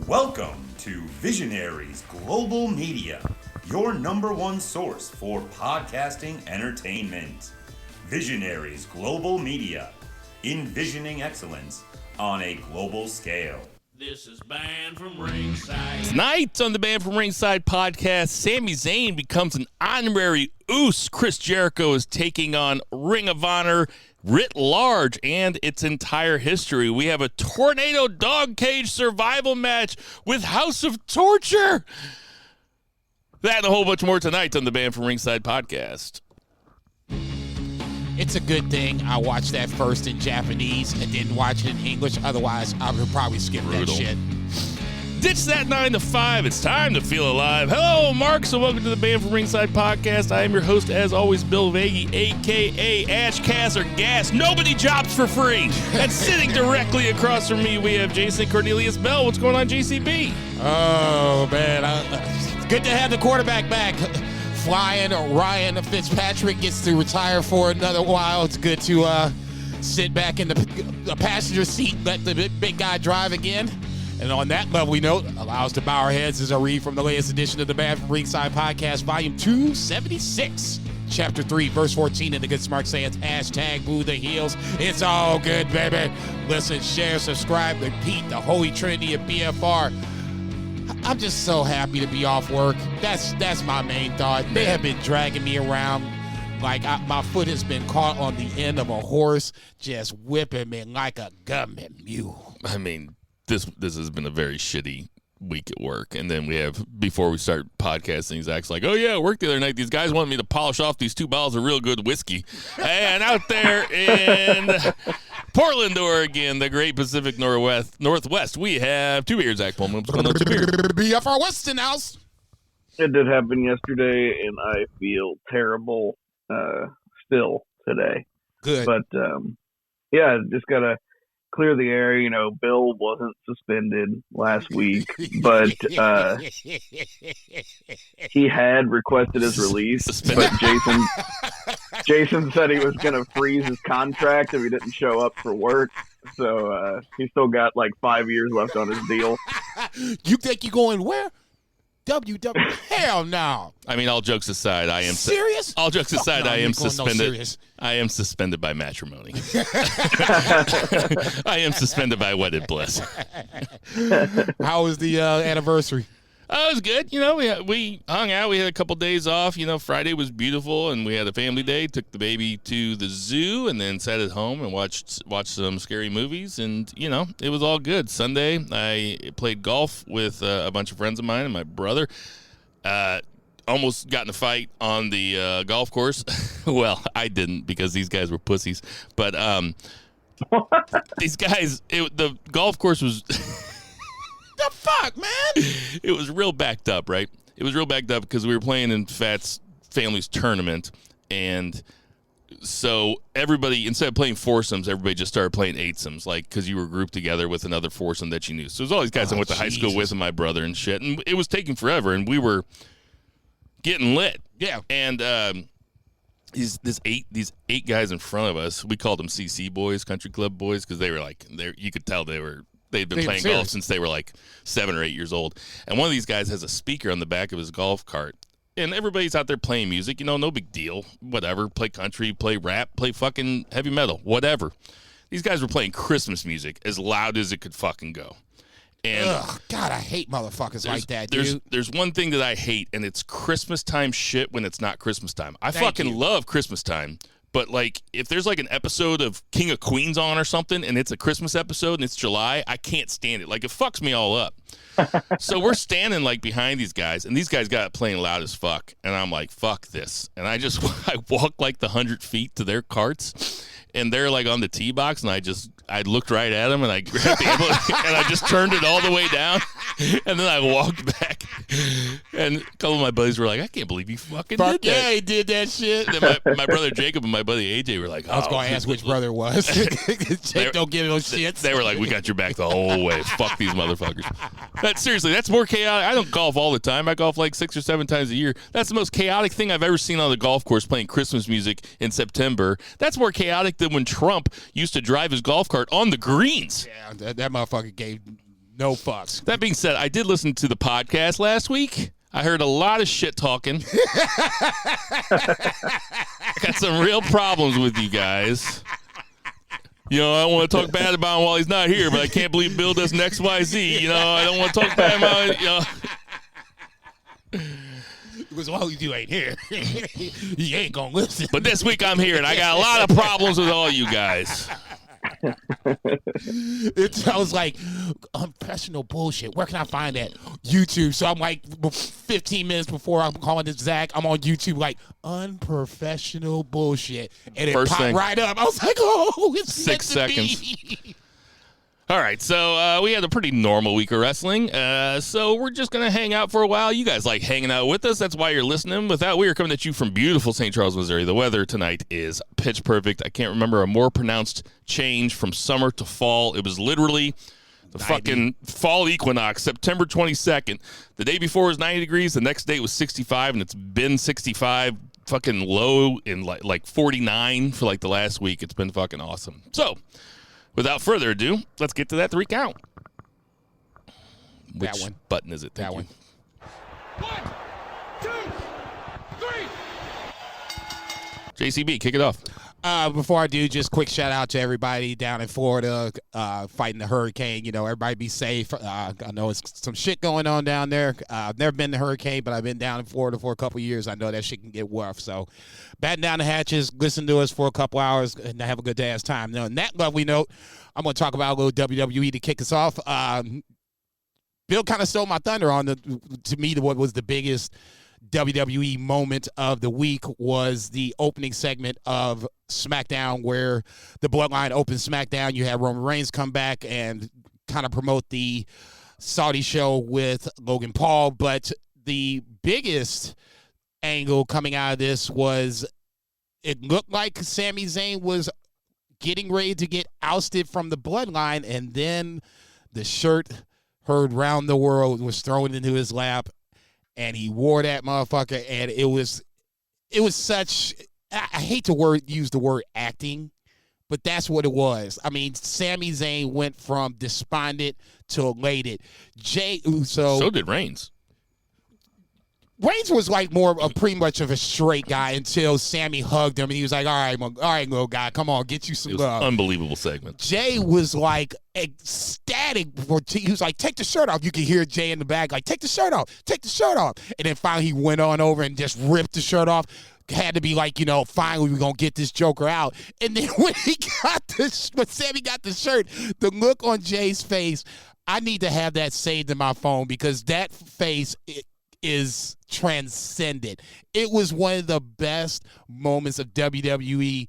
Welcome to Visionaries Global Media, your number one source for podcasting entertainment. Visionaries Global Media, envisioning excellence on a global scale. This is Band From Ringside. Tonight on the Band From Ringside podcast, Sami Zayn becomes an honorary Oos. Chris Jericho is taking on Ring of Honor writ large and its entire history. We have a tornado dog cage survival match with House of Torture. That and a whole bunch more tonight on the Band From Ringside podcast. It's a good thing I watched that first in Japanese and didn't watch it in English. Otherwise, I would probably skip that shit. Ditch that 9 to 5. It's time to feel alive. Hello, Mark. So welcome to the Band From Ringside podcast. I am your host, as always, Bill Vagey, a.k.a. Ashcast or Gas. Nobody jobs for free. And sitting directly across from me, we have Jason Cornelius Bell. What's going on, JCB? Oh, man. It's good to have the quarterback back. Flying Ryan Fitzpatrick gets to retire for another while. It's good to sit back in the passenger seat, let the big guy drive again. And on that lovely note, allow us to bow our heads as I read from the latest edition of the Band From Ringside podcast, volume 276, chapter 3, verse 14, and the good smart sayings, hashtag boo the heels. It's all good, baby. Listen, share, subscribe, repeat the holy trinity of BFR. I'm just so happy to be off work. That's my main thought. They have been dragging me around like my foot has been caught on the end of a horse, just whipping me like a government mule. I mean, this has been a very shitty week at work. And then we have, before we start podcasting, Zach's like, oh yeah, I worked the other night. These guys wanted me to polish off these 2 bottles of real good whiskey. And out there in Portland, Oregon, the great Pacific Northwest, we have 2 beers, Zach Pullman. What's going on, 2 beers? BFR Westinghouse. It did happen yesterday, and I feel terrible still today. Good. But, yeah, just got to clear the air. You know, Bill wasn't suspended last week, but he had requested his release. But Jason said he was going to freeze his contract if he didn't show up for work. So he still got like 5 years left on his deal. You think you're going where? WW? Hell no. I mean, all jokes aside, I am serious. All jokes aside, no, I am suspended. No, I am suspended by matrimony. I am suspended by wedded bliss. How was the anniversary? It was good. You know, we hung out. We had a couple days off. You know, Friday was beautiful, and we had a family day. Took the baby to the zoo, and then sat at home and watched some scary movies. And you know, it was all good. Sunday, I played golf with a bunch of friends of mine and my brother. Almost got in a fight on the golf course. Well, I didn't because these guys were pussies. But these guys, the golf course was. The fuck, man? It was real backed up, right? It was real backed up because we were playing in Fat's family's tournament, and so everybody, instead of playing foursomes, everybody just started playing eightsomes, like because you were grouped together with another foursome that you knew. So it was all these guys I went to high school with and my brother and shit, and it was taking forever, and we were getting lit. Yeah. And these 8 guys in front of us, we called them CC boys, country club boys, because they were like, you could tell they'd been playing golf since they were like 7 or 8 years old. And one of these guys has a speaker on the back of his golf cart. And everybody's out there playing music, you know, no big deal. Whatever. Play country, play rap, play fucking heavy metal, whatever. These guys were playing Christmas music as loud as it could fucking go. And God, I hate motherfuckers like that, dude. There's one thing that I hate, and it's Christmas time shit when it's not Christmas time. I fucking love Christmas time. But, like, if there's, like, an episode of King of Queens on or something, and it's a Christmas episode and it's July, I can't stand it. Like, it fucks me all up. So we're standing, like, behind these guys, and these guys got it playing loud as fuck. And I'm like, fuck this. And I walk, like, the 100 feet to their carts, and they're, like, on the tee box, and I looked right at them, and I grabbed the envelope, and I just turned it all the way down, and then I walked back. And a couple of my buddies were like, I can't believe you fucking did that. Yeah, he did that shit. And then my brother Jacob and my buddy AJ were like, I was going to ask which brother it was. Jake don't give no shits. They were like, we got your back the whole way. Fuck these motherfuckers. Seriously, that's more chaotic. I don't golf all the time. I golf like 6 or 7 times a year. That's the most chaotic thing I've ever seen on the golf course, playing Christmas music in September. That's more chaotic than when Trump used to drive his golf cart on the greens. Yeah, that motherfucker gave No fucks. That being said, I did listen to the podcast last week. I heard a lot of shit talking. Got some real problems with you guys. You know, I don't want to talk bad about him while he's not here, but I can't believe Bill does an XYZ. You know, I don't want to talk bad about it. You know. Because while you ain't here, you ain't gonna listen. But this week I'm here, and I got a lot of problems with all you guys. I was like, unprofessional bullshit. Where can I find that? YouTube. So I'm like, 15 minutes before I'm calling this Zach, I'm on YouTube like, unprofessional bullshit. And it First popped thing. right up. I was like, oh, it's 6 seconds. All right, so we had a pretty normal week of wrestling, so we're just going to hang out for a while. You guys like hanging out with us. That's why you're listening. With that, we are coming at you from beautiful St. Charles, Missouri. The weather tonight is pitch perfect. I can't remember a more pronounced change from summer to fall. It was literally the fucking fall equinox, September 22nd. The day before was 90 degrees. The next day it was 65, and it's been 65, fucking low in like 49 for like the last week. It's been fucking awesome. So, without further ado, let's get to that 3 count. Which That one. button is it? That Thank one. you. 1, 2, 3. JCB, kick it off. Before I do, just quick shout out to everybody down in Florida fighting the hurricane. You know, everybody be safe. I know it's some shit going on down there. I've never been to hurricane, but I've been down in Florida for a couple years. I know that shit can get rough. So, batten down the hatches, listen to us for a couple hours, and have a good day's time. Now, on that lovely note, I'm going to talk about a little WWE to kick us off. Bill kind of stole my thunder on to me, what was the biggest WWE moment of the week was the opening segment of SmackDown, where the Bloodline opened SmackDown. You had Roman Reigns come back and kind of promote the Saudi show with Logan Paul. But the biggest angle coming out of this was it looked like Sami Zayn was getting ready to get ousted from the Bloodline, and then the shirt heard round the world was thrown into his lap, and he wore that motherfucker, and it was such, I hate to use the word acting, but that's what it was. I mean, Sami Zayn went from despondent to elated. Jey Uso. So did Reigns. Reigns was like more of pretty much of a straight guy until Sammy hugged him, and he was like, all right, little guy, come on, get you some It was love. an unbelievable segment. Jay was like ecstatic. He was like, take the shirt off. You could hear Jay in the back, like, take the shirt off. And then finally he went on over and just ripped the shirt off. Had to be like, finally we're going to get this Joker out. And then when Sammy got the shirt, the look on Jay's face, I need to have that saved in my phone, because that face is transcendent. It was one of the best moments of WWE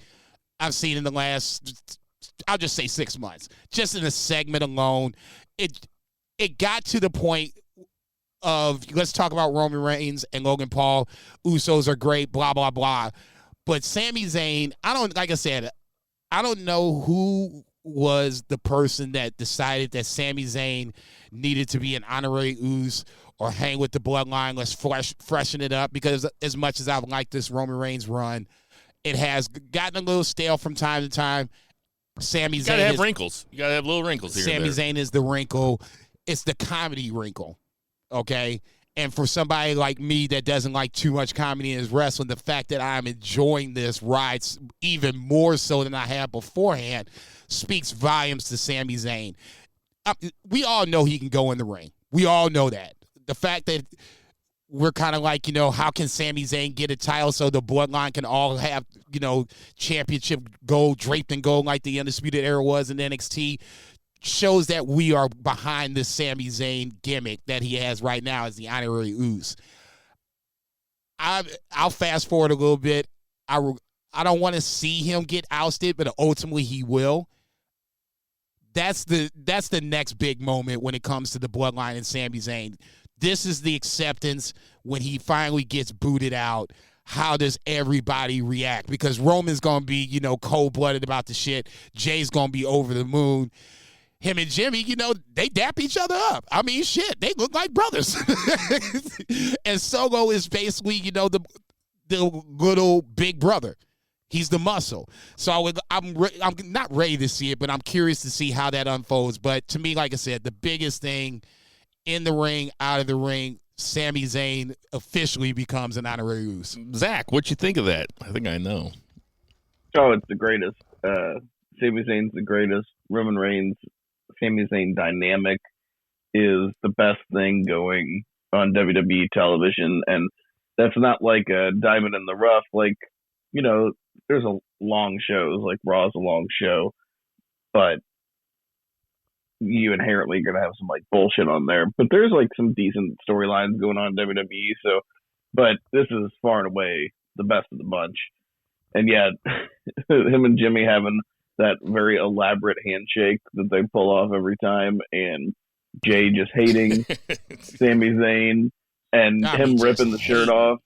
I've seen in the last, I'll just say 6 months. Just in the segment alone, it got to the point of, let's talk about Roman Reigns and Logan Paul. Usos are great, blah, blah, blah. But Sami Zayn, I don't know who was the person that decided that Sami Zayn needed to be an honorary Us or hang with the Bloodline. Let's freshen it up, because as much as I've liked this Roman Reigns run, it has gotten a little stale from time to time. Sami Zayn gotta have wrinkles. You gotta have little wrinkles here. Sami Zayn is the wrinkle. It's the comedy wrinkle, okay? And for somebody like me that doesn't like too much comedy in his wrestling, the fact that I'm enjoying this ride even more so than I had beforehand speaks volumes to Sami Zayn. We all know he can go in the ring. We all know that. The fact that we're kind of like, how can Sami Zayn get a title so the Bloodline can all have, championship gold, draped in gold like the Undisputed Era was in NXT, shows that we are behind this Sami Zayn gimmick that he has right now as the honorary Us. I'll fast forward a little bit. I don't want to see him get ousted, but ultimately he will. That's the next big moment when it comes to the Bloodline and Sami Zayn. This is the acceptance when he finally gets booted out. How does everybody react? Because Roman's going to be, cold-blooded about the shit. Jay's going to be over the moon. Him and Jimmy, they dap each other up. I mean, shit, they look like brothers. And Solo is basically, the little big brother. He's the muscle. So I'm not ready to see it, but I'm curious to see how that unfolds. But to me, like I said, the biggest thing in the ring, out of the ring, Sami Zayn officially becomes an honorary Uso. Zach, what you think of that? I think I know. Oh, it's the greatest. Sami Zayn's the greatest. Roman Reigns, Sami Zayn dynamic is the best thing going on WWE television. And that's not like a diamond in the rough. Like, you know, there's a long shows, like Raw's a long show, but you inherently are going to have some like bullshit on there. But there's like some decent storylines going on in WWE. So, but this is far and away the best of the bunch. And yet, him and Jimmy having that very elaborate handshake that they pull off every time, and Jay just hating Sami Zayn, and him ripping the shirt off,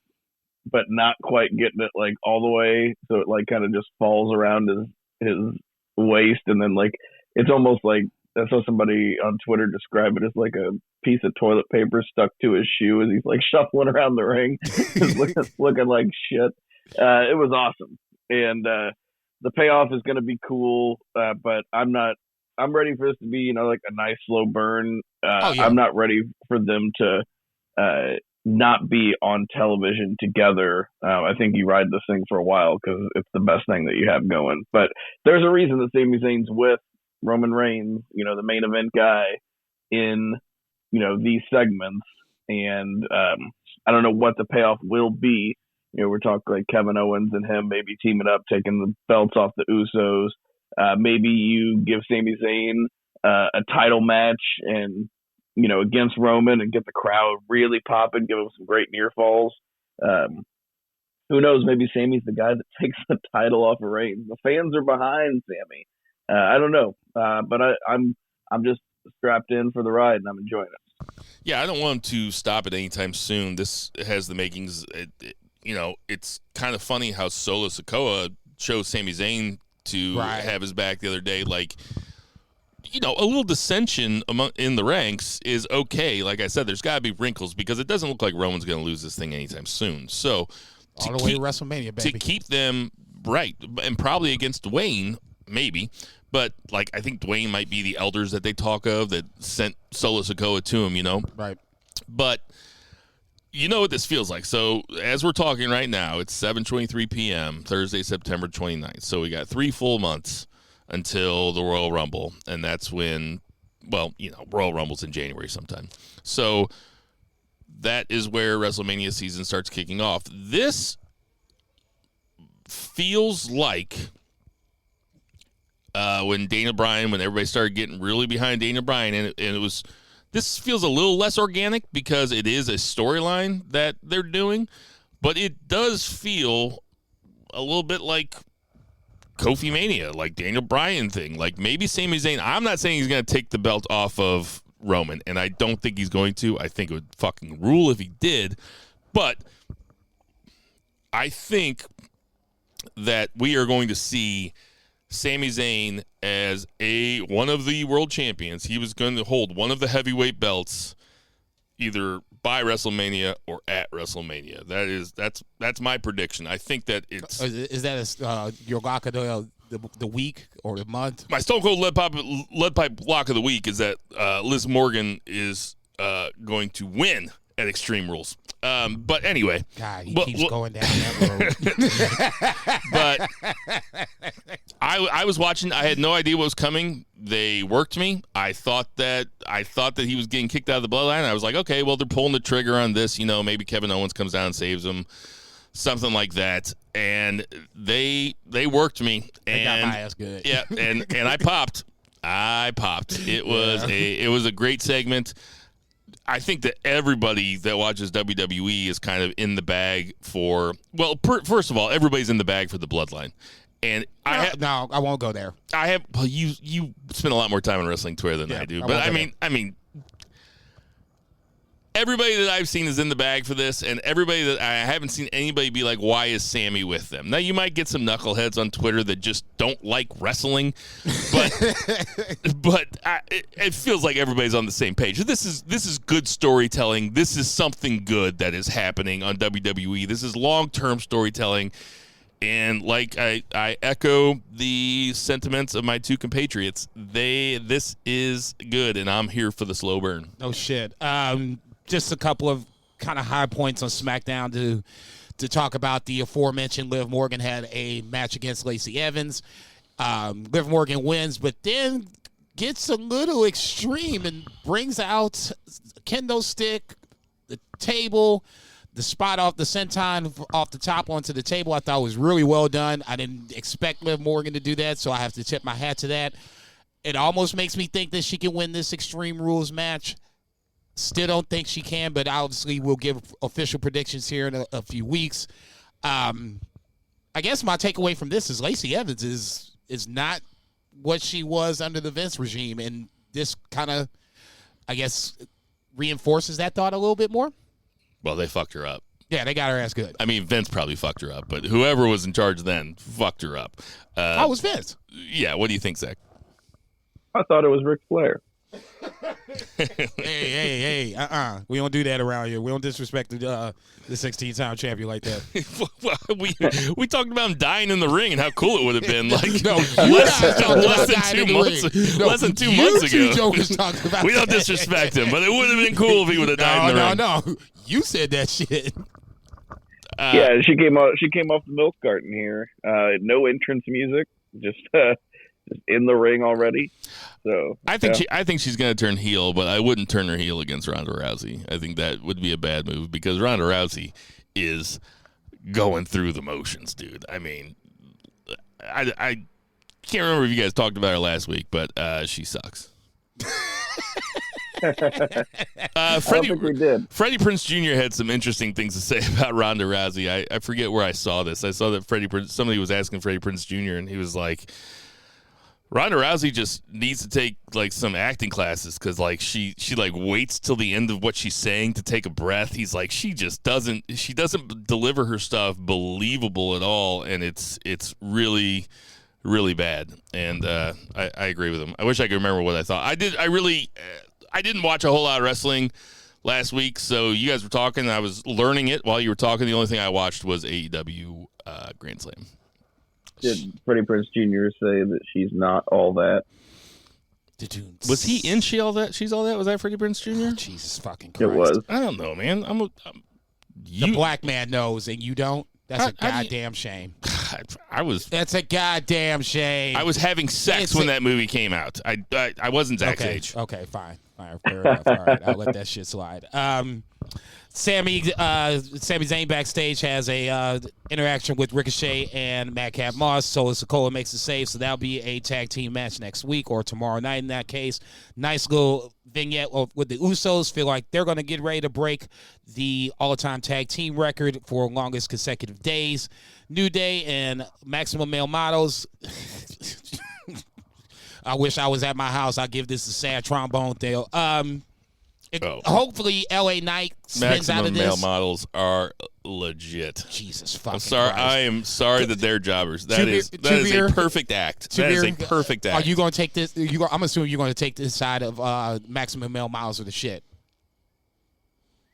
but not quite getting it like all the way, so it like kind of just falls around his waist, and then like it's almost like I saw somebody on Twitter describe it as like a piece of toilet paper stuck to his shoe as he's like shuffling around the ring, looking like shit. It was awesome, and the payoff is going to be cool, but I'm ready for this to be, you know, like a nice slow burn. I'm not ready for them to not be on television together. I think you ride this thing for a while because it's the best thing that you have going. But there's a reason that Sami Zayn's with Roman Reigns, you know, the main event guy in, you know, these segments. And I don't know what the payoff will be. You know, we're talking like Kevin Owens and him maybe teaming up, taking the belts off the Usos. Maybe you give Sami Zayn a title match and, you know, against Roman and get the crowd really popping, give him some great near falls. Who knows? Maybe Sami's the guy that takes the title off of Reigns. The fans are behind Sami. I don't know, but I'm just strapped in for the ride and I'm enjoying it. Yeah, I don't want him to stop it anytime soon. This has the makings. You know, it's kind of funny how Solo Sikoa chose Sami Zayn to have his back the other day. Like, you know, a little dissension in the ranks is okay. Like I said, there's got to be wrinkles because it doesn't look like Roman's going to lose this thing anytime soon. So, all the way to WrestleMania, baby. To keep them right, and probably against Dwayne, maybe. But, like, I think Dwayne might be the elders that they talk of that sent Solo Sikoa to him, you know? Right. But you know what this feels like. So as we're talking right now, it's 7:23 p.m., Thursday, September 29th. So we got 3 full months until the Royal Rumble. And that's when, well, you know, Royal Rumble's in January sometime. So that is where WrestleMania season starts kicking off. This feels like when everybody started getting really behind Daniel Bryan, and it was, this feels a little less organic because it is a storyline that they're doing, but it does feel a little bit like Kofi Mania, like Daniel Bryan thing, like maybe Sami Zayn. I'm not saying he's going to take the belt off of Roman, and I don't think he's going to. I think it would fucking rule if he did, but I think that we are going to see Sami Zayn as one of the world champions. He was going to hold one of the heavyweight belts either by WrestleMania or at WrestleMania. That's my prediction. I think that it's... Is that your lock of the week or the month? My Stone Cold Lead Pipe lock of the week is that Liz Morgan is going to win at Extreme Rules. But anyway. God, he keeps going down that road. But I was watching. I had no idea what was coming. They worked me. I thought that he was getting kicked out of the bloodline. I was like, okay, well, they're pulling the trigger on this. You know, maybe Kevin Owens comes down and saves him. Something like that. And they worked me. They got my ass good. Yeah, and I popped. It was a great segment. I think that everybody that watches WWE is kind of in the bag for, well, first of all, everybody's in the bag for the bloodline. And I won't go there. Well, you spend a lot more time on wrestling Twitter than I do. But I mean, everybody that I've seen is in the bag for this, and everybody that I haven't seen anybody be like, why is Sami with them? Now, you might get some knuckleheads on Twitter that just don't like wrestling, but it feels like everybody's on the same page. This is good storytelling. This is something good that is happening on WWE. This is long-term storytelling, And like I echo the sentiments of my two compatriots. This is good, and I'm here for the slow burn. No shit. Just a couple of kind of high points on SmackDown to talk about. The aforementioned Liv Morgan had a match against Lacey Evans. Liv Morgan wins, but then gets a little extreme and brings out a kendo stick, the table, the spot off the senton off the top onto the table. I thought was really well done. I didn't expect Liv Morgan to do that, so I have to tip my hat to that. It almost makes me think that she can win this Extreme Rules match. Still don't think she can, but obviously we'll give official predictions here in a few weeks. I guess my takeaway from this is Lacey Evans is not what she was under the Vince regime, and this kind of, I guess, reinforces that thought a little bit more. Well, they fucked her up. Yeah, they got her ass good. I mean, Vince probably fucked her up, but whoever was in charge then fucked her up. It was Vince. Yeah, what do you think, Zach? I thought it was Ric Flair. Hey. We don't do that around here. We don't disrespect the 16-time champion like that. we talked about him dying in the ring and how cool it would have been. Like less than 2 months ago. Jokers talked about we don't disrespect him, but it would have been cool if he would have died in the ring. No. You said that shit. Yeah, she came off the milk carton here. No entrance music, just in the ring already. So I think she's going to turn heel, but I wouldn't turn her heel against Ronda Rousey. I think that would be a bad move because Ronda Rousey is going through the motions, dude. I mean, I can't remember if you guys talked about her last week, but she sucks. I don't think we did. Freddie Prinze Jr. had some interesting things to say about Ronda Rousey. I forget where I saw this. I saw that somebody was asking Freddie Prinze Jr. and he was like, Ronda Rousey just needs to take like some acting classes because like she like waits till the end of what she's saying to take a breath. He's like she doesn't deliver her stuff believable at all, and it's really really bad. And I agree with him. I wish I could remember what I thought. I didn't watch a whole lot of wrestling last week, so you guys were talking. I was learning it while you were talking. The only thing I watched was AEW Grand Slam. Did Freddie Prinze Jr. say that she's not all that? Was he in She All That? She's All That? Was that Freddie Prinze Jr.? Jesus fucking Christ. It was. I don't know, man. The black man knows and you don't. That's a goddamn shame. That's a goddamn shame. I was having sex when that movie came out. I wasn't Zach's age. Okay, fine. Fair enough. All right, I'll let that shit slide. Sami Zayn backstage has a interaction with Ricochet and Madcap Moss. Solo Sikoa makes the save, so that'll be a tag team match next week or tomorrow night in that case. Nice little vignette with the Usos. Feel like they're going to get ready to break the all-time tag team record for longest consecutive days. New Day and Maximum Male Models. I wish I was at my house. I'll give this a sad trombone deal. Hopefully, LA Knight spins out of this. Maximum Male Models are legit. Jesus fucking I'm sorry. Christ. I am sorry that they're jobbers. That is a perfect act. That is a perfect act. Are you going to take this? I'm assuming you're going to take this side of Maximum Male Models or the shit.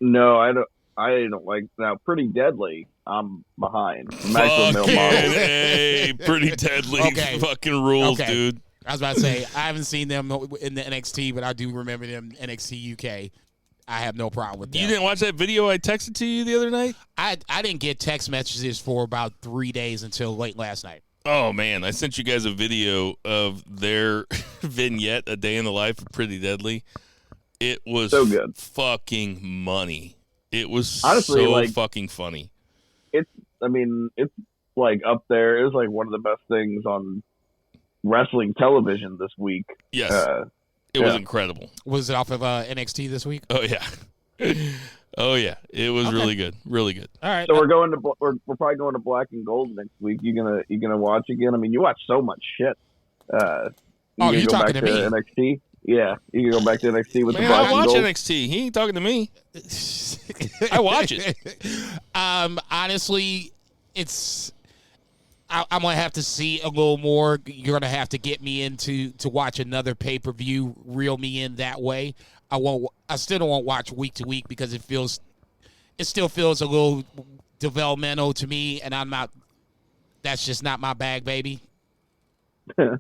No, I don't like that. Pretty Deadly. I'm behind. Maximum Male Models. Hey, Pretty Deadly. Fucking rules, dude. I was about to say, I haven't seen them in the NXT, but I do remember them NXT UK. I have no problem with that. You didn't watch that video I texted to you the other night? I didn't get text messages for about 3 days until late last night. Oh, man. I sent you guys a video of their vignette, A Day in the Life of Pretty Deadly. It was so good. Fucking money. It was honestly so fucking funny. It's like up there. It was like one of the best things on wrestling television this week. Yes. It was incredible. Was it off of NXT this week? Oh, yeah. Oh, yeah. It was really good. Really good. All right. So we're probably going to Black and Gold next week. You gonna watch again? I mean, you watch so much shit. You're talking to me. NXT? Yeah. You can go back to NXT with the Black I and Gold. watch NXT. He ain't talking to me. I watch it. Honestly, it's... I'm going to have to see a little more. You're going to have to get me to watch another pay-per-view, reel me in that way. I still don't want to watch week to week because it still feels a little developmental to me, and I'm not That's just not my bag, baby. All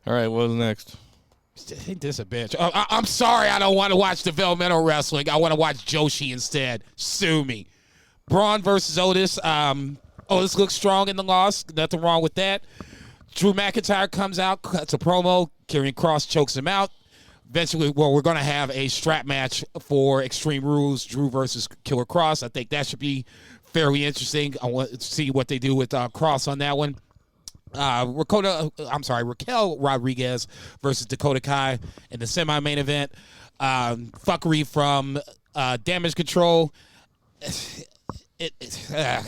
right, what's next? Ain't this a bitch? I'm sorry, I don't want to watch developmental wrestling. I want to watch Joshi instead. Sue me. Braun versus Otis. Otis looks strong in the loss. Nothing wrong with that. Drew McIntyre comes out, cuts a promo. Karrion Kross chokes him out. Eventually, we're going to have a strap match for Extreme Rules, Drew versus Killer Kross. I think that should be fairly interesting. I want to see what they do with Kross on that one. Raquel Rodriguez versus Dakota Kai in the semi-main event. Fuckery from Damage Control. I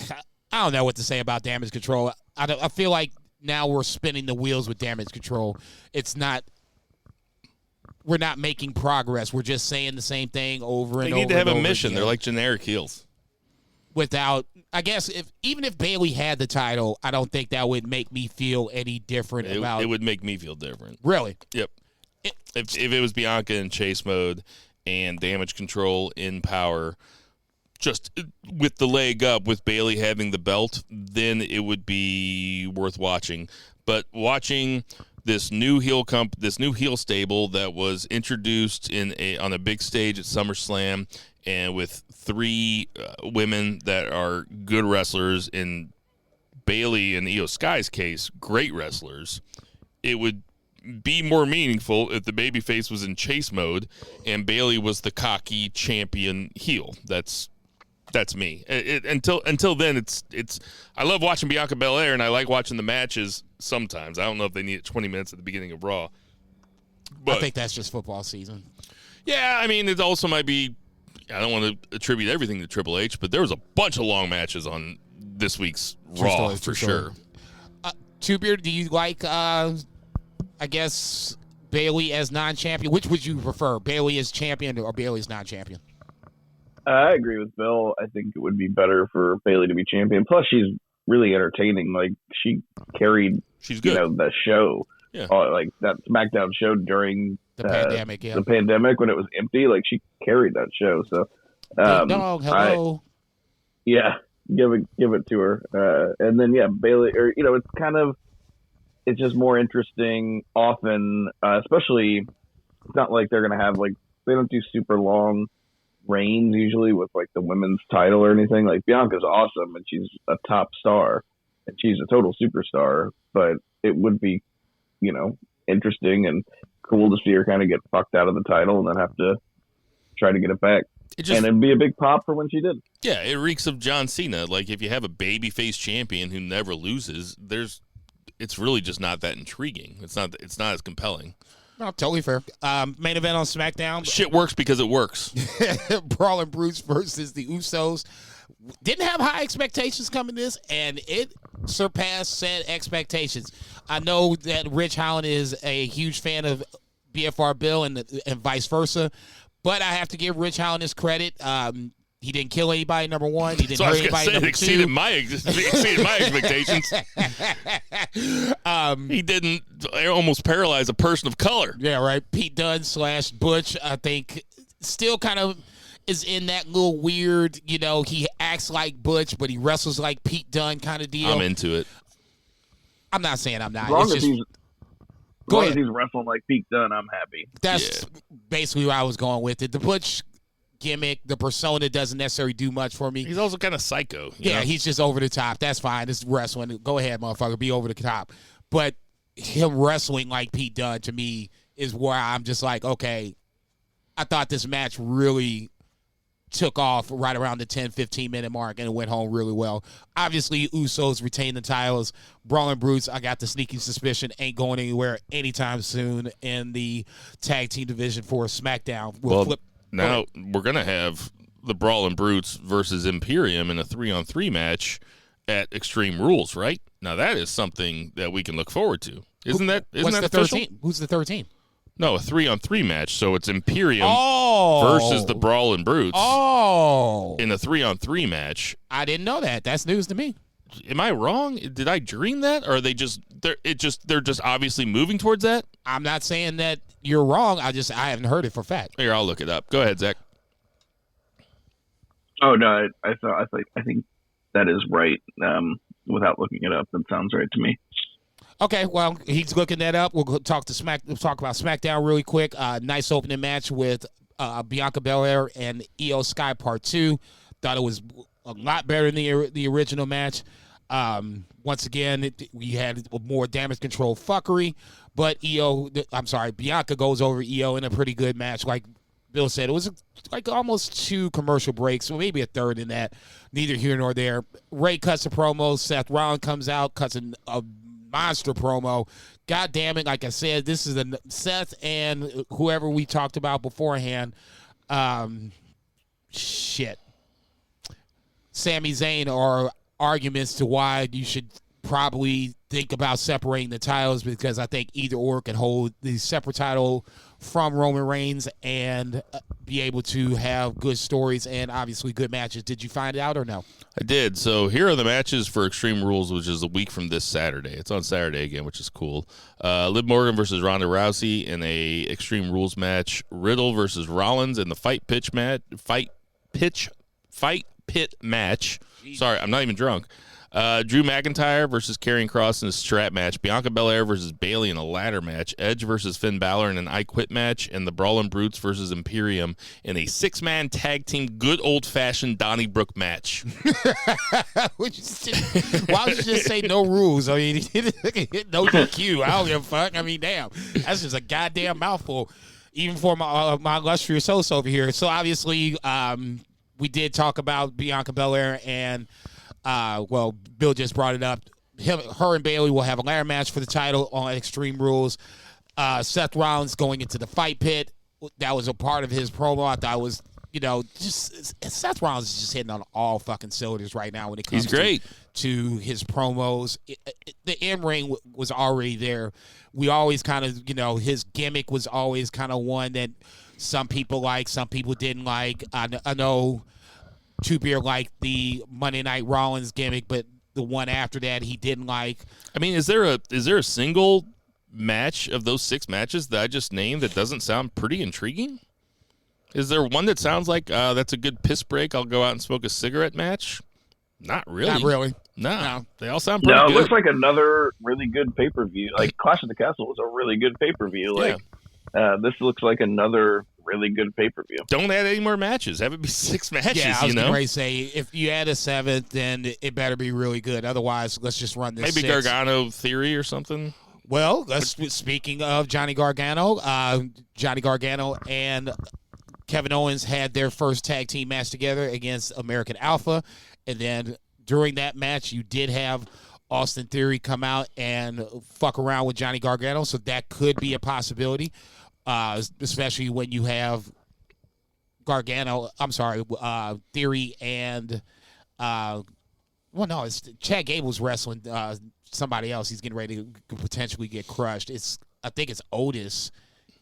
don't know what to say about Damage Control. I feel like now we're spinning the wheels with Damage Control. We're not making progress. We're just saying the same thing over and over. They need to have a mission. Again. They're like generic heels. Without, I guess, even if Bayley had the title, I don't think that would make me feel any different about. It would make me feel different. Really? Yep. If it was Bianca in chase mode and Damage Control in power, just with the leg up, with Bayley having the belt, then it would be worth watching. But watching this new heel stable that was introduced on a big stage at SummerSlam, and with 3 women that are good wrestlers, in Bayley and Io Sky's case, great wrestlers, it would be more meaningful if the babyface was in chase mode and Bayley was the cocky champion heel. That's me. Until then, it's. I love watching Bianca Belair, and I like watching the matches sometimes. I don't know if they need 20 minutes at the beginning of Raw. But, I think that's just football season. Yeah, I mean, it also might be. I don't want to attribute everything to Triple H, but there was a bunch of long matches on this week's Raw for sure. Two Beard, do you like? I guess Bayley as non-champion. Which would you prefer, Bayley as champion or Bayley as non-champion? I agree with Bill. I think it would be better for Bayley to be champion. Plus, she's really entertaining. Like, she carried, she's good. The show. Yeah. Like that SmackDown show during the pandemic. Yeah. The pandemic when it was empty. Like, she carried that show. So, dog, hello. Give it to her. And then Bayley. Or it's just more interesting. Often, especially, it's not like they're gonna have they don't do super long reigns usually with the women's title or anything. Like, Bianca's awesome and she's a top star and she's a total superstar, but it would be interesting and cool to see her kind of get fucked out of the title and then have to try to get it back. And it'd be a big pop for when she did. Yeah, it reeks of John Cena. Like, if you have a babyface champion who never loses, it's really just not that intriguing. It's not as compelling. No, totally fair. Main event on SmackDown. Shit works because it works. Brawling Brutes versus the Usos. Didn't have high expectations coming this, and it surpassed said expectations. I know that Rich Holland is a huge fan of BFR Bill and vice versa, but I have to give Rich Holland his credit. He didn't kill anybody, number one. He didn't hurt anybody, number two. Exceeded my expectations. He didn't almost paralyze a person of color. Yeah, right. Pete Dunne / Butch, I think, still kind of is in that little weird, he acts like Butch, but he wrestles like Pete Dunne kind of deal. I'm into it. I'm not saying I'm not. As long as he's wrestling like Pete Dunne, I'm happy. That's basically where I was going with it. The Butch gimmick, the persona doesn't necessarily do much for me. He's also kind of psycho. Yeah, he's just over the top. That's fine. It's wrestling. Go ahead, motherfucker. Be over the top. But him wrestling like Pete Dunne, to me, is where I'm just like, okay, I thought this match really took off right around the 10-15 minute mark, and it went home really well. Obviously, Usos retain the titles. Brawling Brutes, I got the sneaky suspicion, ain't going anywhere anytime soon in the tag team division for SmackDown. Now we're going to have the Brawling Brutes versus Imperium in a 3-on-3 match at Extreme Rules, right? Now that is something that we can look forward to. Isn't that the official? Third team? Who's the third team? No, a 3-on-3 match. So it's Imperium versus the Brawling Brutes. In a 3-on-3 match. I didn't know that. That's news to me. Am I wrong? Did I dream that? Or are they they're just obviously moving towards that? I'm not saying that you're wrong. I haven't heard it for fact. Here, I'll look it up. Go ahead, Zach. Oh no, I think that is right. Without looking it up, that sounds right to me. Okay, well, he's looking that up. We'll talk about SmackDown really quick. Nice opening match with Bianca Belair and Io Sky Part 2. Thought it was a lot better than the original match. Once again, we had more damage control fuckery, but Bianca goes over Io in a pretty good match. Like Bill said, it was like almost 2 commercial breaks, or maybe a third in that. Neither here nor there. Ray cuts a promo. Seth Rollins comes out, cuts a monster promo. God damn it, like I said, this is Seth and whoever we talked about beforehand. Sami Zayn are arguments to why you should probably think about separating the titles, because I think either or can hold the separate title from Roman Reigns and be able to have good stories and obviously good matches. Did you find out or no? I did. So here are the matches for Extreme Rules, which is a week from this Saturday. It's on Saturday again, which is cool. Liv Morgan versus Ronda Rousey in a Extreme Rules match. Riddle versus Rollins in the Fight Pit match. Jeez. Sorry, I'm not even drunk. Drew McIntyre versus Karrion Kross in a strap match. Bianca Belair versus Bayley in a ladder match. Edge versus Finn Balor in an I Quit match. And the Brawlin' Brutes versus Imperium in a 6-man tag team good old-fashioned Donnybrook match. Why don't you just say no rules? I mean, no DQ. I don't give a fuck. I mean, damn. That's just a goddamn mouthful, even for my illustrious host over here. So, obviously, we did talk about Bianca Belair and Bill just brought it up. Her and Bayley will have a ladder match for the title on Extreme Rules. Seth Rollins going into the Fight Pit. That was a part of his promo. I thought it was, just Seth Rollins is just hitting on all fucking cylinders right now when it comes to his promos. The in-ring was already there. We always kind of, his gimmick was always kind of one that some people liked, some people didn't like. I know Two Beer liked the Monday Night Rollins gimmick, but the one after that he didn't like. I mean, is there a single match of those 6 matches that I just named that doesn't sound pretty intriguing? Is there one that sounds like that's a good piss break, I'll go out and smoke a cigarette match? Not really. Not really. No. They all sound pretty good. It looks like another really good pay-per-view. Like Clash of the Castle was a really good pay-per-view. This looks like another really good pay-per-view. Don't add any more matches. Have it be 6 matches, Yeah, I was going to say, if you add a 7th, then it better be really good. Otherwise, let's just run this Maybe 6. Gargano Theory or something? Well, speaking of Johnny Gargano and Kevin Owens had their first tag team match together against American Alpha. And then during that match, you did have Austin Theory come out and fuck around with Johnny Gargano. So that could be a possibility. Especially when you have Theory and it's Chad Gable's wrestling somebody else. He's getting ready to potentially get crushed. I think it's Otis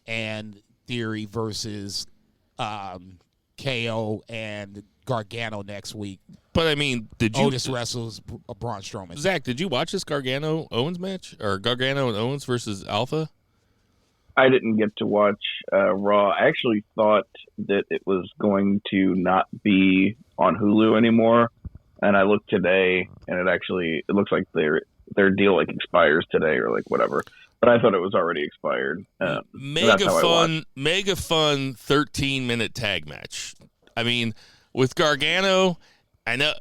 and Theory versus KO and Gargano next week. But I mean, Otis wrestles Braun Strowman. Zach, did you watch this Gargano Owens match, or Gargano and Owens versus Alpha? I didn't get to watch Raw. I actually thought that it was going to not be on Hulu anymore, and I looked today, and it looks like their deal expires today or whatever. But I thought it was already expired. Mega fun 13-minute tag match. I mean, with Gargano, I know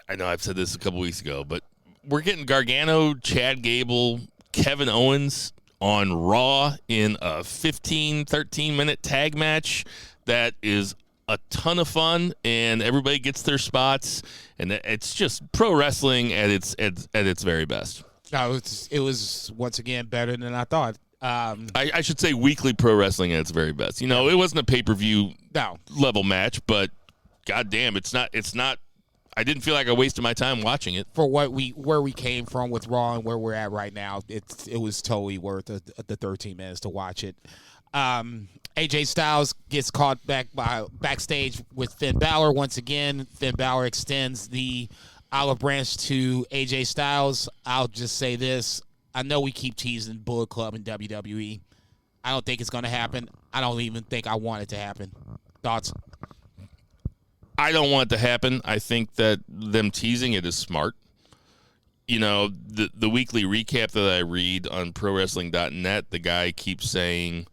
I've said this a couple weeks ago, but we're getting Gargano, Chad Gable, Kevin Owens on Raw in a 13-minute tag match that is a ton of fun, and everybody gets their spots, and it's just pro wrestling at its very best. No, it was once again better than I thought. I should say weekly pro wrestling at its very best. It wasn't a pay-per-view level match, but goddamn, it's not. I didn't feel like I wasted my time watching it. For where we came from with Raw and where we're at right now, it was totally worth the 13 minutes to watch it. AJ Styles gets caught backstage with Finn Balor once again. Finn Balor extends the olive branch to AJ Styles. I'll just say this. I know we keep teasing Bullet Club and WWE. I don't think it's going to happen. I don't even think I want it to happen. Thoughts? I don't want it to happen. I think that them teasing it is smart. You know, the weekly recap that I read on ProWrestling.net, the guy keeps saying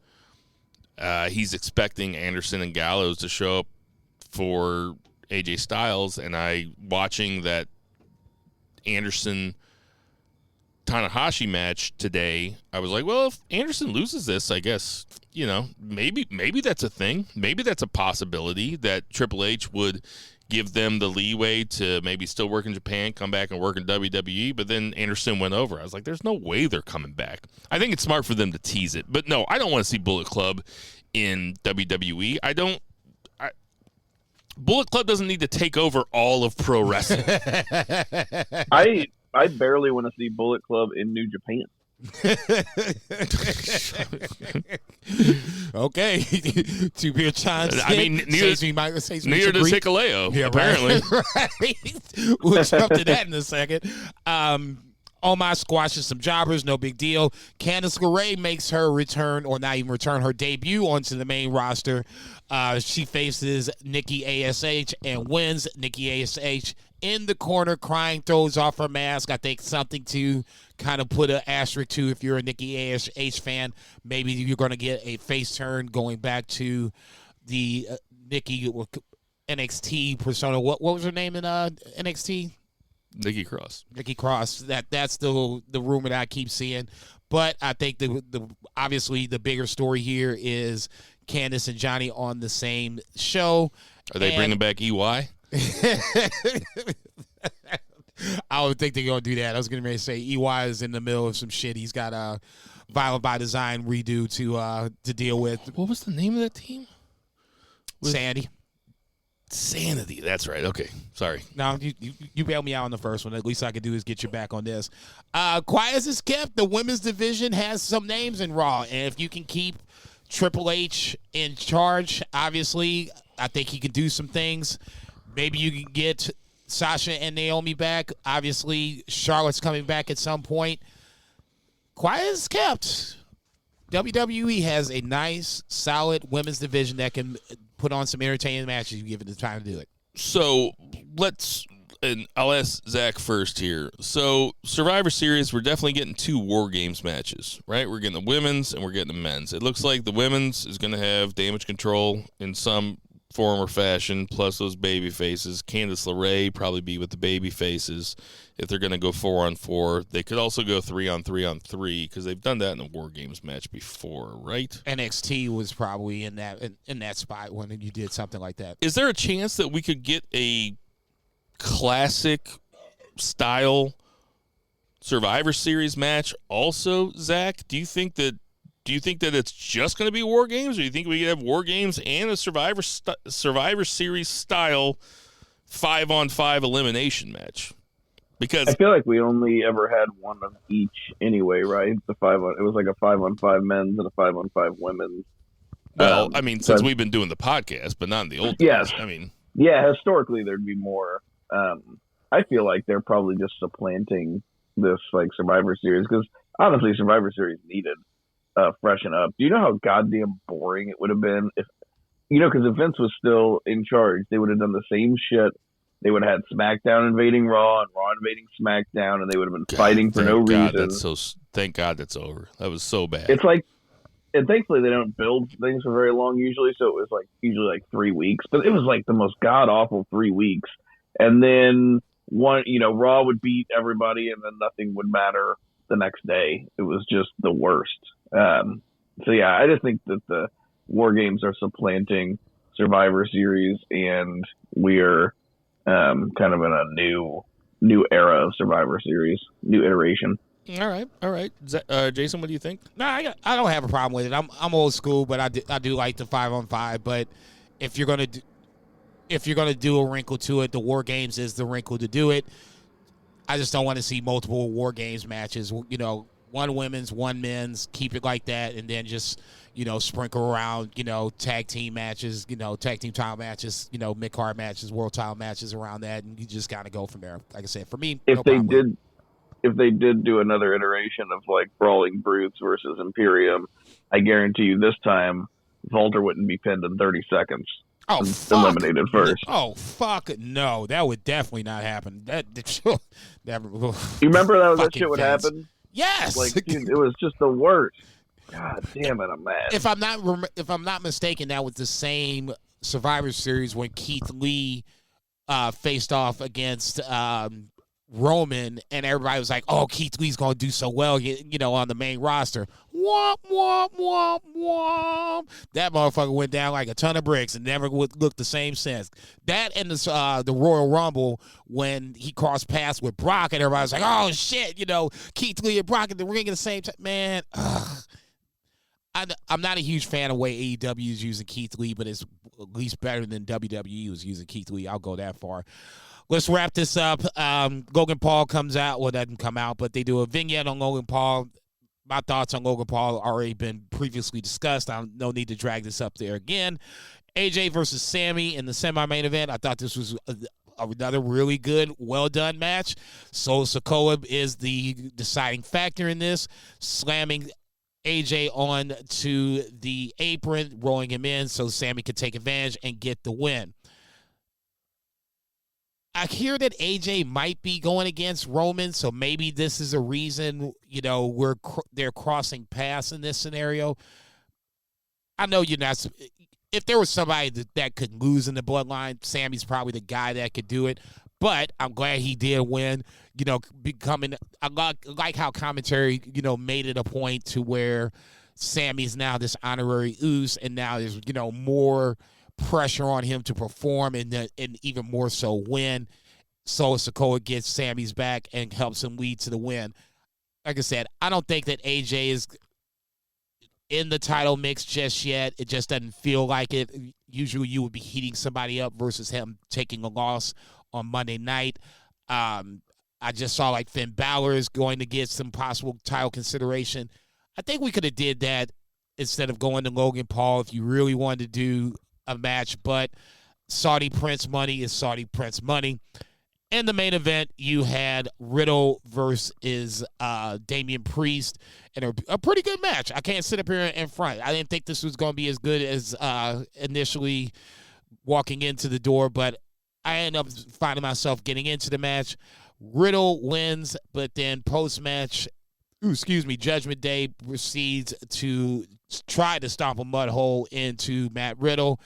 he's expecting Anderson and Gallows to show up for AJ Styles, and watching that Anderson Tanahashi match today, I was like, well, if Anderson loses this, I guess, you know, maybe that's a thing. Maybe that's a possibility that Triple H would give them the leeway to maybe still work in Japan, come back and work in WWE, but then Anderson went over. I was like, there's no way they're coming back. I think it's smart for them to tease it. But no, I don't want to see Bullet Club in WWE. Bullet Club doesn't need to take over all of pro wrestling. I barely want to see Bullet Club in New Japan. Okay, to be a chance. I mean, neither does Hikuleo, apparently. Right. We'll jump to that in a second. Omos squashes some jobbers, no big deal. Candice LeRae makes her return, or not even return, her debut onto the main roster. She faces Nikki ASH and wins. Nikki ASH in the corner crying, throws off her mask. I think something to kind of put an asterisk to if you're a Nikki ASH fan. Maybe you're going to get a face turn going back to the Nikki NXT persona. What was her name in NXT? Nikki Cross. Nikki Cross. That's the rumor that I keep seeing. But I think the obviously the bigger story here is Candice and Johnny on the same show. Are they bringing back EY? I would think they're going to do that. I was going to say EY is in the middle of some shit. He's got a Violent by Design redo to deal with. What was the name of that team? Sanity. That's right. Okay. Sorry. No, you bailed me out on the first one. At least I could do is get you back on this. Quiet as it's kept, the women's division has some names in Raw. And if you can keep Triple H in charge, obviously, I think he can do some things. Maybe you can get Sasha and Naomi back. Obviously, Charlotte's coming back at some point. Quiet as kept. WWE has a nice, solid women's division that can put on some entertaining matches. You give it the time to do it. So and I'll ask Zach first here. So Survivor Series, we're definitely getting 2 War Games matches, right? We're getting the women's and we're getting the men's. It looks like the women's is going to have Damage Control in some form or fashion, plus those baby faces. Candice LeRae probably be with the baby faces if they're going to go 4-on-4. They could also go 3-on-3-on-3 because they've done that in a War Games match before, right? NXT was probably in that spot when you did something like that. Is there a chance that we could get a classic style Survivor Series match also, Zach? Do you think that it's just going to be War Games, or do you think we could have War Games and a Survivor Series style 5-on-5 elimination match? Because I feel like we only ever had one of each anyway, right? It was like a 5-on-5 men's and a 5-on-5 women's. Well, I mean, since we've been doing the podcast, but not in the old days. Yes. I mean, yeah, historically there'd be more. I feel like they're probably just supplanting this like Survivor Series because honestly, Survivor Series needed freshen up. Do you know how goddamn boring it would have been if because if Vince was still in charge, they would have done the same shit. They would have had SmackDown invading Raw and Raw invading SmackDown, and they would have been fighting for no reason. Thank God that's over. That was so bad. It's like, and thankfully they don't build things for very long usually, so it was like usually like 3 weeks, but it was like the most god awful 3 weeks. And then Raw would beat everybody, and then nothing would matter the next day. It was just the worst. So yeah, I just think that the War Games are supplanting Survivor Series, and we're kind of in a new era of Survivor Series, new iteration. All right. Jason, what do you think? No, I don't have a problem with it. I'm old school, but I do like the 5-on-5. But if you're gonna do a wrinkle to it, the War Games is the wrinkle to do it. I just don't want to see multiple War Games matches. One women's, one men's. Keep it like that, and then just sprinkle around tag team matches, tag team title matches, mid-card matches, world title matches around that, and you just gotta go from there. Like I said, for me, if they did do another iteration of like Brawling Brutes versus Imperium, I guarantee you this time Walter wouldn't be pinned in 30 seconds. eliminated first. Oh, fuck no. That would definitely not happen. That never. You remember that shit would Vince. happen? Yes. Like, dude, it was just the worst. God damn it, I'm mad. If I'm not mistaken, that was the same Survivor Series when Keith Lee faced off against Roman, and everybody was like, "Oh, Keith Lee's gonna do so well, on the main roster." Womp womp womp womp. That motherfucker went down like a ton of bricks and never would look the same since. That and the Royal Rumble when he crossed paths with Brock, and everybody was like, "Oh shit," Keith Lee and Brock in the ring at the same time. Man, I'm not a huge fan of the way AEW is using Keith Lee, but it's at least better than WWE was using Keith Lee. I'll go that far. Let's wrap this up. Logan Paul comes out. Well, doesn't come out, but they do a vignette on Logan Paul. My thoughts on Logan Paul already been previously discussed. No need to drag this up there again. AJ versus Sami in the semi-main event. I thought this was another really good, well-done match. Solo Sikoa is the deciding factor in this, slamming AJ on to the apron, rolling him in so Sami could take advantage and get the win. I hear that AJ might be going against Roman, so maybe this is a reason, they're crossing paths in this scenario. I know you're not. If there was somebody that could lose in the bloodline, Sami's probably the guy that could do it. But I'm glad he did win. Becoming. I like how commentary, made it a point to where Sami's now this honorary Uso, and now there's more pressure on him to perform and even more so win. Solo Sikoa gets Sami's back and helps him lead to the win. Like I said, I don't think that AJ is in the title mix just yet. It just doesn't feel like it. Usually you would be heating somebody up versus him taking a loss on Monday night. I just saw like Finn Balor is going to get some possible title consideration. I think we could have did that instead of going to Logan Paul if you really wanted to do a match, but Saudi Prince money is Saudi Prince money. In the main event, you had Riddle versus Damian Priest in a pretty good match. I can't sit up here in front. I didn't think this was going to be as good as initially walking into the door, but I ended up finding myself getting into the match. Riddle wins, but then post-match, Judgment Day proceeds to try to stomp a mud hole into Matt Riddle.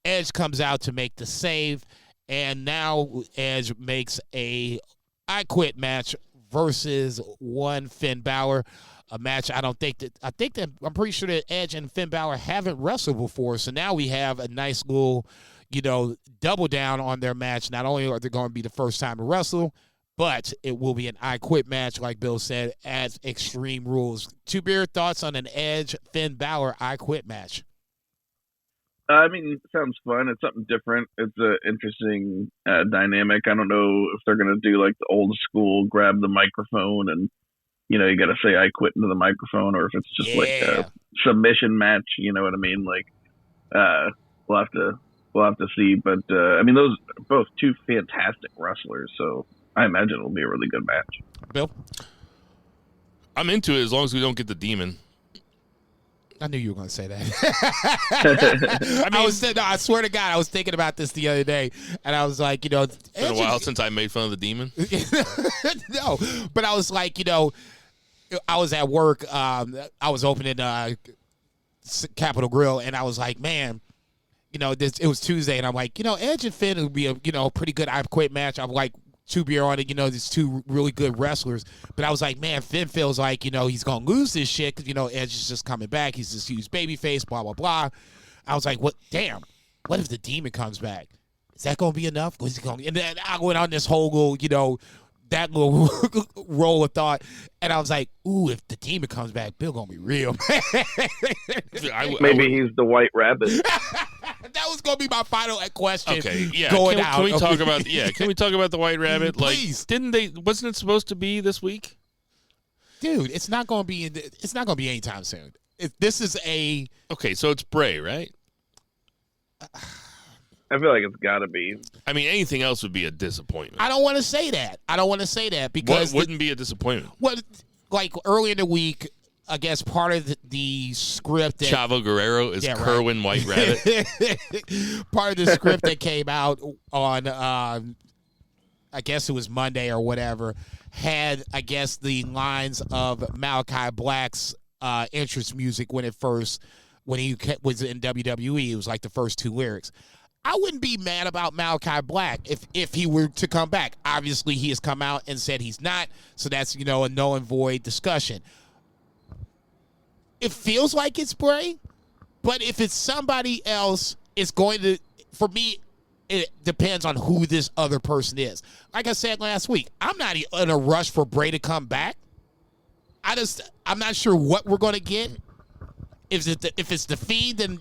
Edge comes out to make the save, and now Edge makes a I Quit match versus one Finn Balor. A match I'm pretty sure that Edge and Finn Balor haven't wrestled before, so now we have a nice little, double down on their match. Not only are they going to be the first time to wrestle, but it will be an I Quit match, like Bill said, as Extreme Rules. Two Beer, thoughts on an Edge Finn Balor I Quit match? It sounds fun. It's something different. It's an interesting dynamic. I don't know if they're going to do like the old school, grab the microphone and, you got to say I quit into the microphone, or if it's just like a submission match, you know what I mean? Like, we'll have to see. But, those are both two fantastic wrestlers, so I imagine it'll be a really good match. Bill? I'm into it as long as we don't get the demon. I knew you were going to say that. I swear to God, I was thinking about this the other day, and I was like, it's been a while since I made fun of the demon. No, but I was like, I was at work. I was opening Capitol Grill, and I was like, man, it was Tuesday, and I'm like, Edge and Finn would be a pretty good I Quit match. I'm like, Two Beer on it, these two really good wrestlers. But I was like, man, Finn feels like, he's going to lose this shit because, Edge is just coming back. He's this huge babyface, blah, blah, blah. I was like, what if the demon comes back? Is that going to be enough? And then I went on this whole little, that little roll of thought. And I was like, ooh, if the demon comes back, Bill going to be real. Maybe he's the White Rabbit. That was gonna be my final question. Okay, yeah. Can we talk about? Yeah, can we talk about the White Rabbit? Please. Wasn't it supposed to be this week? Dude, it's not gonna be. It's not gonna be anytime soon. This is a. Okay, so it's Bray, right? I feel like it's got to be. Anything else would be a disappointment. I don't want to say that. Because what wouldn't be a disappointment? Like early in the week, I guess part of the script that Chavo Guerrero is Kerwin White Rabbit. Part of the script that came out on, I guess it was Monday or whatever, had, I guess, the lines of Malachi Black's entrance music when he was in WWE. It was like the first 2 lyrics. I wouldn't be mad about Malachi Black if he were to come back. Obviously, he has come out and said he's not, so that's, a null and void discussion. It feels like it's Bray, but if it's somebody else, it's going to, for me, it depends on who this other person is. Like I said last week, I'm not in a rush for Bray to come back. I'm not sure what we're going to get. If it's the Fiend, then,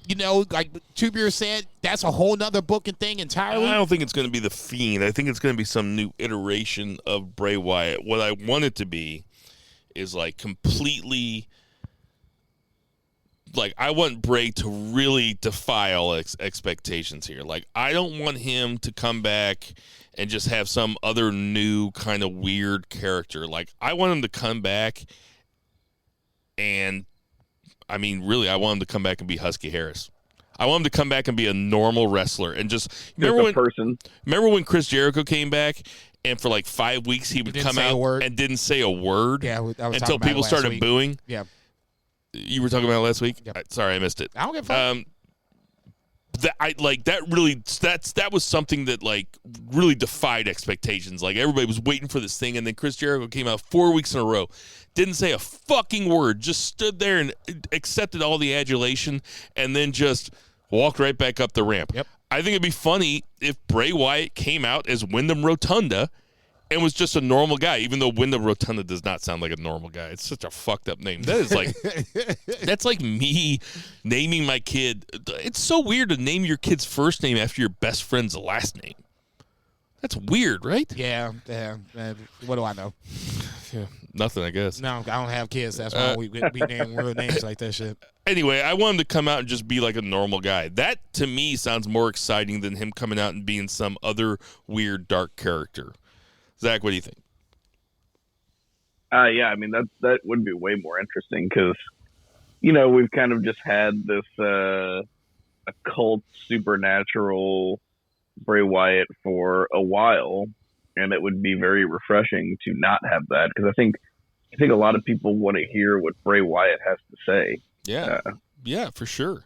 like Tubular said, that's a whole nother booking thing entirely. I don't think it's going to be the Fiend. I think it's going to be some new iteration of Bray Wyatt. What I want it to be is like completely, like I want Bray to really defy all expectations here. Like I don't want him to come back and just have some other new kind of weird character. Like I want him to come back and, I mean, really, I want him to come back and be Husky Harris. I want him to come back and be a normal wrestler and just remember when Chris Jericho came back and for like 5 weeks he would come out and didn't say a word until people started booing. Yeah, you were talking about it last week. Yep. Sorry, I missed it. I don't get fucked. That was something that like really defied expectations. Like everybody was waiting for this thing, and then Chris Jericho came out 4 weeks in a row, didn't say a fucking word, just stood there and accepted all the adulation, and then just walked right back up the ramp. Yep. I think it'd be funny if Bray Wyatt came out as Wyndham Rotunda and was just a normal guy, even though Wyndham Rotunda does not sound like a normal guy. It's such a fucked up name. That is like, that's like me naming my kid. It's so weird to name your kid's first name after your best friend's last name. That's weird, right? Yeah. What do I know? Yeah, nothing, I guess. No, I don't have kids. That's why we name real names like that shit. Anyway, I want him to come out and just be like a normal guy. That, to me, sounds more exciting than him coming out and being some other weird, dark character. Zach, what do you think? Yeah, I mean, that would be way more interesting because, we've kind of just had this occult, supernatural Bray Wyatt for a while, and it would be very refreshing to not have that because I think a lot of people want to hear what Bray Wyatt has to say. Yeah, yeah, for sure.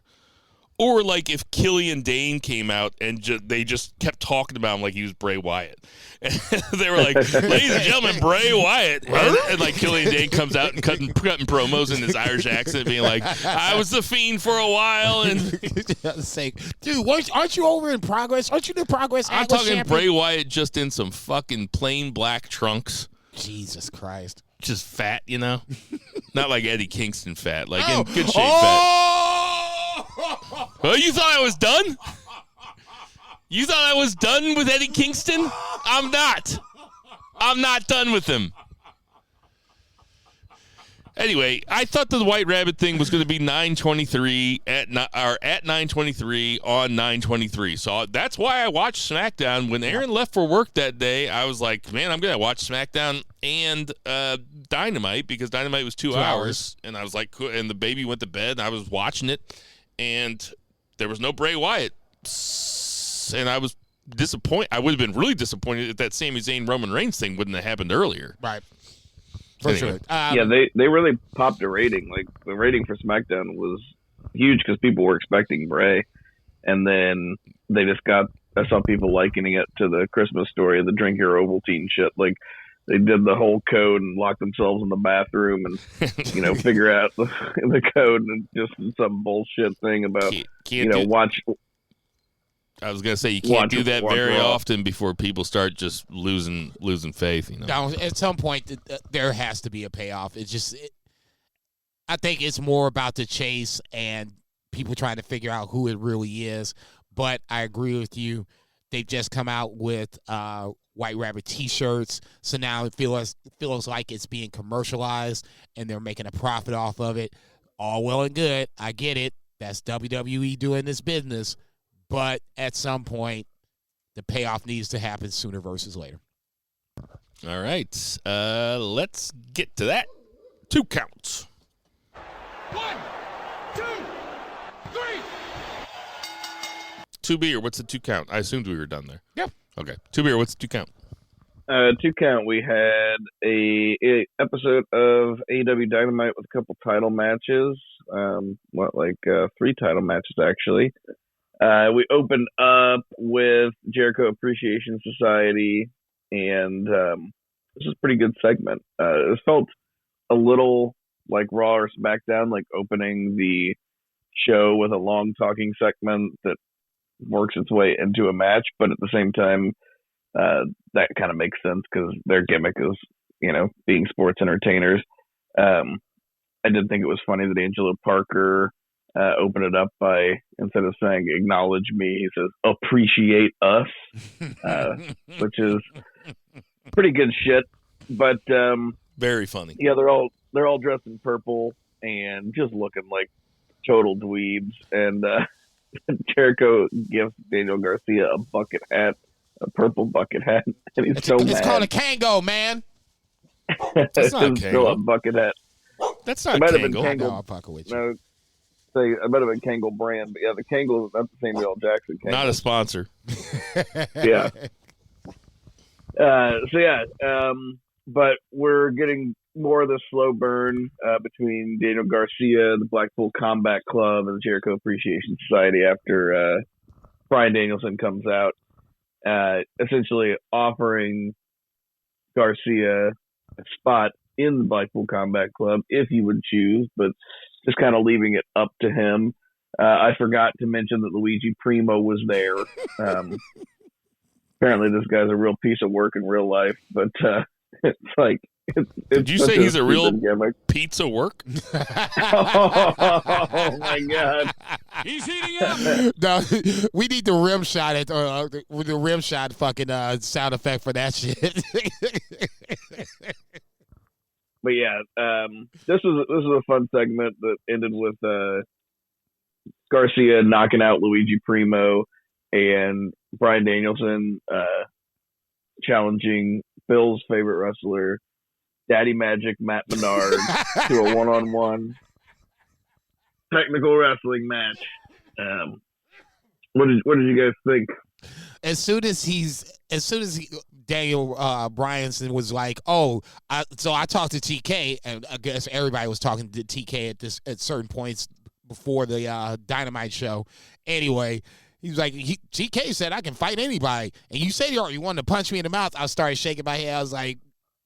Or like if Killian Dane came out and they just kept talking about him like he was Bray Wyatt. And they were like, ladies and gentlemen, Bray Wyatt. And like Killian Dane comes out and cutting promos in his Irish accent being like, I was the Fiend for a while. And dude, aren't you over in Progress? Aren't you the Progress I'm talking champion? Bray Wyatt just in some fucking plain black trunks. Jesus Christ. Just fat, Not like Eddie Kingston fat, like in good shape fat. Oh, you thought I was done? You thought I was done with Eddie Kingston? I'm not. I'm not done with him. Anyway, I thought the White Rabbit thing was going to be 9:23 at 9:23 on 9:23. So that's why I watched SmackDown. When Aaron left for work that day, I was like, man, I'm going to watch SmackDown and Dynamite because Dynamite was 2 hours. And I was like, cool. And the baby went to bed and I was watching it. And there was no Bray Wyatt. And I was disappointed. I would have been really disappointed if that Sami Zayn Roman Reigns thing wouldn't have happened earlier. Right. For sure. Yeah, they really popped a rating. Like the rating for SmackDown was huge because people were expecting Bray, and then they just got. I saw people likening it to the Christmas Story, the Drink Your Ovaltine shit. Like they did the whole code and locked themselves in the bathroom and figure out the code and just some bullshit thing about watch. I was gonna say you can't do that very often before people start just losing faith. Now, at some point, there has to be a payoff. I think it's more about the chase and people trying to figure out who it really is. But I agree with you. They've just come out with White Rabbit T-shirts, so now it feels like it's being commercialized and they're making a profit off of it. All well and good. I get it. That's WWE doing this business. But at some point, the payoff needs to happen sooner versus later. All right. Let's get to that. 2 counts. 1, 2, 3. 2B, or what's the 2 count? I assumed we were done there. Yep. Okay. 2B, or what's the 2 count? 2 count. We had a episode of AEW Dynamite with a couple title matches. 3 title matches actually. We opened up with Jericho Appreciation Society, and this is a pretty good segment. It felt a little like Raw or SmackDown, like opening the show with a long talking segment that works its way into a match, but at the same time, that kind of makes sense because their gimmick is, being sports entertainers. I did think it was funny that Angelo Parker opened it up by, instead of saying acknowledge me, he says appreciate us, which is pretty good shit. But very funny. Yeah, they're all dressed in purple and just looking like total dweebs. And Jericho gives Daniel Garcia a bucket hat, a purple bucket hat, and he's so mad. It's called a Kango, man. That's not a It's still a Kango. bucket hat. That's not It might have been Kango. I know, Kango. I'll fuck with you. No, it might have been Kangle brand, but yeah, the Kangle is not the Samuel L. Jackson Kangle. Not a sponsor. Yeah. But we're getting more of the slow burn between Daniel Garcia, the Blackpool Combat Club, and the Jericho Appreciation Society after Bryan Danielson comes out, essentially offering Garcia a spot in the Blackpool Combat Club if he would choose, but just kind of leaving it up to him. I forgot to mention that Luigi Primo was there. Apparently this guy's a real piece of work in real life, but it's like... Did you say he's a real gimmick. pizza work? Oh my God! He's heating up. No, we need the rim shot the rim shot fucking sound effect for that shit. But yeah, this was a fun segment that ended with Garcia knocking out Luigi Primo and Bryan Danielson challenging Bill's favorite wrestler, Daddy Magic Matt Menard, to a one-on-one technical wrestling match. What did you guys think? As soon as Daniel Bryanson was like, so I talked to TK, and I guess everybody was talking to TK at certain points before the Dynamite show. Anyway, he was like, TK said I can fight anybody, and you said you wanted to punch me in the mouth. I started shaking my head. I was like,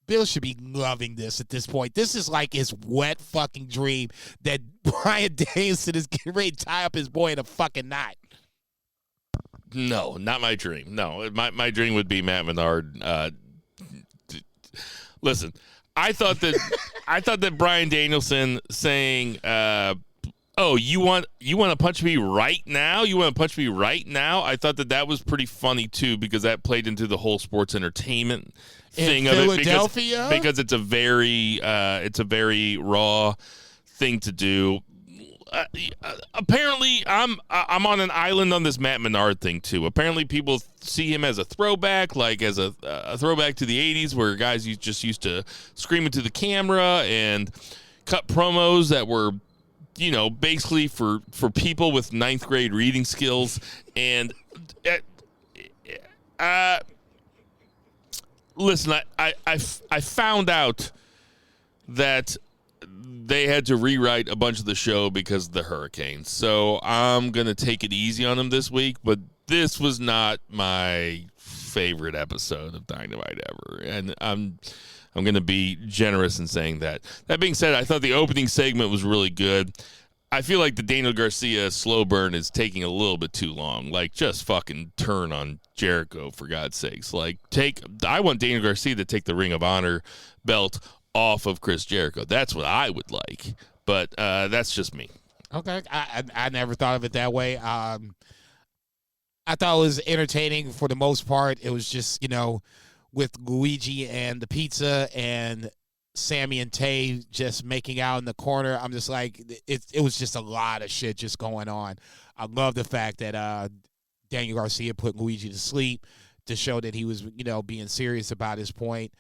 Bill should be loving this at this point. This is like his wet fucking dream that Bryan Danielson is getting ready to tie up his boy in a fucking knot. No, not my dream. No, my dream would be Matt Menard. Listen, I thought that Bryan Danielson saying, you want to punch me right now? You want to punch me right now? I thought that was pretty funny too, because that played into the whole sports entertainment thing of Philadelphia? it because it's a very raw thing to do. Apparently, I'm on an island on this Matt Menard thing too. Apparently, people see him as a throwback, like as a throwback to the '80s, where guys just used to scream into the camera and cut promos that were, basically for people with 9th grade reading skills. And listen, I found out that they had to rewrite a bunch of the show because of the hurricane. So I'm going to take it easy on them this week, but this was not my favorite episode of Dynamite ever. And I'm going to be generous in saying that. That being said, I thought the opening segment was really good. I feel like the Daniel Garcia slow burn is taking a little bit too long. Like, just fucking turn on Jericho, for God's sakes. Like, I want Daniel Garcia to take the Ring of Honor belt off of Chris Jericho. That's what I would like, but that's just me. Okay, I never thought of it that way. I thought it was entertaining for the most part. It was just, with Luigi and the pizza and Sami and Tay just making out in the corner. I'm just like, it was just a lot of shit just going on. I love the fact that Daniel Garcia put Luigi to sleep to show that he was, being serious about his point.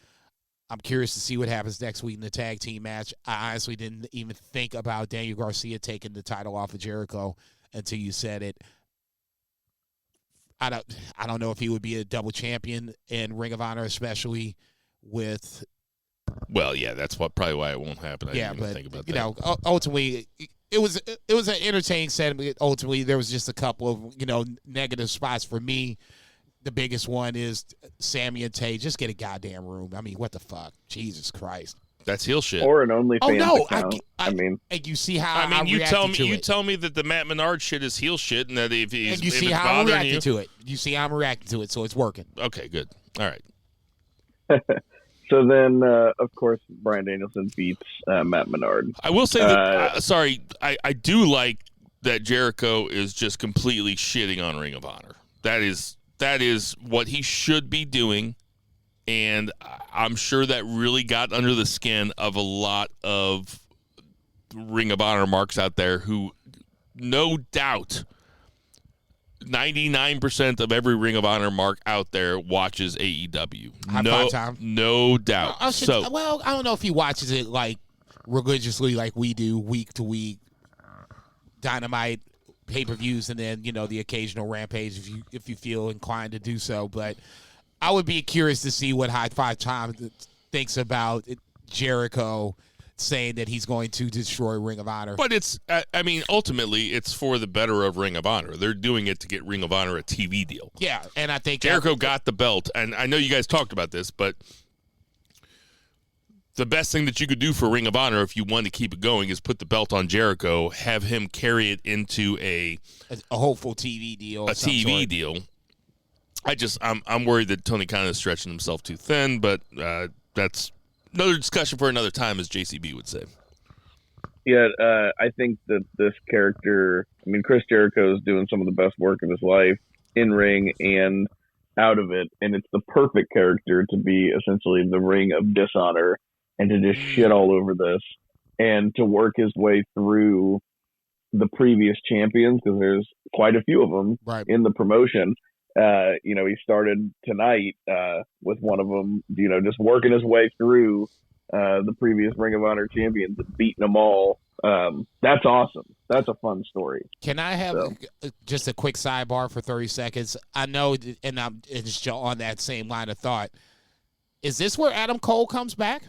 I'm curious to see what happens next week in the tag team match. I honestly didn't even think about Daniel Garcia taking the title off of Jericho until you said it. I don't know if he would be a double champion in Ring of Honor, especially with. Well, yeah, that's probably why it won't happen. I didn't even think about that. Ultimately, it was an entertaining segment. Ultimately, there was just a couple of negative spots for me. The biggest one is Sami and Tay. Just get a goddamn room. I mean, what the fuck? Jesus Christ. That's heel shit. Or an OnlyFans account. I mean, and you see how you tell me that the Matt Menard shit is heel shit, and that if he's and you see how I'm reacting to it. You see how I'm reacting to it, so it's working. Okay, good. All right. So then, of course, Bryan Danielson beats Matt Menard. I will say that. I do like that Jericho is just completely shitting on Ring of Honor. That is what he should be doing. And I'm sure that really got under the skin of a lot of Ring of Honor marks out there who, no doubt, 99% of every Ring of Honor mark out there watches AEW. No doubt. I don't know if he watches it like religiously like we do, week to week. Dynamite, pay-per-views, and then the occasional Rampage if you feel inclined to do so. But I would be curious to see what High Five Tom thinks about Jericho saying that he's going to destroy Ring of Honor. But ultimately, it's for the better of Ring of Honor. They're doing it to get Ring of Honor a TV deal. Yeah, and I think Jericho got the belt, and I know you guys talked about this, but the best thing that you could do for Ring of Honor if you want to keep it going is put the belt on Jericho, have him carry it into a hopeful TV deal. A TV deal. I'm worried that Tony Khan is stretching himself too thin, but that's another discussion for another time, as JCB would say. Yeah, I think that this character, Chris Jericho is doing some of the best work of his life in ring and out of it, and it's the perfect character to be essentially the ring of dishonor and to just shit all over this and to work his way through the previous champions, because there's quite a few of them in the promotion. He started tonight with one of them, just working his way through the previous Ring of Honor champions and beating them all. That's awesome. That's a fun story. Can I have just a quick sidebar for 30 seconds? I know, and I'm just on that same line of thought. Is this where Adam Cole comes back?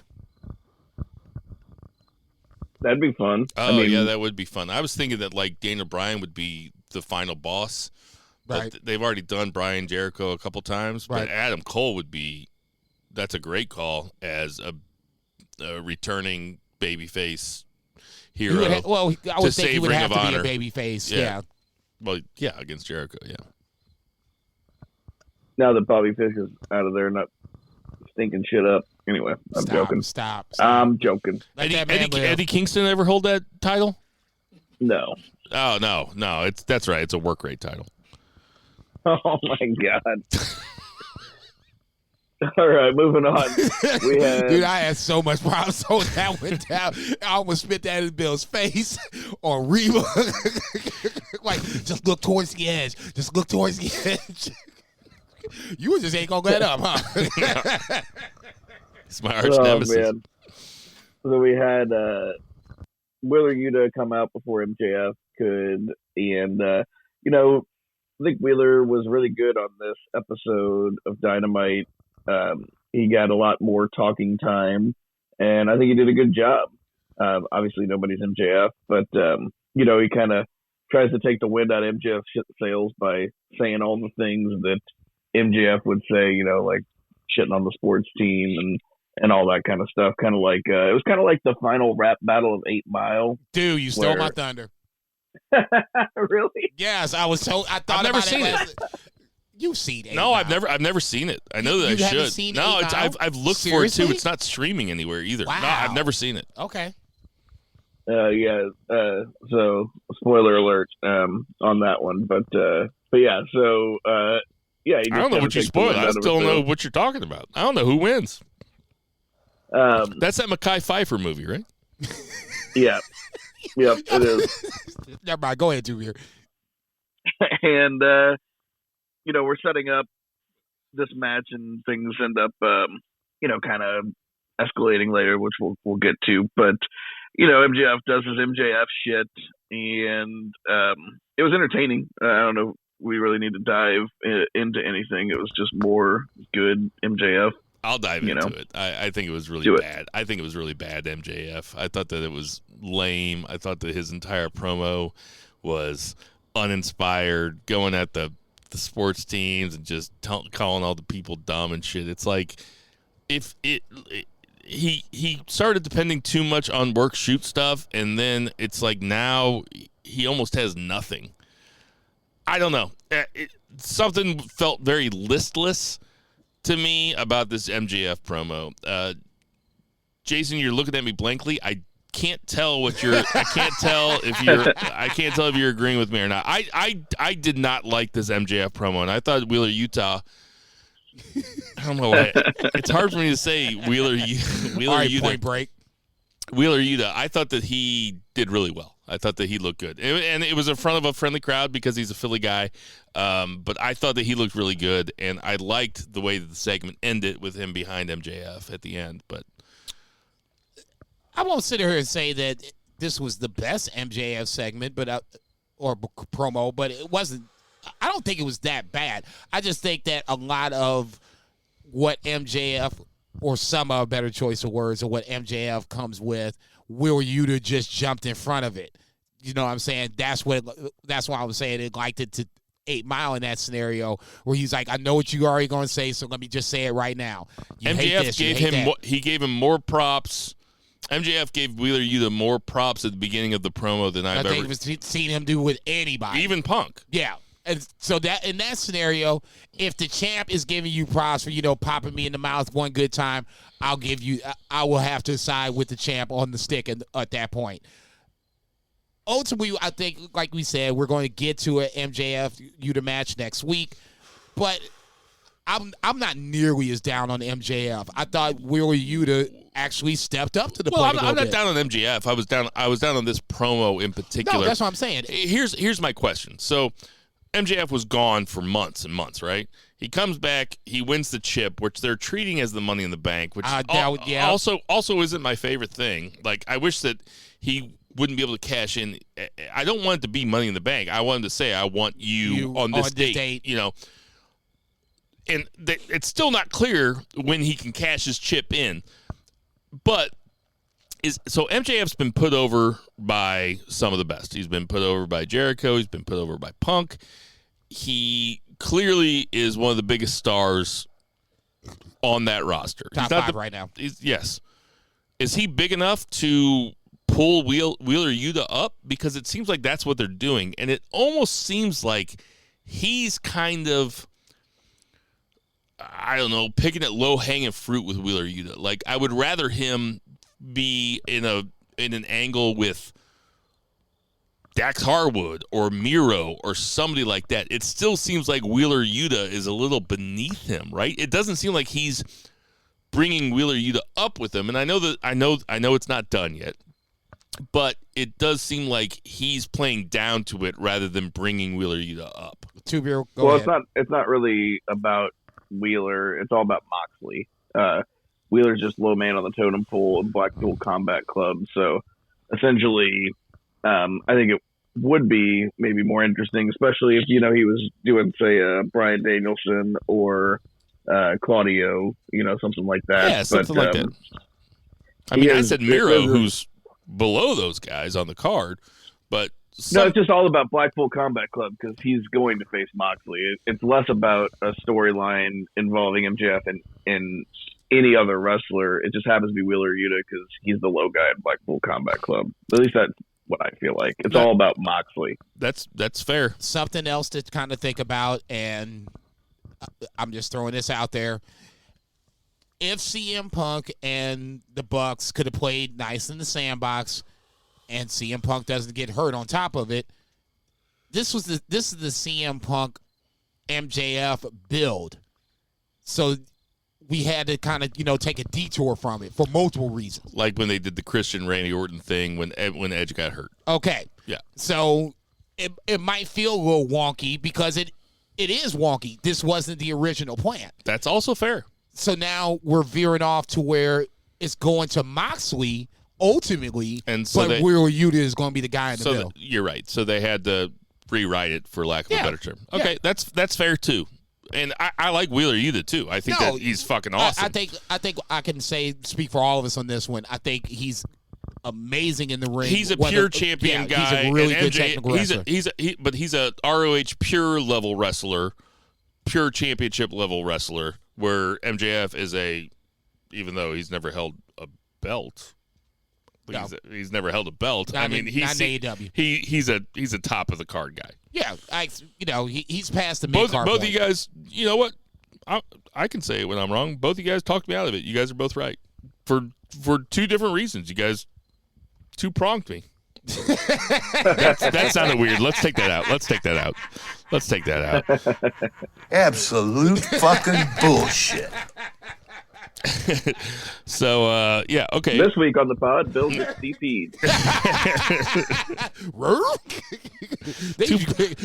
That'd be fun. Oh, yeah, that would be fun. I was thinking that, Daniel Bryan would be the final boss. Right. But they've already done Bryan Jericho a couple times. But Adam Cole would be – that's a great call as a returning babyface hero. I would think he would have to be a babyface. Yeah. Well, yeah, against Jericho, yeah. Now that Bobby Fish is out of there, not stinking shit up. Anyway, I'm joking. Stop. I'm joking. Eddie Kingston ever hold that title? No. Oh, no. That's right. It's a work rate title. Oh, my God. All right, moving on. Dude, I had so much problems so that went down. I almost spit that in Bill's face on Reba. Just look towards the edge. Just look towards the edge. You just ain't gonna get up, huh? It's my arch nemesis. Man. So we had Wheeler Yuta come out before MJF could, and I think Wheeler was really good on this episode of Dynamite. He got a lot more talking time, and I think he did a good job. Obviously, nobody's MJF, but he kind of tries to take the wind out of MJF's sails by saying all the things that MJF would say, like shitting on the sports team and all that kind of stuff. Kind of like it was kind of like the final rap battle of 8 Mile. Dude, you stole my thunder. Really? Yes, I thought I've never seen it. You've seen it? No, I've never seen it. I know that I should. Seen no, I've looked Seriously? for it too. It's not streaming anywhere either. Wow. No, I've never seen it. Okay. Yeah. So spoiler alert on that one, but yeah. So yeah. I don't know what you spoiled. I still don't know what you're talking about. I don't know who wins. That's that Mekhi Phifer movie, right? Yeah. Yep, it is. Never mind. Go ahead, Junior. And we're setting up this match, and things end up, kind of escalating later, which we'll get to. But MJF does his MJF shit, and it was entertaining. I don't know. We really need to dive into anything. It was just more good MJF. I'll dive into it. I think it was really bad. I think it was really bad, MJF. I thought that it was lame. I thought that his entire promo was uninspired, going at the sports teams and just calling all the people dumb and shit. It's like he started depending too much on work shoot stuff, and then it's like now he almost has nothing. I don't know. Something felt very listless to me about this MJF promo. Jason, you're looking at me blankly. I can't tell if you're agreeing with me or not. I did not like this MJF promo, and I thought Wheeler Yuta. I don't know why. It's hard for me to say Wheeler Yuta. Point break. Wheeler Yuta. I thought that he did really well. I thought that he looked good. And it was in front of a friendly crowd because he's a Philly guy. But I thought that he looked really good, and I liked the way that the segment ended with him behind MJF at the end. But I won't sit here and say that this was the best MJF segment or promo, but it wasn't. I don't think it was that bad. I just think that a lot of what MJF, or some a better choice of words, or what MJF comes with, Will Yuta just jumped in front of it. You know what I'm saying? That's why I was saying it liked it to 8 Mile in that scenario where he's like, I know what you already going to say, so let me just say it right now. MJF gave him more props. MJF gave Wheeler Yuta more props at the beginning of the promo than I've ever seen him do with anybody. Even Punk. Yeah. And so that in that scenario, if the champ is giving you props for, popping me in the mouth one good time, I will have to side with the champ on the stick at that point. Ultimately, I think, like we said, we're going to get to an MJF Yuta match next week, but I'm not nearly as down on MJF. I thought Wheeler Yuta actually stepped up to the plate. I'm not down on MJF. I was down on this promo in particular. No, that's what I'm saying. Here's my question. So MJF was gone for months and months, right? He comes back, he wins the chip, which they're treating as the Money in the Bank, which also isn't my favorite thing. Like, I wish that he wouldn't be able to cash in. I don't want it to be Money in the Bank. I want him to say, I want you on this date. And it's still not clear when he can cash his chip in. But so MJF's been put over by some of the best. He's been put over by Jericho. He's been put over by Punk. He clearly is one of the biggest stars on that roster. Top 5 right now. Yes. Is he big enough to pull Wheeler Yuta up? Because it seems like that's what they're doing. And it almost seems like he's kind of, I don't know, picking at low-hanging fruit with Wheeler Yuta. Like, I would rather him be in an angle with Dax Harwood or Miro or somebody like that. It still seems like Wheeler Yuta is a little beneath him, right? It doesn't seem like he's bringing Wheeler Yuta up with him. And I know it's not done yet, but it does seem like he's playing down to it rather than bringing Wheeler Yuta up. Go ahead. It's not really about Wheeler. It's all about Moxley. Wheeler's just low man on the totem pole of Blackpool Combat Club. So essentially, I think it would be maybe more interesting, especially if, he was doing, say, Bryan Danielson or Claudio, something like that. Yeah, something like that. I mean, I said Miro, who's below those guys on the card, but no, it's just all about Blackpool Combat Club because he's going to face Moxley. It's less about a storyline involving MJF and any other wrestler. It just happens to be Wheeler Yuta because he's the low guy at Blackpool Combat Club. At least that's what I feel like. It's all about Moxley. That's fair. Something else to kind of think about, and I'm just throwing this out there. If CM Punk and the Bucks could have played nice in the sandbox, and CM Punk doesn't get hurt on top of it, this is the CM Punk MJF build. So we had to kind of, take a detour from it for multiple reasons. Like when they did the Christian Randy Orton thing when Edge got hurt. Okay. Yeah. So it might feel a little wonky because it is wonky. This wasn't the original plan. That's also fair. So now we're veering off to where it's going to Moxley ultimately, and so but Wheeler Yuta is going to be the guy in the middle. You're right. So they had to rewrite it, for lack of a better term. Okay, that's fair too. And I like Wheeler Yuta too. I think that he's fucking awesome. I think I can speak for all of us on this one. I think he's amazing in the ring. He's a pure champion guy. He's a really good technical wrestler. But he's a ROH pure level wrestler, pure championship level wrestler. Where MJF is even though he's never held a belt. No. He's never held a belt. Not in AEW. He's a top of the card guy. Yeah, he's past the mid card. Both of you guys, you know what? I can say it when I'm wrong. Both of you guys talked me out of it. You guys are both right for two different reasons. You guys two-pronged me. That sounded weird. Let's take that out. Absolute fucking bullshit. So, yeah, okay. This week on the pod, Bill gets DP'd.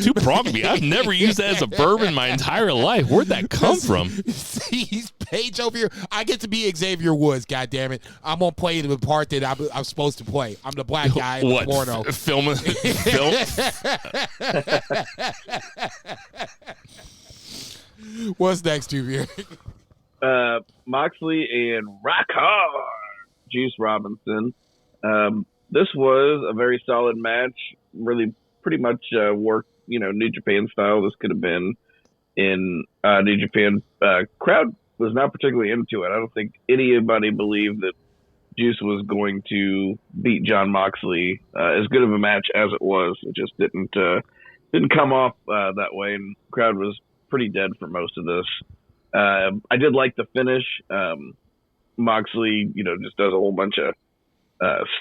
Two-pronged me. I've never used that as a verb in my entire life. Where'd that come from? He's Paige over here. I get to be Xavier Woods, goddammit. I'm going to play the part that I'm supposed to play. I'm the black guy in the porno. Film? What's next, Juvier? Moxley and Rock Hard Juice Robinson. This was a very solid match. Really, pretty much worked, New Japan style. This could have been in New Japan. Crowd was not particularly into it. I don't think anybody believed that Juice was going to beat Jon Moxley. As good of a match as it was, it just didn't come off that way, and crowd was pretty dead for most of this. I did like the finish. Moxley, just does a whole bunch of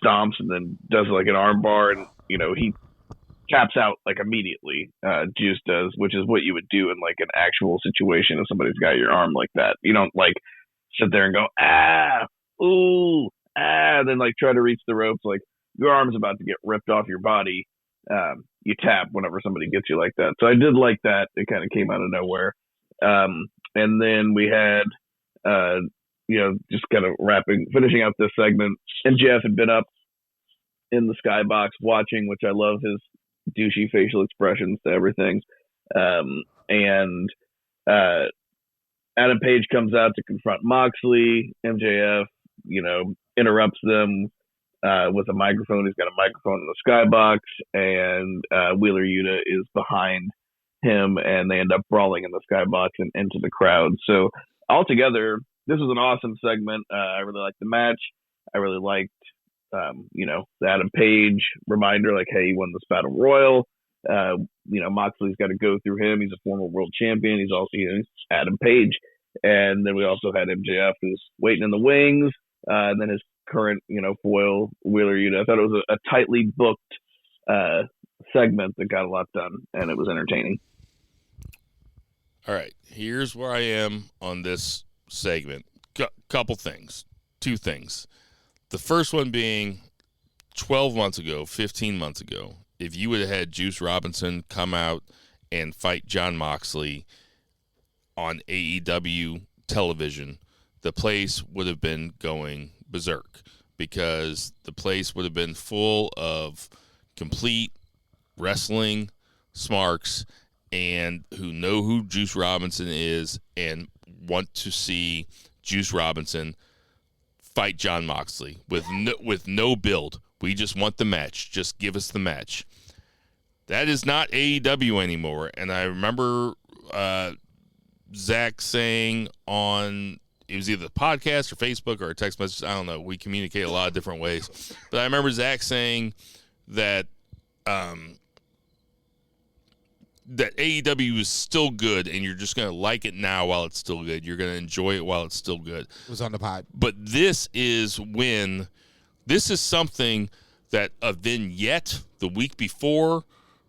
stomps and then does like an arm bar, and he taps out like immediately. Juice does, which is what you would do in like an actual situation if somebody's got your arm like that. You don't like sit there and go then like try to reach the ropes. Like your arm's about to get ripped off your body. You tap whenever somebody gets you like that. So I did like that. It kind of came out of nowhere. And then we had, just kind of finishing out this segment. And Jeff had been up in the skybox watching, which I love his douchey facial expressions to everything. And Adam Page comes out to confront Moxley. MJF, interrupts them with a microphone. He's got a microphone in the skybox, and Wheeler Yuta is behind him, and they end up brawling in the skybox and into the crowd. So altogether, this was an awesome segment. I really liked the match. I really liked, the Adam Page reminder, like, hey, he won this battle royal. Moxley's got to go through him. He's a former world champion. He's also Adam Page. And then we also had MJF, who's waiting in the wings. And then his current, foil, Wheeler Yuta. I thought it was a tightly booked segment that got a lot done, and it was entertaining. All right, here's where I am on this segment. Couple things. Two things. The first one being 12 months ago, 15 months ago, if you would have had Juice Robinson come out and fight Jon Moxley on AEW television, the place would have been going berserk, because the place would have been full of complete wrestling smarks and who know who Juice Robinson is and want to see Juice Robinson fight Jon Moxley with no build. We just want the match. Just give us the match. That is not AEW anymore. And I remember Zach saying on, it was either the podcast or Facebook or a text message, I don't know. We communicate a lot of different ways. But I remember Zach saying that that AEW is still good, and you're just going to like it now while it's still good. You're going to enjoy it while it's still good. It was on the pod. But this is something that a vignette the week before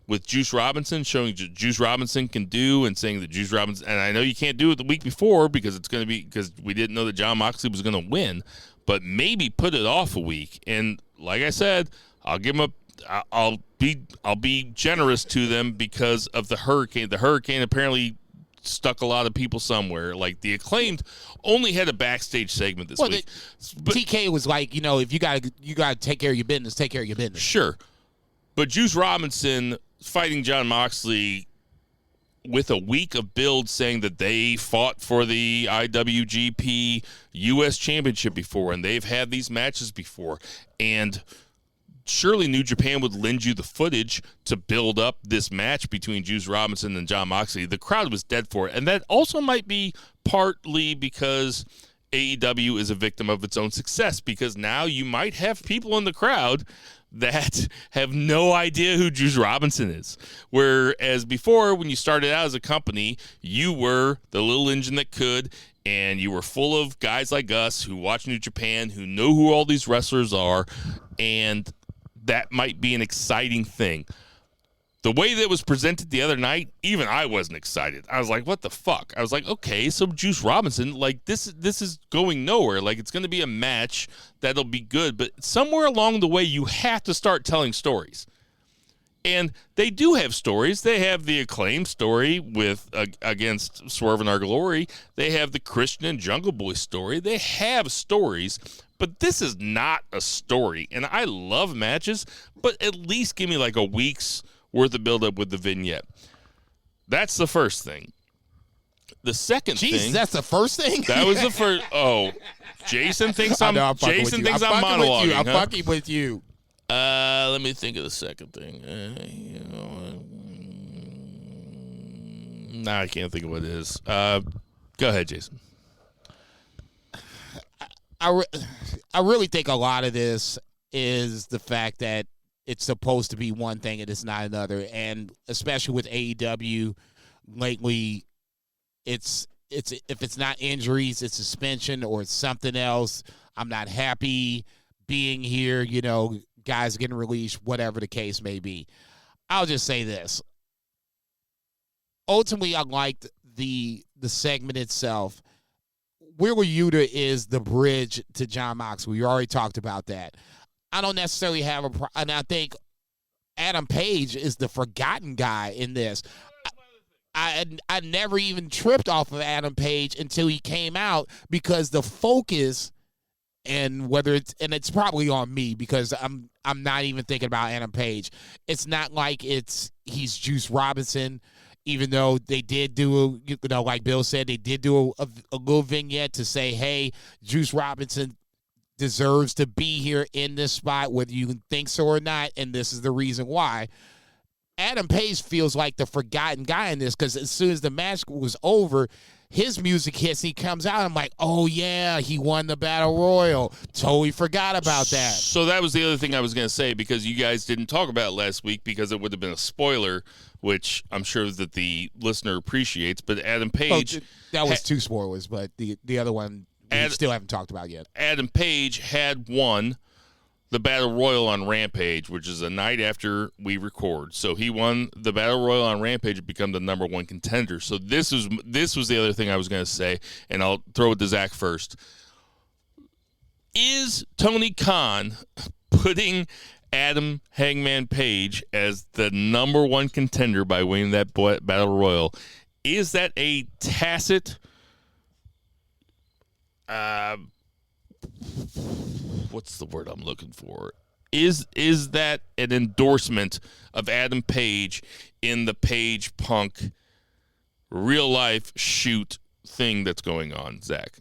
with Juice Robinson, showing Juice Robinson can do, and saying that Juice Robinson, and I know you can't do it the week before because we didn't know that Jon Moxley was going to win, but maybe put it off a week. And like I said, I'll give him I'll be generous to them because of the hurricane. The hurricane apparently stuck a lot of people somewhere. Like the Acclaimed only had a backstage segment this week. But TK was like, if you gotta take care of your business, take care of your business. Sure. But Juice Robinson fighting Jon Moxley with a week of build, saying that they fought for the IWGP U.S. Championship before, and they've had these matches before. And surely New Japan would lend you the footage to build up this match between Juice Robinson and Jon Moxley. The crowd was dead for it. And that also might be partly because AEW is a victim of its own success, because now you might have people in the crowd that have no idea who Juice Robinson is. Whereas before, when you started out as a company, you were the little engine that could, and you were full of guys like us who watch New Japan, who know who all these wrestlers are, and that might be an exciting thing. The way that was presented the other night, even I wasn't excited. I was like, what the fuck? I was like, okay, so Juice Robinson, like this is going nowhere. Like it's going to be a match that'll be good, but somewhere along the way you have to start telling stories. And they do have stories. They have the Acclaimed story with against Swerve in Our Glory. They have the Christian and Jungle Boy story. They have stories, but this is not a story. And I love matches, but at least give me like a week's worth of build-up with the vignette. That's the first thing. The second thing... that's the first thing? That was the first... Oh, Jason thinks I'm monologuing. I'm fucking with you. Let me think of the second thing. I can't think of what it is. Go ahead, Jason. I really think a lot of this is the fact that it's supposed to be one thing and it's not another. And especially with AEW lately, it's if it's not injuries, it's suspension or it's something else. I'm not happy being here, guys getting released, whatever the case may be. I'll just say this. Ultimately, I liked the segment itself. Wheeler Yuta is the bridge to Jon Moxley. We already talked about that. I don't necessarily have and I think Adam Page is the forgotten guy in this. I never even tripped off of Adam Page until he came out, because the focus, and it's probably on me because I'm not even thinking about Adam Page. It's not like he's Juice Robinson, even though they did do like Bill said, they did do a little vignette to say, hey, Juice Robinson deserves to be here in this spot, whether you think so or not, and this is the reason why. Adam Page feels like the forgotten guy in this, because as soon as the match was over, his music hits, he comes out, I'm like, oh yeah, he won the Battle Royal. Totally forgot about that. So that was the other thing I was going to say, because you guys didn't talk about it last week because it would have been a spoiler, which I'm sure that the listener appreciates, but Adam Page... that was two spoilers, but the other one we still haven't talked about yet. Adam Page had won the Battle Royal on Rampage, which is a night after we record. So he won the Battle Royal on Rampage and become the number one contender. So this was the other thing I was going to say, and I'll throw it to Zach first. Is Tony Khan putting Adam Hangman Page as the number one contender by winning that Battle Royal? Is that a tacit... what's the word I'm looking for? Is that an endorsement of Adam Page in the Page Punk real life shoot thing that's going on, Zach?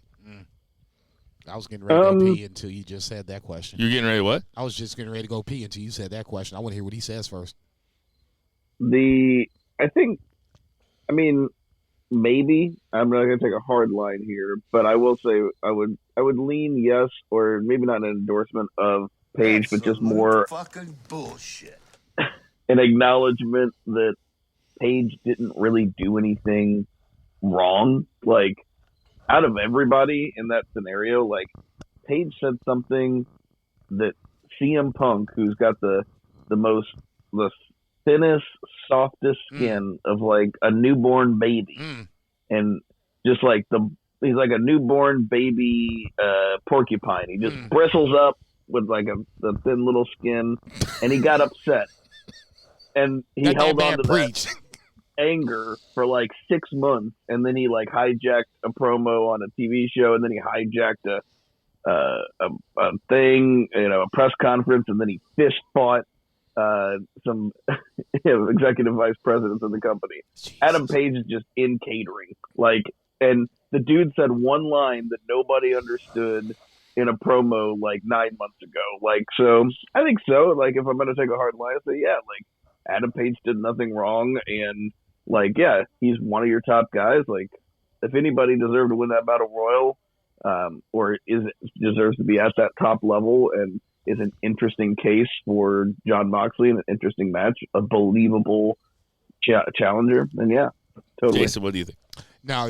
I was getting ready to go pee until you just said that question. You're getting ready to what? I was just getting ready to go pee until you said that question. I want to hear what he says first. Maybe I'm not going to take a hard line here, but I will say I would lean yes, or maybe not an endorsement of Page, but just more fucking bullshit. An acknowledgement that Page didn't really do anything wrong. Like, out of everybody in that scenario, like, Page said something that CM Punk, who's got the thinnest, softest skin of like a newborn baby, and just like he's like a newborn baby porcupine. He just bristles up with like the thin little skin, and he got upset, and he held on to that. anger for like 6 months, and then he like hijacked a promo on a TV show, and then he hijacked a thing, a press conference, and then he fist fought some executive vice presidents of the company. Jesus. Adam Page is just in catering, and the dude said one line that nobody understood in a promo like 9 months ago. So I think so. Like, if I'm going to take a hard line, I say, yeah, like, Adam Page did nothing wrong, and like, yeah, he's one of your top guys. Like, if anybody deserved to win that battle royal, or deserves to be at that top level, and is an interesting case for Jon Moxley in an interesting match, a believable challenger, then yeah, totally. Jason, what do you think? Now,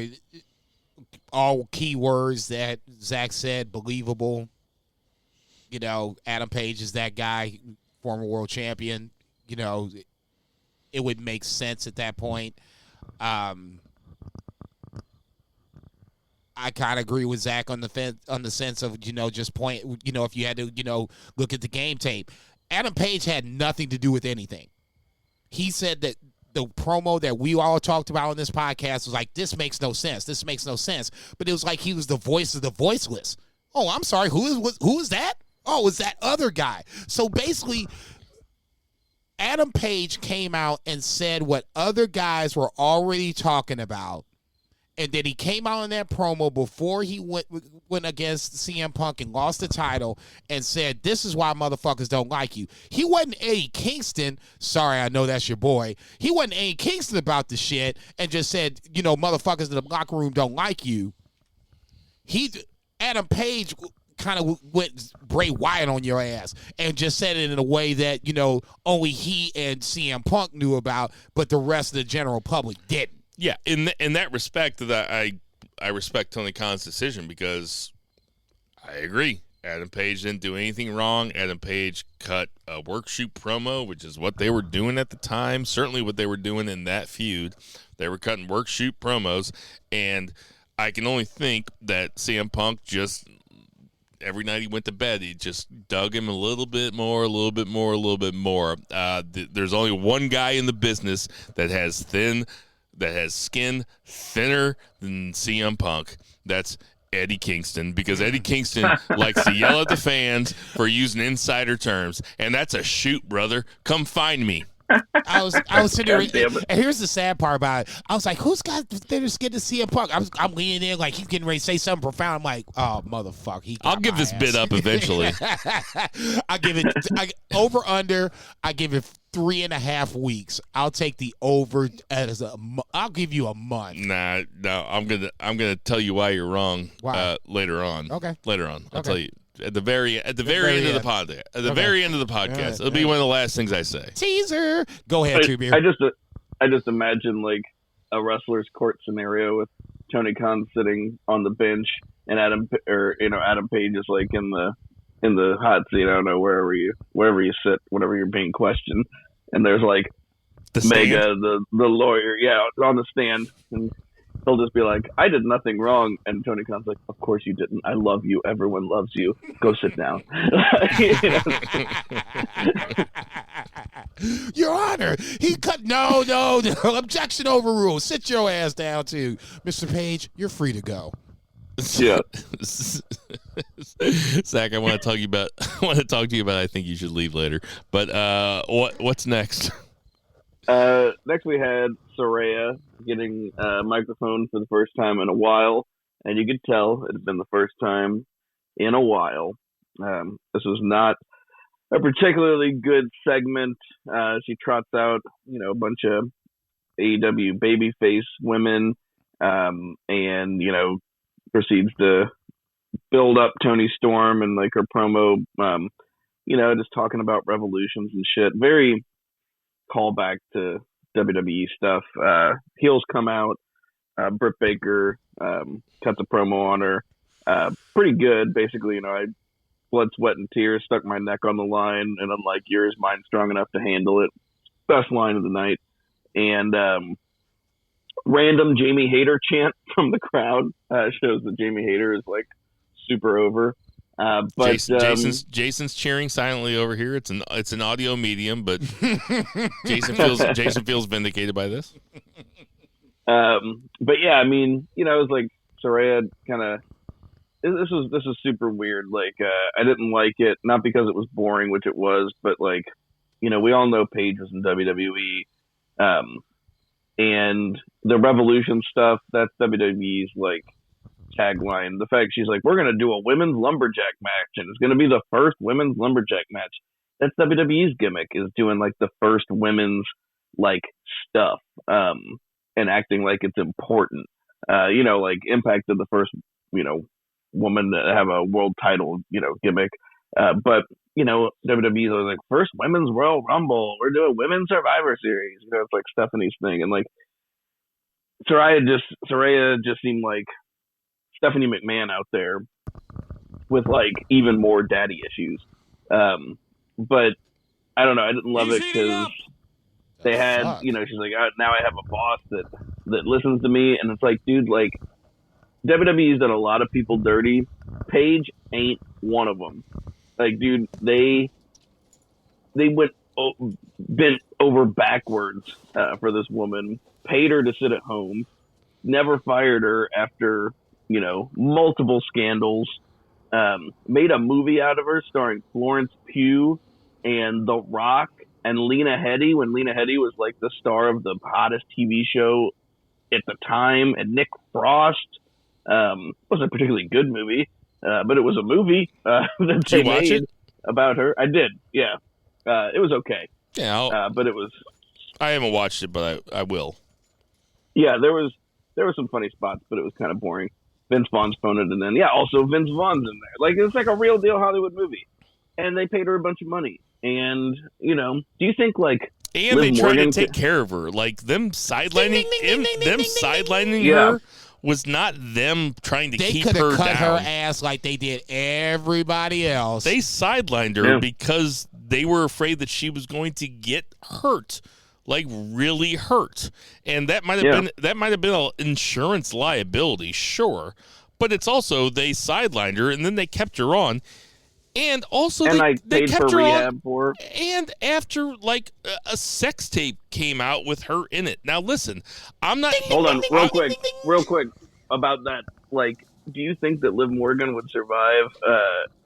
all key words that Zach said, believable. Adam Page is that guy, former world champion. It would make sense at that point. I kind of agree with Zach on the sense of, just point, if you had to, look at the game tape. Adam Page had nothing to do with anything. He said that the promo that we all talked about on this podcast was like, this makes no sense. This makes no sense. But it was like he was the voice of the voiceless. Oh, I'm sorry. Who is that? Oh, it's that other guy. So basically, Adam Page came out and said what other guys were already talking about. And then he came out in that promo before he went against CM Punk and lost the title and said, this is why motherfuckers don't like you. He wasn't Eddie Kingston. Sorry, I know that's your boy. He wasn't Eddie Kingston about the shit and just said, motherfuckers in the locker room don't like you. Adam Page kind of went Bray Wyatt on your ass and just said it in a way that, only he and CM Punk knew about, but the rest of the general public didn't. Yeah, in that respect, that I respect Tony Khan's decision, because I agree. Adam Page didn't do anything wrong. Adam Page cut a work shoot promo, which is what they were doing at the time. Certainly what they were doing in that feud. They were cutting work shoot promos, and I can only think that CM Punk just, every night he went to bed, he just dug him a little bit more, a little bit more, a little bit more. There's only one guy in the business that has skin thinner than CM Punk. That's Eddie Kingston, because Eddie Kingston likes to yell at the fans for using insider terms, and that's a shoot, brother. Come find me. I was sitting there, and here's the sad part about it. I was like, who's got thinner skin to CM Punk? I'm leaning in like he's getting ready to say something profound. I'm like, oh, motherfucker. I'll give this bit up eventually. I give it over under. I give it 3.5 weeks. I'll take the over as I'll give you a month. No, I'm gonna tell you why you're wrong. Why? Later on. Okay. Later on, I'll tell you. At the very end of the podcast. At the very end of the podcast. Right, it'll be one of the last things I say. Teaser. Go ahead, Two-Beer. I just imagine like a wrestler's court scenario with Tony Khan sitting on the bench and Adam Page is like in the hot seat. I don't know, wherever you sit, whenever you're being questioned, and there's like Mega, the lawyer, on the stand, and he'll just be like, I did nothing wrong. And Tony Khan's like, of course you didn't. I love you. Everyone loves you. Go sit down. Your Honor, he cut. No. Objection overruled. Sit your ass down, too. Mr. Page, you're free to go. Yeah. Zach, I want to talk to you about I think you should leave later. But what's next? Next we had Saraya getting a microphone for the first time in a while, and you could tell it had been the first time in a while. This was not a particularly good segment. She trots out, a bunch of AEW babyface women, and, proceeds to build up Toni Storm and like her promo, just talking about revolutions and shit. Very callback to WWE stuff. Heels come out. Britt Baker cut the promo on her. Pretty good. Basically, I blood, sweat, and tears, stuck my neck on the line, and I'm like, yours, mine strong enough to handle it. Best line of the night. And random Jamie Hayter chant from the crowd shows that Jamie Hayter is like super over. But Jason's cheering silently over here. It's an audio medium, but Jason feels vindicated by this. But yeah, I mean, it was like Saraya kind of. This was super weird. Like, I didn't like it, not because it was boring, which it was, but like, we all know Paige was in WWE, and the Revolution stuff. That's WWE's like tagline. The fact she's like, we're gonna do a women's lumberjack match, and it's gonna be the first women's lumberjack match. That's WWE's gimmick, is doing like the first women's like stuff, and acting like it's important. Like Impact did the first, woman to have a world title, gimmick. But WWE's always like, first women's Royal Rumble. We're doing women's Survivor Series. It's like Stephanie's thing, and like Saraya just seemed like Stephanie McMahon out there with like even more daddy issues. But I don't know. I didn't love it because they had, she's like, now I have a boss that listens to me. And it's like, dude, like WWE's done a lot of people dirty. Paige ain't one of them. Like, dude, they bent over backwards for this woman, paid her to sit at home, never fired her after multiple scandals, made a movie out of her starring Florence Pugh and The Rock and Lena Headey, when Lena Headey was like the star of the hottest TV show at the time, and Nick Frost. Wasn't a particularly good movie, but it was a movie that they made about her. I did, yeah. It was okay. Yeah, but it was. I haven't watched it, but I will. Yeah, there were some funny spots, but it was kind of boring. Vince Vaughn's phone it, and then also Vince Vaughn's in there. Like, it's like a real deal Hollywood movie, and they paid her a bunch of money. And do you think like? And Liv they tried Morgan to take care of her, like them sidelining her was not them trying to keep her down. They could have cut her ass like they did everybody else. They sidelined her because they were afraid that she was going to get hurt, like really hurt, and that might have been an insurance liability, sure, but it's also they sidelined her and then they kept her on. And also, they kept her on. For her. And after, like, a sex tape came out with her in it. Now, listen, I'm not. Hold on, real quick about that. Like, do you think that Liv Morgan would survive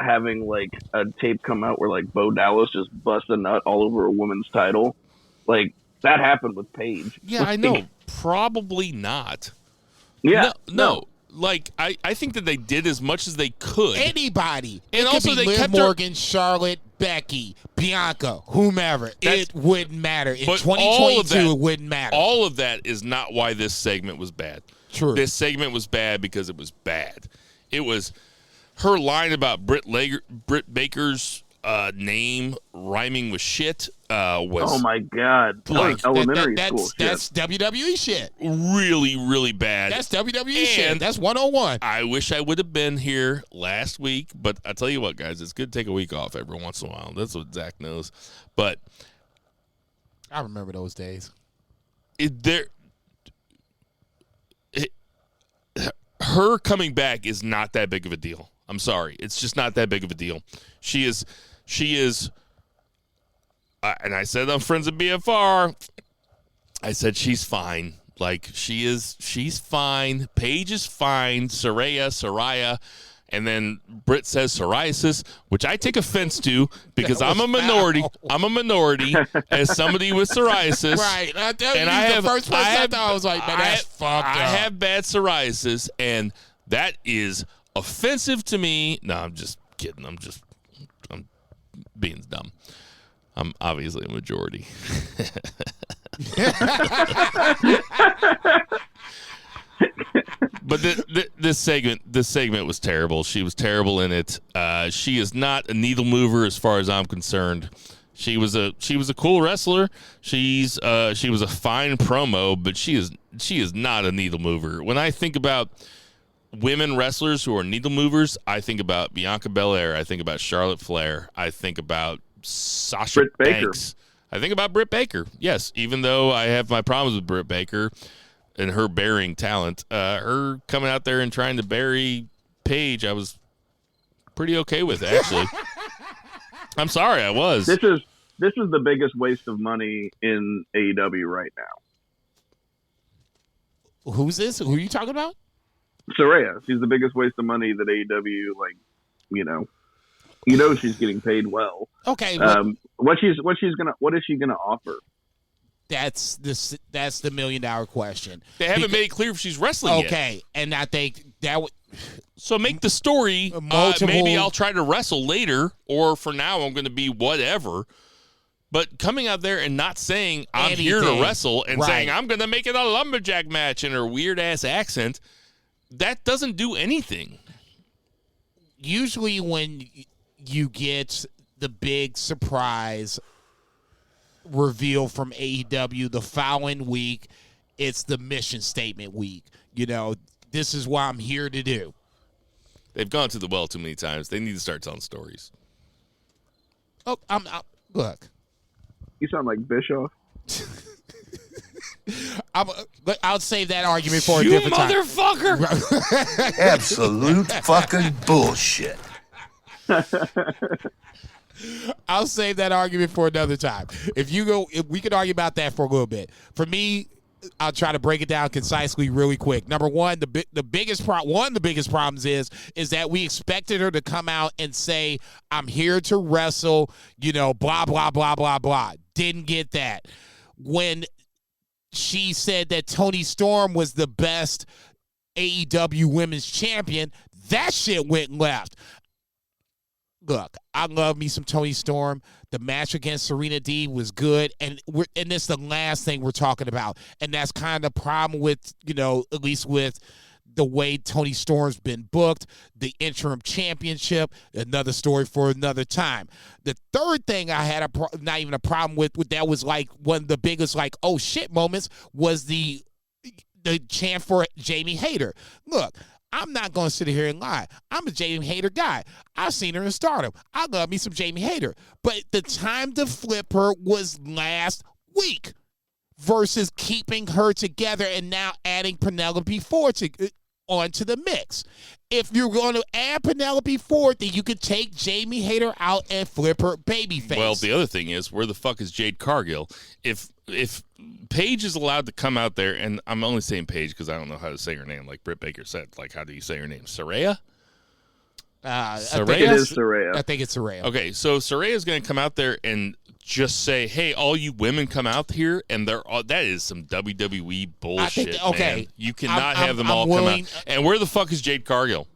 having like a tape come out where like Bo Dallas just bust a nut all over a woman's title? Like, that happened with Paige. Yeah, I know. Probably not. Yeah, no. Like, I think that they did as much as they could. Anybody. And it also could be they Liv kept Morgan, Charlotte, Becky, Bianca, whomever. It wouldn't matter. In 2022, it wouldn't matter. All of that is not why this segment was bad. True. This segment was bad because it was bad. It was her line about Britt Baker's name rhyming with shit was. Oh my god! Like elementary school shit. That's WWE shit. Really, really bad. That's WWE shit. That's 101. I wish I would have been here last week, but I tell you what, guys, it's good to take a week off every once in a while. That's what Zach knows. But I remember those days. Her coming back is not that big of a deal. I'm sorry. It's just not that big of a deal. She is, and I said on Friends of BFR, I said she's fine. Like, she's fine. Paige is fine. Saraya, and then Britt says psoriasis, which I take offense to because I'm a minority. I'm a minority as somebody with psoriasis. Right. And I have, the first person I thought I was like, man, that's fucked up. I have bad psoriasis, and that is offensive to me. No, I'm just kidding. I'm being dumb. I'm obviously a majority. But this segment was terrible. She was terrible in it. She is not a needle mover as far as I'm concerned. She was a cool wrestler. She was a fine promo, but she is not a needle mover. When I think about women wrestlers who are needle movers, I think about Bianca Belair. I think about Charlotte Flair. I think about Sasha Banks. I think about Britt Baker. Yes, even though I have my problems with Britt Baker and her burying talent, her coming out there and trying to bury Paige, I was pretty okay with, actually. I'm sorry, I was. This is the biggest waste of money in AEW right now. Who's this? Who are you talking about? Saraya. She's the biggest waste of money that AEW, she's getting paid well. Okay. What is she gonna offer? That's the $1 million question. They haven't made it clear if she's wrestling yet. Okay, and I think that would. So make the story. Maybe I'll try to wrestle later, or for now I'm going to be whatever. But coming out there and not saying I'm here to wrestle and saying I'm going to make it a lumberjack match in her weird ass accent, that doesn't do anything. Usually, when you get the big surprise reveal from AEW the following week, it's the mission statement week. This is what I'm here to do. They've gone to the well too many times. They need to start telling stories. Oh, look. You sound like Bischoff. I'll save that argument for a different time. You motherfucker! Absolute fucking bullshit. I'll save that argument for another time. If we could argue about that for a little bit. For me, I'll try to break it down concisely really quick. Number one, one of the biggest problems is that we expected her to come out and say, I'm here to wrestle, blah, blah, blah, blah, blah. Didn't get that. When she said that Toni Storm was the best AEW women's champion, that shit went left. Look, I love me some Toni Storm. The match against Serena Deeb was good, and this is the last thing we're talking about. And that's kind of the problem with, at least with the way Toni Storm's been booked, the interim championship, another story for another time. The third thing I had not even a problem with that was like one of the biggest oh shit moments was the chant for Jamie Hayter. Look, I'm not going to sit here and lie. I'm a Jamie Hayter guy. I've seen her in Stardom. I love me some Jamie Hayter. But the time to flip her was last week versus keeping her together and now adding Penelope Ford onto the mix. If you're going to add Penelope Ford, then you could take Jamie Hayter out and flip her babyface. Well, the other thing is, where the fuck is Jade Cargill? If Paige is allowed to come out there, and I'm only saying Paige because I don't know how to say her name, like Britt Baker said. Like, how do you say her name? Saraya? I think it is Saraya. I think it's Saraya. Okay, so Saraya's going to come out there and just say, hey, all you women come out here, and that is some WWE bullshit, man. You cannot have them all come out. And where the fuck is Jade Cargill?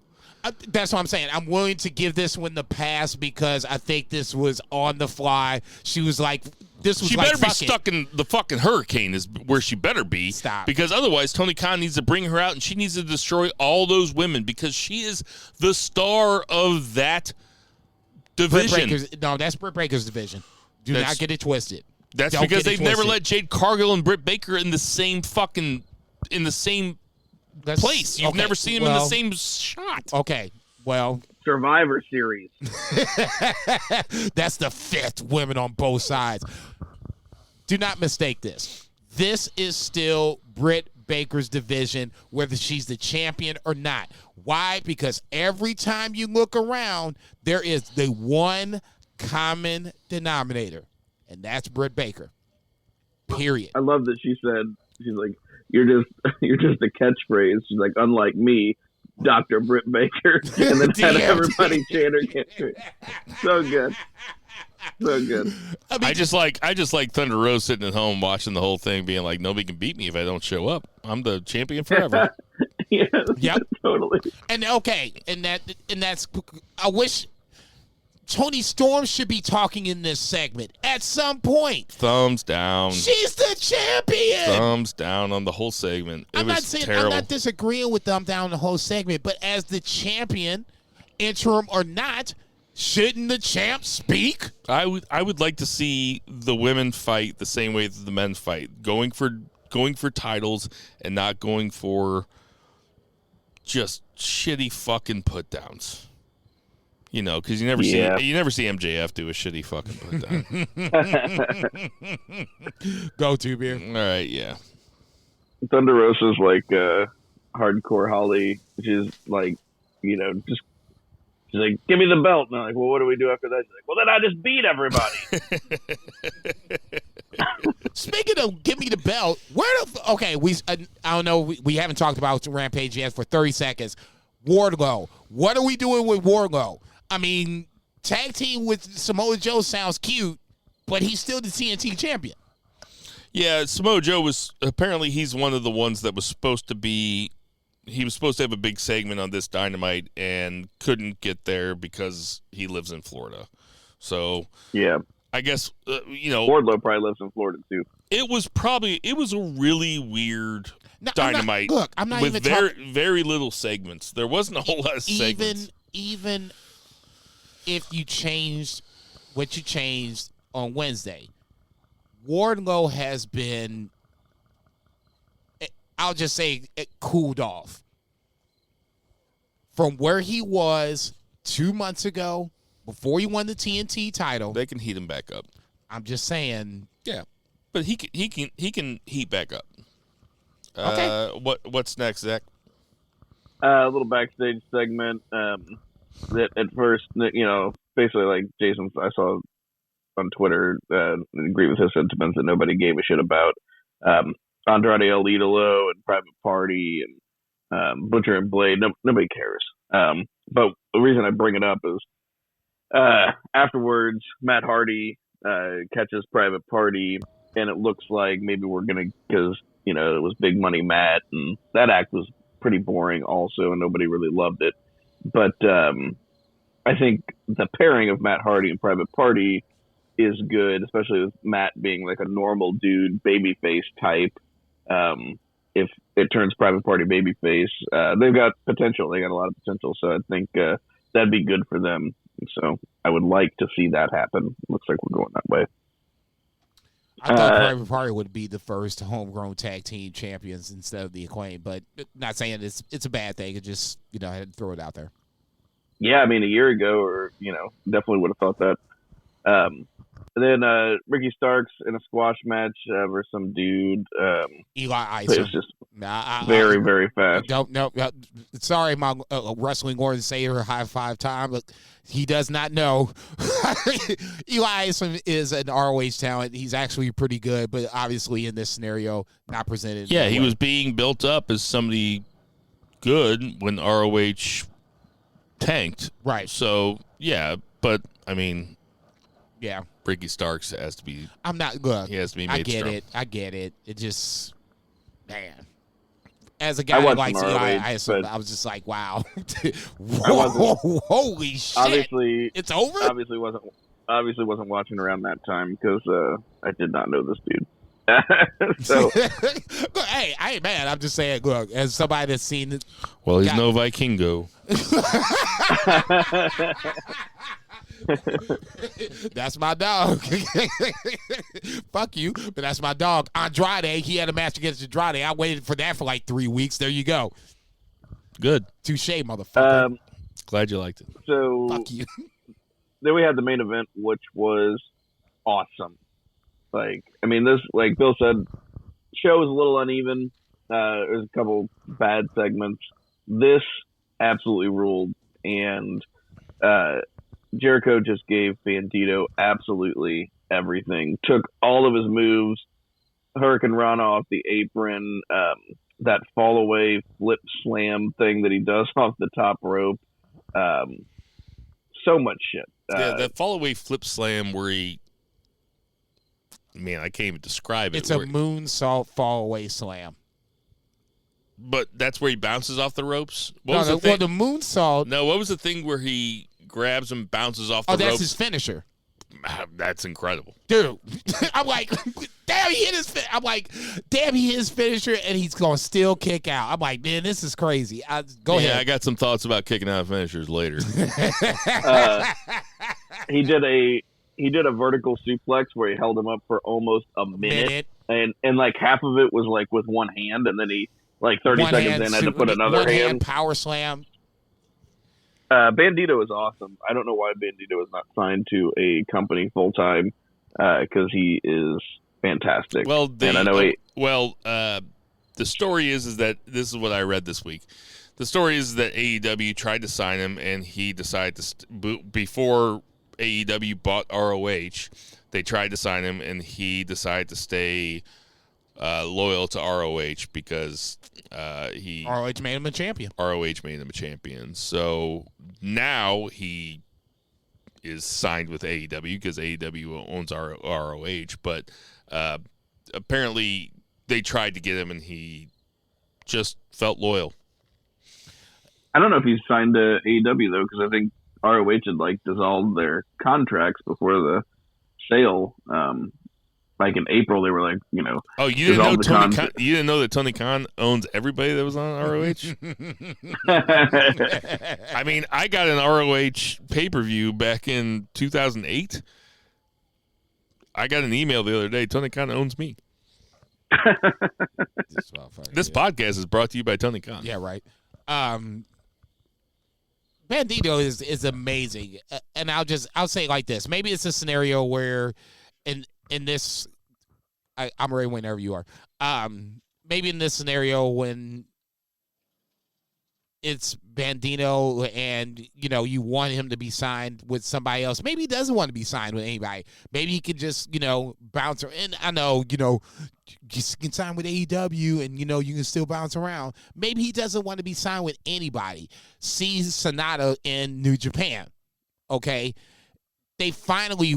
That's what I'm saying. I'm willing to give this one the pass because I think this was on the fly. She was like, she better be stuck in the fucking hurricane is where she better be. Stop. Because otherwise Tony Khan needs to bring her out and she needs to destroy all those women because she is the star of that division. No, that's Britt Baker's division. Do not get it twisted. That's because they've never let Jade Cargill and Britt Baker in the same place. You've never seen them in the same shot. Okay, well. Survivor Series. That's the fifth women on both sides. Do not mistake this. This is still Britt Baker's division, whether she's the champion or not. Why? Because every time you look around, there is the one common denominator, and that's Britt Baker. Period. I love that she said, she's like, you're just a catchphrase. She's like, unlike me, Dr. Britt Baker, and then had everybody chant her. So good. So good. I just like Thunder Rose sitting at home watching the whole thing, being like, nobody can beat me if I don't show up. I'm the champion forever. Yeah, yep, totally. And that's. I wish Toni Storm should be talking in this segment at some point. Thumbs down. She's the champion. Thumbs down on the whole segment. I'm not disagreeing with thumb down the whole segment, but as the champion, interim or not, shouldn't the champ speak? I would like to see the women fight the same way that the men fight, going for titles and not going for just shitty fucking put downs. You know, because you never see MJF do a shitty fucking put down. Go to beer. All right, yeah. Thunder Rosa's like hardcore Holly. She's like, just She's like, give me the belt. And I'm like, well, what do we do after that? She's like, well, then I just beat everybody. Speaking of give me the belt, I don't know, we haven't talked about Rampage yet for 30 seconds. Wardlow. What are we doing with Wardlow? I mean, tag team with Samoa Joe sounds cute, but he's still the TNT champion. Yeah, Samoa Joe he's one of the ones that was supposed to be, he was supposed to have a big segment on this Dynamite and couldn't get there because he lives in Florida. So, yeah. I guess, Wardlow probably lives in Florida, too. It was a really weird Dynamite. I'm not with even very little segments. There wasn't a whole lot of segments. Even if you changed what you changed on Wednesday, Wardlow has been, I'll just say, it cooled off from where he was 2 months ago before he won the TNT title. They can heat him back up. I'm just saying. Yeah, but he can heat back up. Okay. What's next, Zach? A little backstage segment. That at first, basically like Jason, I saw on Twitter, agree with his sentiments that nobody gave a shit about. Andrade El Idolo and Private Party and Butcher and Blade. Nobody cares. But the reason I bring it up is afterwards, Matt Hardy catches Private Party, and it looks like maybe we're going to, because, it was Big Money Matt, and that act was pretty boring also, and nobody really loved it. But I think the pairing of Matt Hardy and Private Party is good, especially with Matt being like a normal dude, babyface type. If it turns Private Party babyface, they've got potential. They got a lot of potential. So I think that'd be good for them. So I would like to see that happen. Looks like we're going that way. I thought Private Party would be the first homegrown tag team champions instead of the Acclaim, but not saying it's a bad thing. It just, I had to throw it out there. Yeah, I mean, a year ago, or, definitely would have thought that. And then Ricky Starks in a squash match versus some dude. Eli Isom. It's just very, very fast. No. Sorry, my wrestling organizator high five time, but he does not know. Eli Isom is an ROH talent. He's actually pretty good, but obviously in this scenario, not presented. Yeah, he was being built up as somebody good when ROH tanked. Right. So, yeah, but, I mean... Yeah. Ricky Starks has to be... I'm not... Look, he has to be made strong. I get it. It just... Man. As a guy who likes Eli Isom, I was just like, wow. Holy shit. Obviously... It's over? Obviously wasn't watching around that time because I did not know this dude. So... Look, hey, I ain't mad. I'm just saying, look, as somebody that's seen it... Well, he's no Vikingo. That's my dog. Fuck you, but that's my dog. Andrade, he had a match against Andrade. I waited for that for like 3 weeks. There you go. Good. Touche, motherfucker. Glad you liked it. So, fuck you. Then we had the main event, which was awesome. Like, I mean, this, like Bill said, show was a little uneven. There's a couple bad segments. This absolutely ruled, and Jericho just gave Bandito absolutely everything. Took all of his moves, Hurricane Rana off the apron, that fall away flip slam thing that he does off the top rope. So much shit. That fall away flip slam where he, man, I can't even describe it. It's a moonsault fall away slam. But that's where he bounces off the ropes? The moonsault. No, what was the thing where he grabs him, bounces off the ropes? Oh, that's his finisher. That's incredible. Dude, I'm like, damn, he hit his finisher, and he's going to still kick out. I'm like, man, this is crazy. Go ahead. Yeah, I got some thoughts about kicking out finishers later. He did a vertical suplex where he held him up for almost a minute. And like half of it was like with one hand, and then he, like 30 seconds in, had to put another hand. Power slam. Bandito is awesome. I don't know why Bandito is not signed to a company full time, because he is fantastic. Well, the story is that this is what I read this week. The story is that AEW tried to sign him, and he decided to before AEW bought ROH, they tried to sign him, and he decided to stay loyal to ROH because ROH made him a champion. ROH made him a champion. So now he is signed with AEW because AEW owns ROH, but apparently they tried to get him, and he just felt loyal. I don't know if he's signed to AEW though, because I think ROH had like dissolved their contracts before the sale. Like in April, they were like, you know. Oh, you didn't know Tony Khan? You didn't know that Tony Khan owns everybody that was on ROH? I mean, I got an ROH pay-per-view back in 2008. I got an email the other day. Tony Khan owns me. This podcast is brought to you by Tony Khan. Yeah, right. Bandito is amazing, and I'll say it like this. Maybe it's a scenario where, in this, I'm ready whenever you are. Maybe in this scenario when it's Bandito and, you know, you want him to be signed with somebody else. Maybe he doesn't want to be signed with anybody. Maybe he could just, you know, bounce around. And I know, you know, you can sign with AEW and, you know, you can still bounce around. Maybe he doesn't want to be signed with anybody. See Sonata in New Japan, okay? They finally,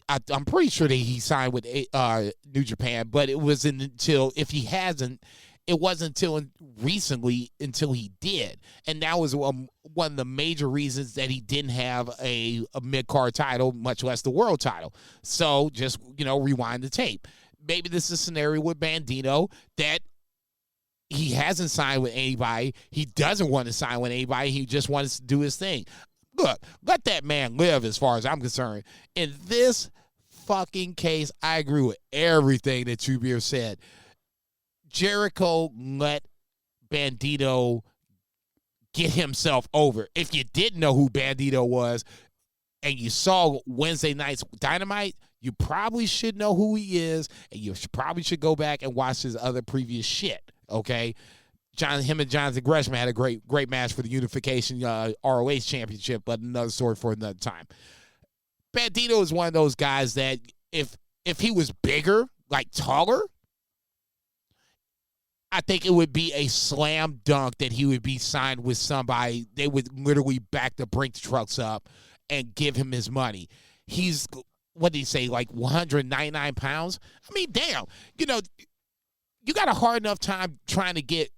I'm pretty sure that he signed with New Japan, but it wasn't until, if he hasn't, it wasn't until recently until he did. And that was one of the major reasons that he didn't have a mid-card title, much less the world title. So just, you know, rewind the tape. Maybe this is a scenario with Bandito that he hasn't signed with anybody. He doesn't want to sign with anybody. He just wants to do his thing. Look, let that man live as far as I'm concerned. In this fucking case, I agree with everything that Trubeer said. Jericho let Bandito get himself over. If you didn't know who Bandito was and you saw Wednesday night's Dynamite, you probably should know who he is, and you probably should go back and watch his other previous shit, okay? Him and Jonathan Gresham had a great match for the Unification ROH Championship, but another story for another time. Bandito is one of those guys that if he was bigger, like taller, I think it would be a slam dunk that he would be signed with somebody. They would literally back the Brinks trucks up and give him his money. He's, what did he say, like 199 pounds? I mean, damn. You know, you got a hard enough time trying to get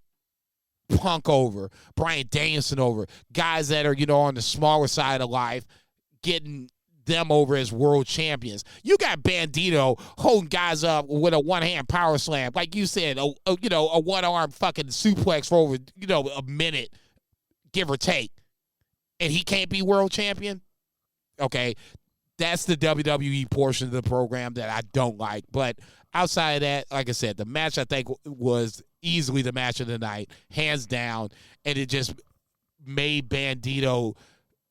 Punk over, Bryan Danielson over, guys that are, you know, on the smaller side of life, getting them over as world champions. You got Bandito holding guys up with a one-hand power slam, like you said, you know, a one-arm fucking suplex for over, you know, a minute, give or take, and he can't be world champion. Okay, that's the WWE portion of the program that I don't like. But outside of that, like I said, the match I think was easily the match of the night, hands down, and it just made Bandito.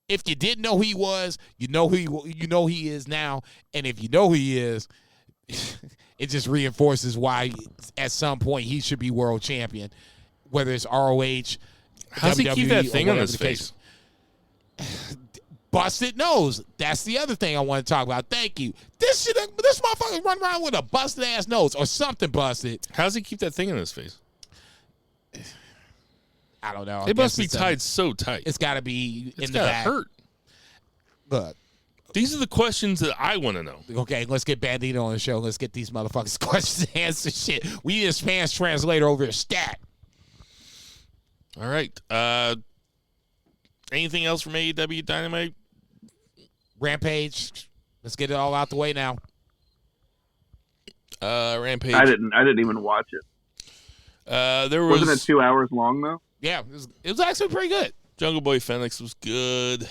If you didn't know who he was, you know who he is now, and if you know who he is, it just reinforces why at some point he should be world champion, whether it's ROH. How's WWE, he keep that thing on his face? Busted nose. That's the other thing I want to talk about. Thank you. This motherfucker run around with a busted ass nose or something busted. How's he keep that thing on his face? I don't know. It must be tied so tight. It's got to be it's in the back. Hurt. Look. These are the questions that I want to know. Okay, let's get Bandito on the show. Let's get these motherfuckers questions and answers. Shit. We need a Spanish translator over here. Stat. All right. Anything else from AEW Dynamite? Rampage. Let's get it all out the way now. Rampage. I didn't even watch it. Wasn't it 2 hours long though? Yeah, it was actually pretty good. Jungle Boy Fenix was good.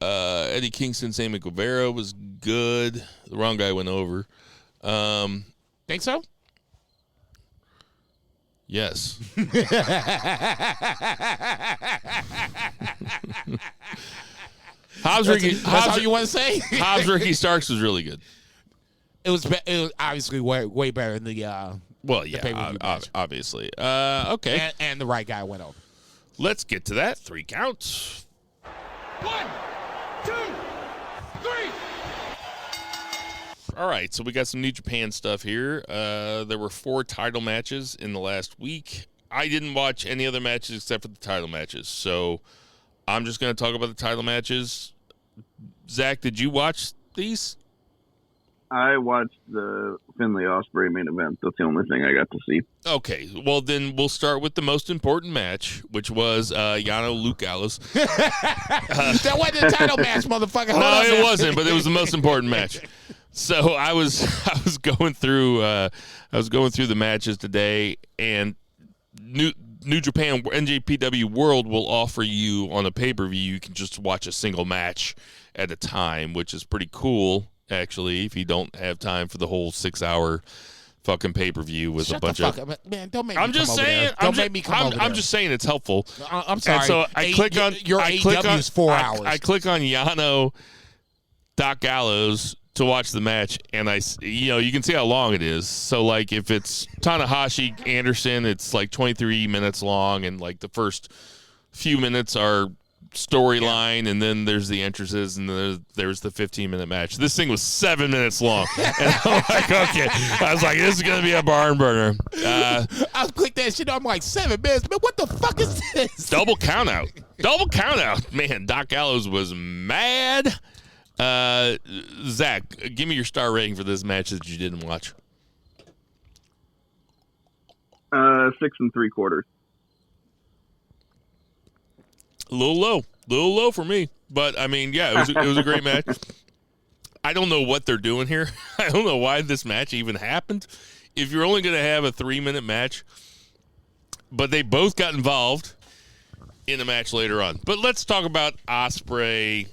Eddie Kingston, Sammy Guevara was good. The wrong guy went over. Think so? Yes. That's all you want to say? Hobbs Ricky Starks was really good. It was obviously way better than the well, yeah, obviously. Okay. And the right guy went over. Let's get to that. 3 counts. 1, 2, 3. All right, so we got some New Japan stuff here. There were 4 title matches in the last week. I didn't watch any other matches except for the title matches, so I'm just going to talk about the title matches. Zach, did you watch these? I watched the Finlay Ospreay main event. That's the only thing I got to see. Okay, well then we'll start with the most important match, which was Yano Luke Gallows. That wasn't a title match, motherfucker. Hold No, on it now. wasn't, but it was the most important match. So I was going through the matches today, and New Japan NJPW World will offer you on a pay-per-view. You can just watch a single match at a time, which is pretty cool. Actually, if you don't have time for the whole 6-hour fucking pay-per-view with Shut a bunch the of... fuck up. Man, don't make me I'm just come over saying. there. Don't make me come over there. I'm just saying it's helpful. I'm sorry. And so I click on your AEW is 4 hours. I click on Yano Doc Gallows to watch the match, and you can see how long it is. So like if it's Tanahashi Anderson, it's like 23 minutes long, and like the first few minutes are storyline, and then there's the entrances, and there's the 15-minute match. This thing was 7 minutes long, and I'm like, okay. I was like, this is gonna be a barn burner. I clicked that shit. I'm like 7 minutes, man. What the fuck is this? Double count out. Man, Doc Gallows was mad. Zach, give me your star rating for this match that you didn't watch. 6 3/4. A little low for me, but I mean, yeah, it was a great match. I don't know what they're doing here. I don't know why this match even happened. If you're only going to have a 3-minute match, but they both got involved in a match later on. But let's talk about Ospreay,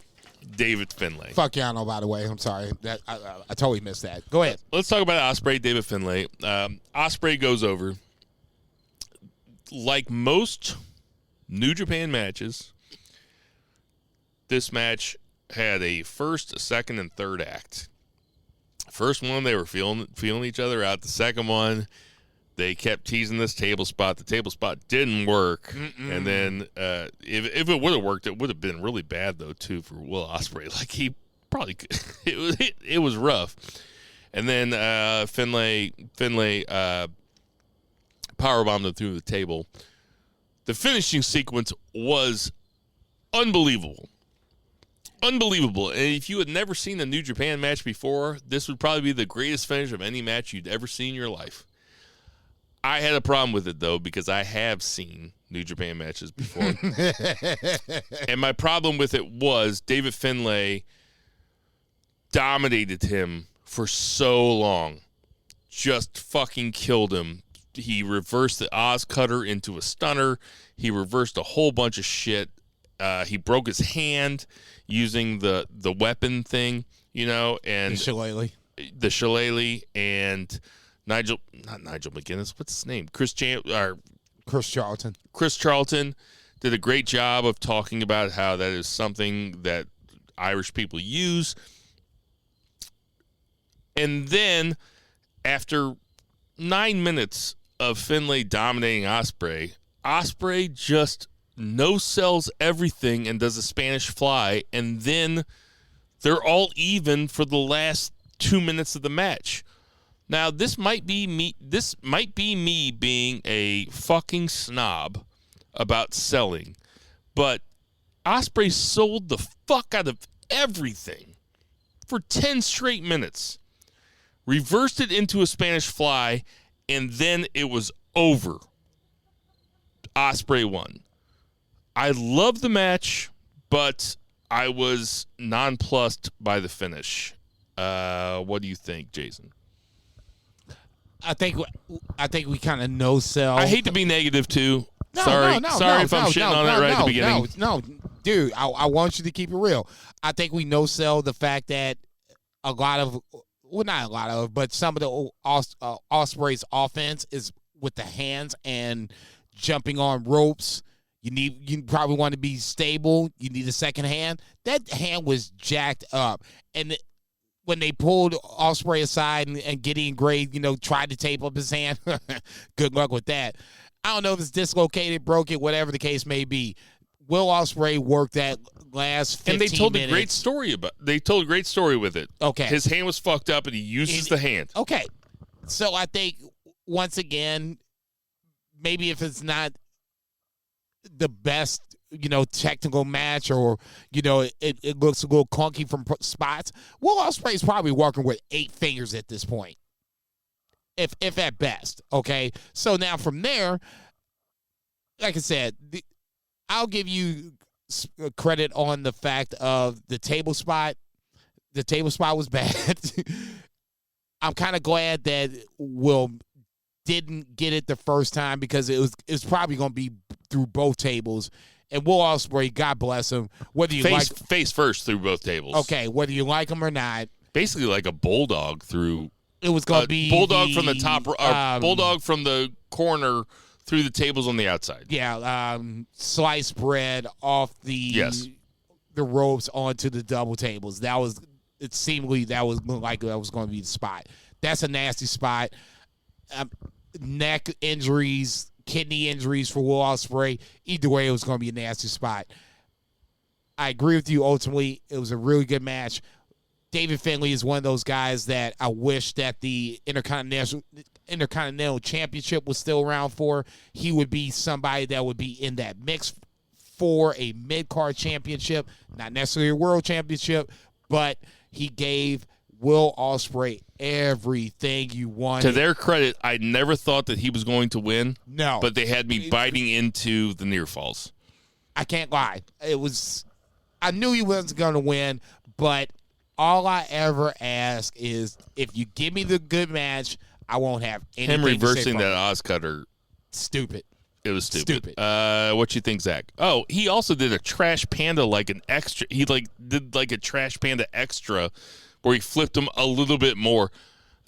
David Finlay. Fuck Yano, by the way. I'm sorry. That I totally missed that. Go ahead. Let's talk about Ospreay, David Finlay. Ospreay goes over. Like most New Japan matches, this match had a first, a second, and third act. First one, they were feeling each other out. The second one, they kept teasing this table spot. The table spot didn't work. And then if it would have worked, it would have been really bad, though, too, for Will Ospreay. Like, he probably could. It was rough. And then Finlay powerbombed him through the table. The finishing sequence was unbelievable. Unbelievable. And if you had never seen a New Japan match before, this would probably be the greatest finish of any match you'd ever seen in your life. I had a problem with it, though, because I have seen New Japan matches before. And my problem with it was David Finlay dominated him for so long. Just fucking killed him. He reversed the Oz Cutter into a stunner. He reversed a whole bunch of shit. He broke his hand using the weapon thing, and the shillelagh, and not Nigel McGuinness. What's his name? Chris Charlton. Chris Charlton did a great job of talking about how that is something that Irish people use. And then after 9 minutes of Finlay dominating Ospreay just no-sells everything and does a Spanish fly, and then they're all even for the last 2 minutes of the match. Now, this might be me being a fucking snob about selling, but Ospreay sold the fuck out of everything for 10 straight minutes, reversed it into a Spanish fly, and then it was over. Ospreay won. I love the match, but I was nonplussed by the finish. What do you think, Jason? I think we kind of no-sell. I hate to be negative, too. Sorry if I'm shitting on it right at the beginning. No, dude, I want you to keep it real. I think we no-sell the fact that not a lot of, but some of the Ospreay's offense is with the hands and jumping on ropes. You probably want to be stable. You need a second hand. That hand was jacked up. And when they pulled Ospreay aside and Gideon Gray, tried to tape up his hand, good luck with that. I don't know if it's dislocated, broken, whatever the case may be. Will Ospreay worked that last 15 minutes. And they told a great story They told a great story with it. Okay. His hand was fucked up, and he uses the hand. Okay. So I think, once again, maybe if it's not the best, technical match, or, it looks a little clunky from spots, Will Ospreay's probably working with 8 fingers at this point. If at best, okay? So now from there, like I said, I'll give you credit on the fact of the table spot. The table spot was bad. I'm kind of glad that Will didn't get it the first time, because it's probably going to be through both tables. And Will Ospreay, God bless him, whether you face first through both tables. Okay, whether you like him or not. Basically like a bulldog through. It was going to be bulldog from the top, bulldog from the corner through the tables on the outside. Yeah, sliced bread off the ropes onto the double tables. That was going to be the spot. That's a nasty spot. Neck injuries, kidney injuries for Will Ospreay. Either way, it was going to be a nasty spot. I agree with you. Ultimately, it was a really good match. David Finlay is one of those guys that I wish that the Intercontinental Championship was still around for. He would be somebody that would be in that mix for a mid-card championship, not necessarily a world championship, but he gave Will Ospreay everything you wanted. To their credit, I never thought that he was going to win. No. But they had me biting into the near falls. I can't lie. I knew he wasn't going to win, but all I ever ask is, if you give me the good match, I won't have anything Him reversing to say that Oz cutter. Stupid. It was stupid. What you think, Zach? Oh, he also did a Trash Panda like an extra. He did like a Trash Panda extra where he flipped him a little bit more.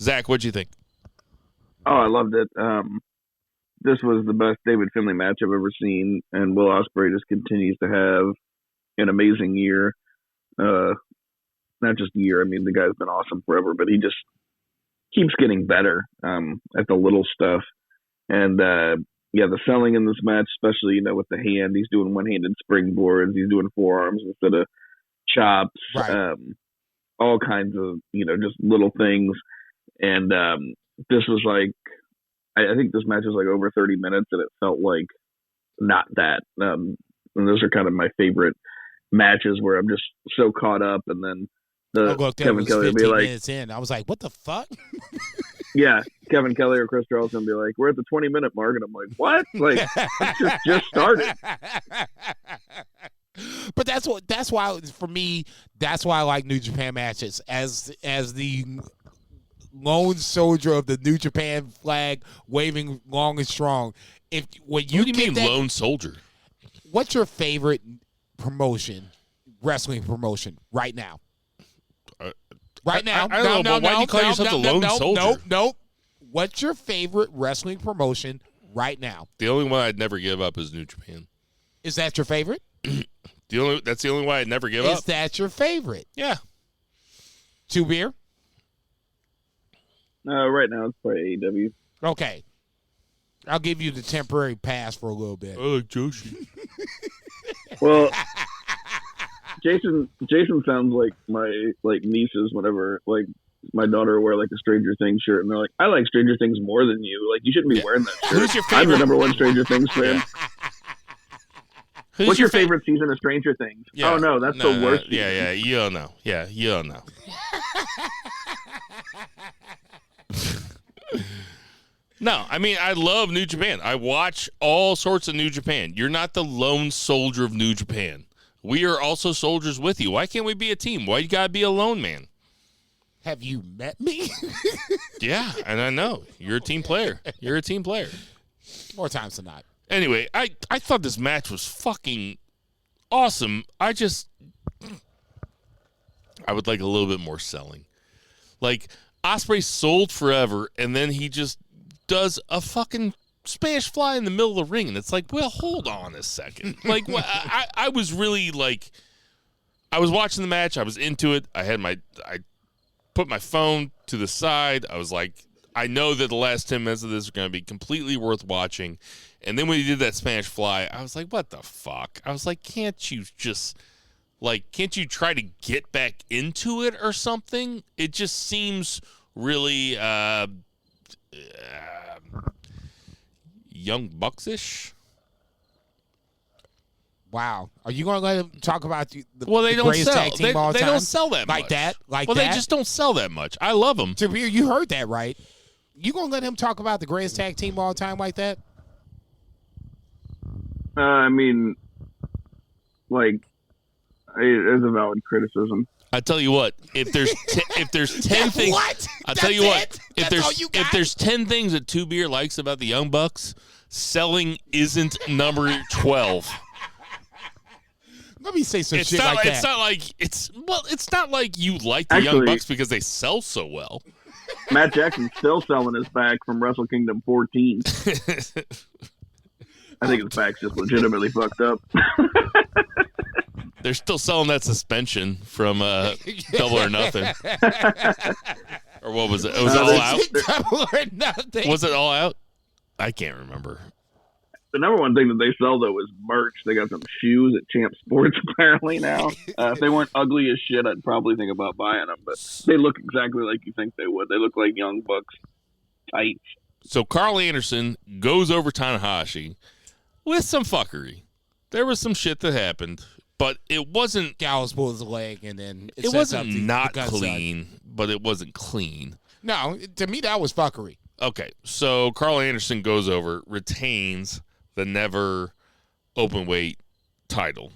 Zach, what'd you think? Oh, I loved it. This was the best David Finlay match I've ever seen, and Will Ospreay just continues to have an amazing year. Not just year. I mean, the guy's been awesome forever, but he just keeps getting better at the little stuff. And the selling in this match, especially with the hand, he's doing one-handed springboards, he's doing forearms instead of chops, right. All kinds of just little things. And this was like, I think this match was like over 30 minutes, and it felt like not that. And those are kind of my favorite matches where I'm just so caught up, and then Kevin Kelly will be like, minutes in. I was like, what the fuck? Yeah, Kevin Kelly or Chris Charlton will be like, we're at the 20-minute mark, and I'm like, what? Like, it just started. But that's why for me, that's why I like New Japan matches. As the lone soldier of the New Japan flag waving long and strong. What do you mean lone soldier? What's your favorite wrestling promotion right now? Right now. I don't know, but why do you call yourself the lone soldier? Nope. What's your favorite wrestling promotion right now? The only one I'd never give up is New Japan. Is that your favorite? That's the only one I'd never give up. Is that your favorite? Yeah. 2 Beer? Right now it's probably AEW. Okay. I'll give you the temporary pass for a little bit. I like Joshi. Well, Jason sounds like my nieces whenever my daughter wear a Stranger Things shirt, and they're like, I like Stranger Things more than you. Like, you shouldn't be wearing that shirt. Who's your favorite? I'm the number one Stranger Things fan. What's your favorite season of Stranger Things? Yeah. Oh no, that's the worst. Yeah, you don't know. Yeah, you don't know. No, I mean, I love New Japan. I watch all sorts of New Japan. You're not the lone soldier of New Japan. We are also soldiers with you. Why can't we be a team? Why you gotta be a lone man? Have you met me? Yeah, and I know. You're a team player. You're a team player. More times than not. Anyway, I thought this match was fucking awesome. I would like a little bit more selling. Like, Ospreay sold forever, and then he just does a fucking Spanish fly in the middle of the ring, and it's like, well, hold on a second. Like, I was really like, I was watching the match, I was into it. I put my phone to the side. I was like, I know that the last 10 minutes of this are going to be completely worth watching. And then when he did that Spanish Fly, I was like, what the fuck? I was like, can't you try to get back into it or something? It just seems really Young Bucks-ish. Wow. Are you going to let him talk about the they don't greatest sell. tag team of all They time? don't sell that like much. That? Like well, that? They just don't sell that much. I love them. Tabir, you heard that, right? You going to let him talk about the greatest tag team of all time like that? I mean, like, it's a valid criticism. I tell you what, if there's 10 things, What? I tell you what, if That's all you got? there's 10 things that Two Beer likes about the Young Bucks, selling isn't number 12. Let me say some It's shit not. like that. It's not like you like the Young Actually- Bucks because they sell so well. Matt Jackson's still selling his back from Wrestle Kingdom 14. I think his back's just legitimately fucked up. They're still selling that suspension from Double or Nothing. Or what was it? Was it All Out? Double or Nothing. Was it All Out? I can't remember. The number one thing that they sell, though, is merch. They got some shoes at Champ Sports apparently now. If they weren't ugly as shit, I'd probably think about buying them. But they look exactly like you think they would. They look like Young Bucks tights. So Carl Anderson goes over Tanahashi with some fuckery. There was some shit that happened, but it wasn't. Gallows pulled his leg, and then It wasn't not clean, but it wasn't clean. No, to me that was fuckery. Okay, so Carl Anderson goes over, retains the never open weight title.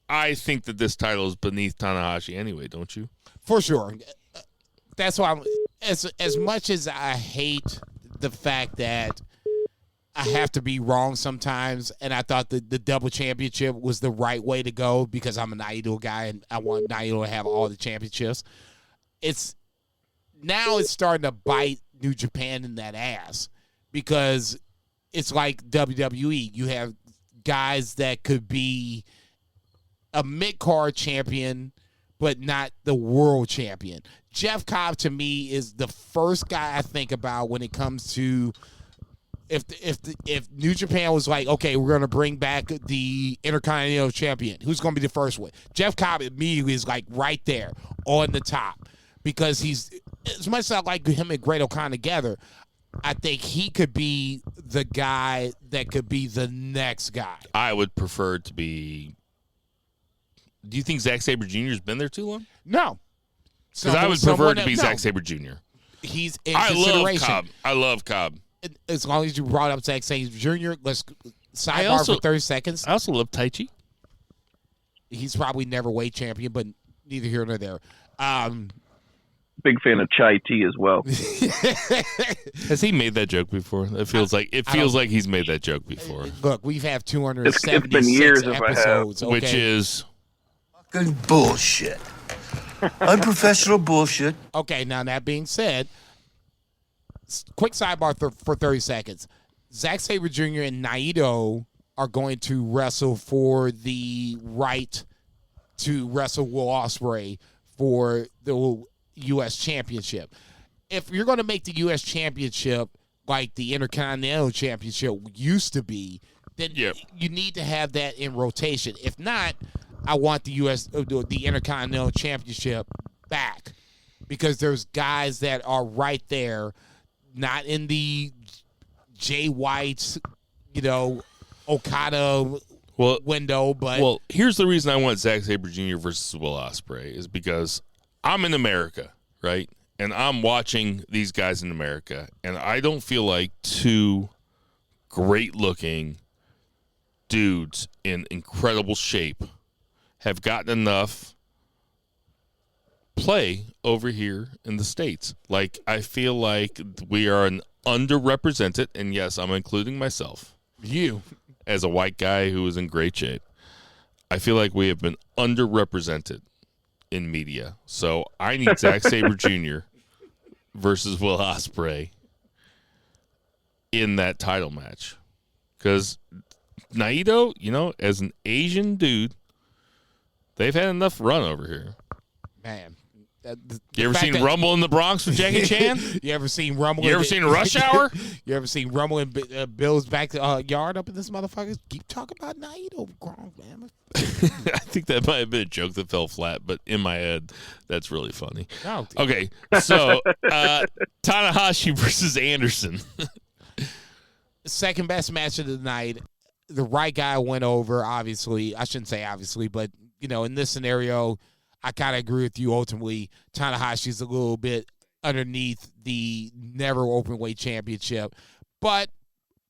I think that this title is beneath Tanahashi anyway, don't you? For sure. That's why as much as I hate the fact that I have to be wrong sometimes, and I thought the double championship was the right way to go because I'm a Naito guy and I want Naito to have all the championships. It's starting to bite New Japan in that ass because it's like WWE. You have guys that could be a mid-card champion but not the world champion. Jeff Cobb, to me, is the first guy I think about when it comes to if New Japan was like, okay, we're going to bring back the Intercontinental Champion, who's going to be the first one? Jeff Cobb immediately is like right there on the top because he's, as much as I like him and Great O'Khan together, I think he could be the guy that could be the next guy. I would prefer to be. Do you think Zack Sabre Jr. has been there too long? No. Because I would prefer to be Zack Sabre Jr. He's in I consideration. love Cobb. I love Cobb. As long as you brought up Zack Sabre Jr., let's sidebar for 30 seconds. I also love Taichi. He's probably never weight champion, but neither here nor there. Big fan of chai tea as well. Has he made that joke before? It feels like he's made that joke before. Look, we've had 276 It's been years if I have. episodes, okay? Which is Fucking bullshit. Unprofessional bullshit. Okay, now that being said, quick sidebar for 30 seconds. Zack Sabre Jr. and Naito are going to wrestle for the right to wrestle Will Ospreay for the U.S. Championship. If you're going to make the U.S. Championship like the Intercontinental Championship used to be, then you need to have that in rotation. If not, I want the Intercontinental Championship back because there's guys that are right there, not in the Jay White's, Okada window, but well, here's the reason I want Zack Sabre Jr. versus Will Ospreay is because I'm in America, right? And I'm watching these guys in America, and I don't feel like two great-looking dudes in incredible shape have gotten enough play over here in the States. Like, I feel like we are an underrepresented, and yes, I'm including myself. You. As a white guy who is in great shape. I feel like we have been underrepresented in media. So I need Zack Sabre Jr. versus Will Ospreay in that title match. Because Naito, as an Asian dude, they've had enough run over here. Man, You ever seen Rumble in the Bronx with Jackie Chan? You ever seen Rumble? You ever seen Rush Hour? You ever seen Rumble in Bill's backyard up in this motherfucker? Keep talking about Naito, Gronk, man. I think that might have been a joke that fell flat, but in my head, that's really funny. No, okay, so Tanahashi versus Anderson. Second best match of the night. The right guy went over, obviously. I shouldn't say obviously, but, in this scenario, I kind of agree with you ultimately. Tanahashi's a little bit underneath the never openweight championship. But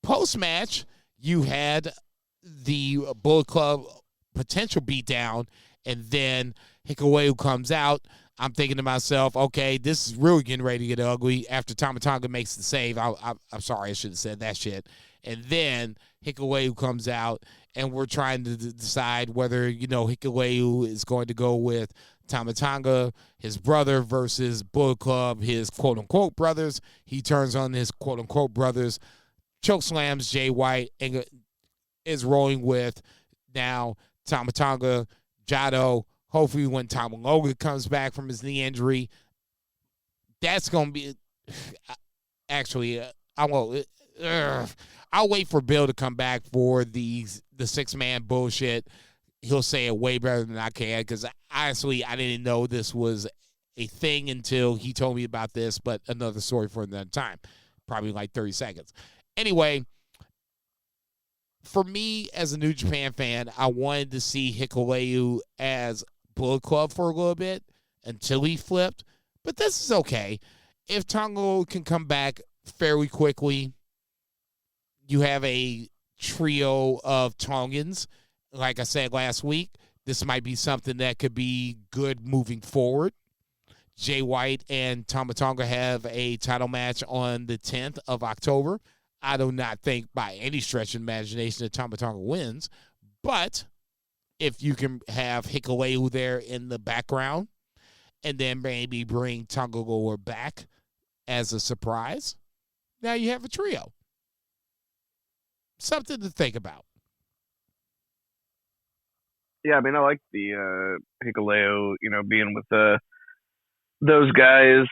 post-match, you had the Bullet Club potential beatdown, and then Hikawa comes out. I'm thinking to myself, okay, this is really getting ready to get ugly after Tama Tonga makes the save. I'm sorry, I should have said that shit. And then Hikawa comes out, and we're trying to decide whether, Hikawa is going to go with Tama Tonga, his brother, versus Bullet Club, his quote-unquote brothers. He turns on his quote-unquote brothers, chokeslams Jay White, and is rolling with now Tama Tonga, Jado. Hopefully when Tom Logan comes back from his knee injury, that's going to be – actually, I'll wait for Bill to come back for the six-man bullshit. He'll say it way better than I can because, honestly, I didn't know this was a thing until he told me about this, but another story for another time, probably like 30 seconds. Anyway, for me as a New Japan fan, I wanted to see Hikuleu as Bullet Club for a little bit until he flipped, but this is okay. If Tonga can come back fairly quickly, you have a trio of Tongans. Like I said last week, this might be something that could be good moving forward. Jay White and Tama Tonga have a title match on the 10th of October. I do not think by any stretch of imagination that Tama Tonga wins, but if you can have Hikuleu there in the background and then maybe bring Tonga Loa back as a surprise, now you have a trio. Something to think about. Yeah, I mean, I like the Hikuleu, being with those guys,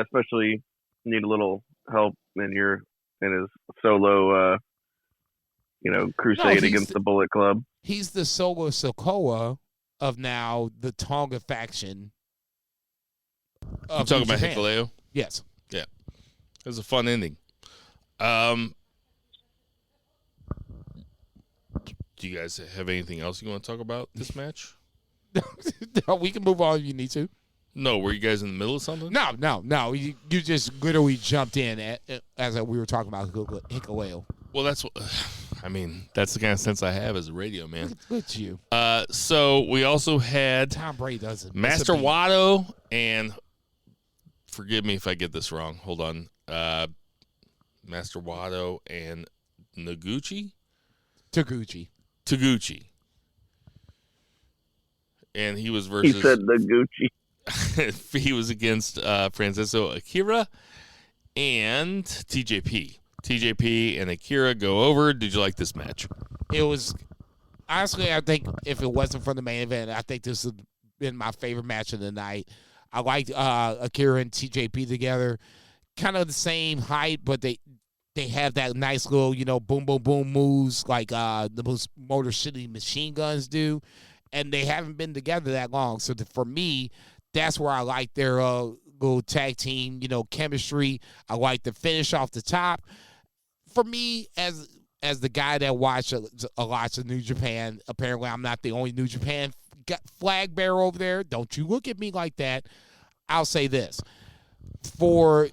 especially need a little help in his solo, crusade against the Bullet Club. He's the Solo Sokoa of now the Tonga faction. I'm talking about Hikuleu? Yes. Yeah. It was a fun ending. Do you guys have anything else you want to talk about this match? No, we can move on if you need to. No, were you guys in the middle of something? No. You just literally jumped in as we were talking about Hikuleu. Well, that's what that's the kind of sense I have as a radio man. Look at you. So we also had Tom Brady doesn't. Master Wato and forgive me if I get this wrong. Hold on. Master Wato and Taguchi. And he was versus. He said Naguchi. He was against Francisco Akira and TJP. TJP and Akira go over. Did you like this match? It was honestly, I think if it wasn't for the main event, I think this would have been my favorite match of the night. I liked Akira and TJP together, kind of the same height, but they have that nice little boom boom boom moves like the Motor City Machine Guns do, and they haven't been together that long. So for me, that's where I like their little tag team chemistry. I like the finish off the top. For me, as the guy that watched a lot of New Japan, apparently I'm not the only New Japan flag bearer over there. Don't you look at me like that. I'll say this. For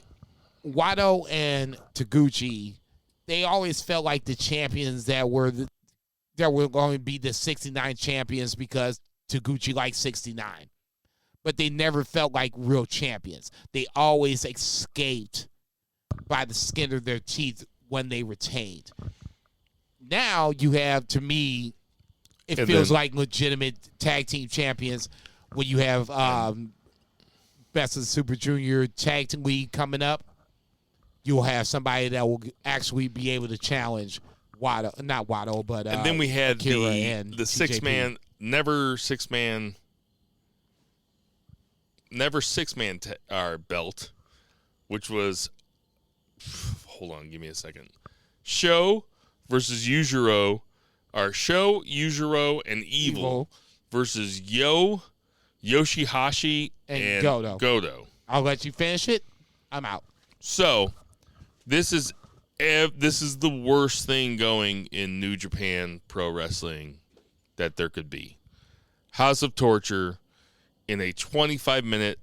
Wato and Taguchi, they always felt like the champions that were going to be the 69 champions because Taguchi liked 69. But they never felt like real champions. They always escaped by the skin of their teeth when they retained. Now you have, to me, it feels like legitimate tag team champions when you have Best of the Super Junior Tag Team League coming up. You'll have somebody that will actually be able to challenge Wato, not Wato, but and then we had Akira the six-man, never six-man never 6-man belt, which was, hold on, give me a second. Show versus Yujiro, or Show, Yujiro, and Evil versus Yoshihashi and Goto. I'll let you finish it. I'm out. So, this is the worst thing going in New Japan Pro Wrestling that there could be. House of Torture in a 25-minute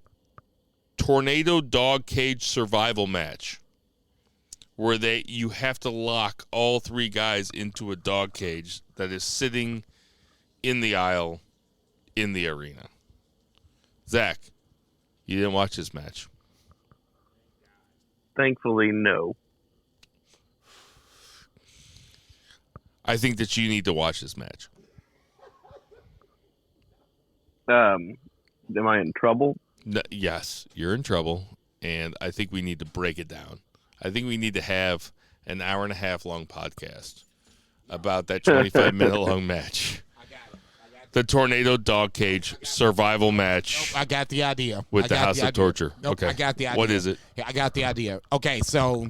tornado dog cage survival match where you have to lock all 3 guys into a dog cage that is sitting in the aisle in the arena. Zach, you didn't watch this match. Thankfully, no. I think that you need to watch this match. Am I in trouble? No, yes, you're in trouble, and I think we need to break it down. I think we need to have an hour-and-a-half long podcast about that 25-minute long match. The tornado dog cage survival match. Nope, I got the idea. With the House of Torture. Nope, okay. I got the idea. What is it? Yeah, I got the idea. Okay, so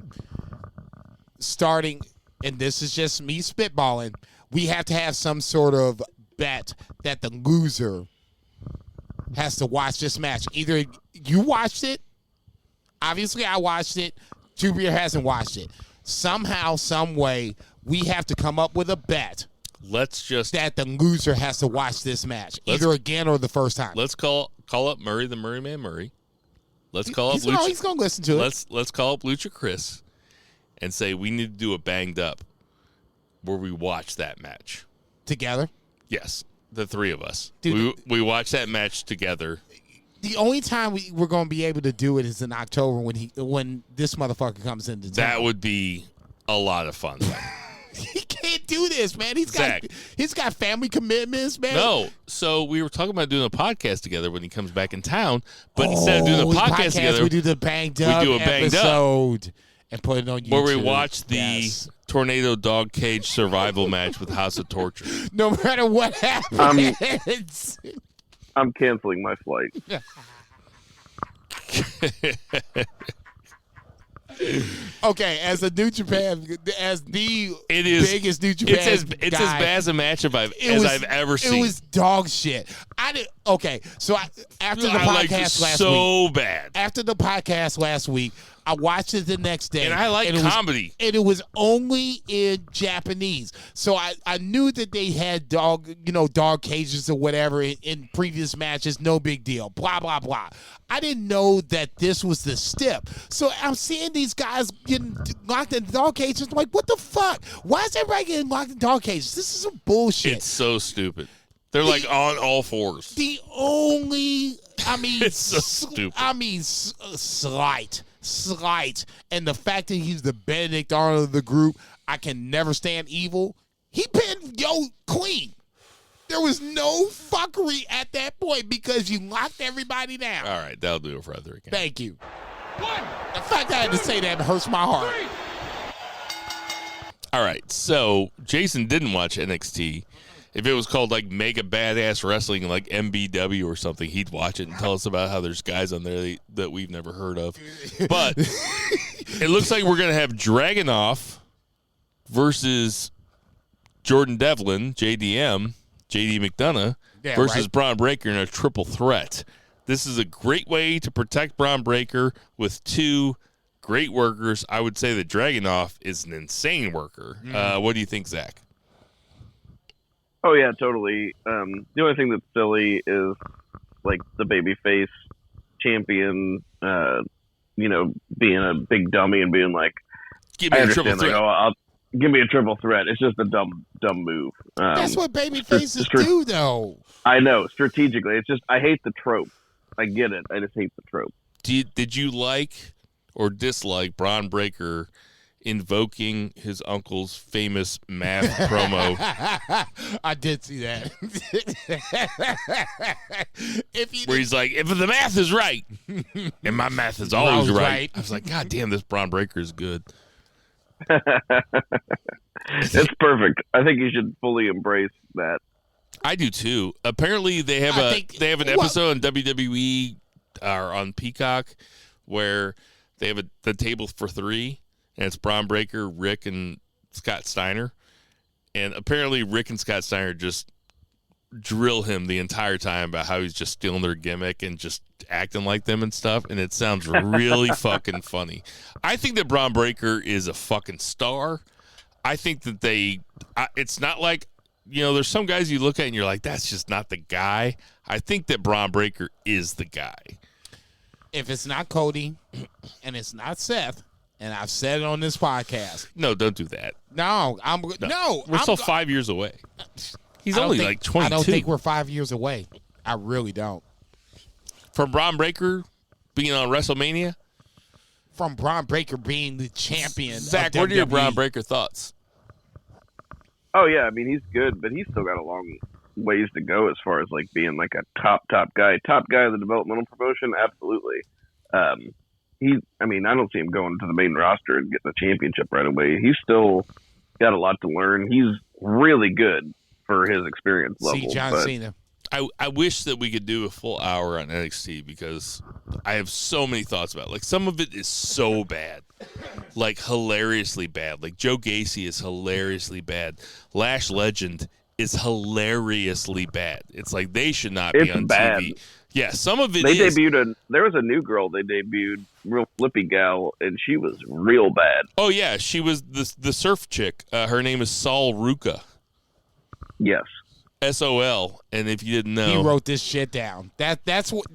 starting, and this is just me spitballing, we have to have some sort of bet that the loser has to watch this match. Either you watched it, obviously I watched it, Two Beer hasn't watched it. Somehow, some way, we have to come up with a bet. Let's just that the loser has to watch this match, either again or the first time. Let's call up Murray, the Murray Man Murray. Let's call up he's Lucha. Gonna listen to it. Let's call up Lucha Chris and say we need to do a banged up where we watch that match together. Yes, the 3 of us. Dude, we watch that match together. The only time we're going to be able to do it is in October when this motherfucker comes into town. That would be a lot of fun. He can't do this, man. He's got family commitments, man. No, so we were talking about doing a podcast together when he comes back in town, but instead of doing a podcast together, we do the banged up episode and put it on YouTube. Where we watch the tornado dog cage survival match with House of Torture. No matter what happens. I'm canceling my flight. Okay, as a New Japan, as the biggest New Japan it's as bad as a match as I've ever seen. It was dog shit. So after the podcast last week, so bad. After the podcast last week, I watched it the next day. And I like comedy. And it was only in Japanese. So I knew that they had dog cages or whatever in previous matches. No big deal. Blah, blah, blah. I didn't know that this was the step. So I'm seeing these guys getting locked in dog cages. I'm like, what the fuck? Why is everybody getting locked in dog cages? This is some bullshit. It's so stupid. They're like on all fours. It's so stupid. Slight. And the fact that he's the Benedict Arnold of the group, I can never stand Evil. He pinned clean. There was no fuckery at that point because you locked everybody down. All right, that'll do it for other again. Thank you. The fact that I had to say that hurts my heart. All right, so Jason didn't watch NXT. If it was called like Mega Badass Wrestling, like MBW or something, he'd watch it and tell us about how there's guys on there that we've never heard of. But it looks like we're going to have Dragunov versus Jordan Devlin, JD McDonough, versus Braun Breaker in a triple threat. This is a great way to protect Braun Breaker with 2 great workers. I would say that Dragunov is an insane worker. What do you think, Zach? Oh yeah, totally. The only thing that's silly is like the babyface champion, being a big dummy and being like, "Give me a triple threat." Give me a triple threat. It's just a dumb move. That's what babyfaces do, though. I know strategically. It's just I hate the trope. I get it. I just hate the trope. Did you like or dislike Braun Breaker invoking his uncle's famous math promo? I did see that. Where he's like, if the math is right, and my math is always right. I was like, God damn, this Braun Breaker is good. It's perfect. I think you should fully embrace that. I do too. Apparently, they have an episode on WWE are on Peacock where they have the table for 3, and it's Braun Breaker, Rick, and Scott Steiner. And apparently Rick and Scott Steiner just drill him the entire time about how he's just stealing their gimmick and just acting like them and stuff, and it sounds really fucking funny. I think that Braun Breaker is a fucking star. I think that it's not like, there's some guys you look at and you're like, that's just not the guy. I think that Braun Breaker is the guy. If it's not Cody and it's not Seth, and I've said it on this podcast. No, don't do that. No. We're still 5 years away. He's only like 22. I don't think we're 5 years away. I really don't. From Braun Breaker being on WrestleMania? From Braun Breaker being the champion. Zach, what are your Braun Breaker thoughts? Oh, yeah. I mean, he's good, but he's still got a long ways to go as far as, like, being, like, a top guy. Top guy of the developmental promotion? Absolutely. I don't see him going to the main roster and getting the championship right away. He's still got a lot to learn. He's really good for his experience level. See John Cena. I wish that we could do a full hour on NXT because I have so many thoughts about it. Like, some of it is so bad. Like, hilariously bad. Like, Joe Gacy is hilariously bad. Lash Legend is hilariously bad. It's like they should not be on bad. TV. Yeah, some of it there was a new girl they debuted, real flippy gal, and she was real bad. Oh, yeah, she was the surf chick. Her name is Sol Ruka. Yes. SOL, and if you didn't know, he wrote this shit down. That's what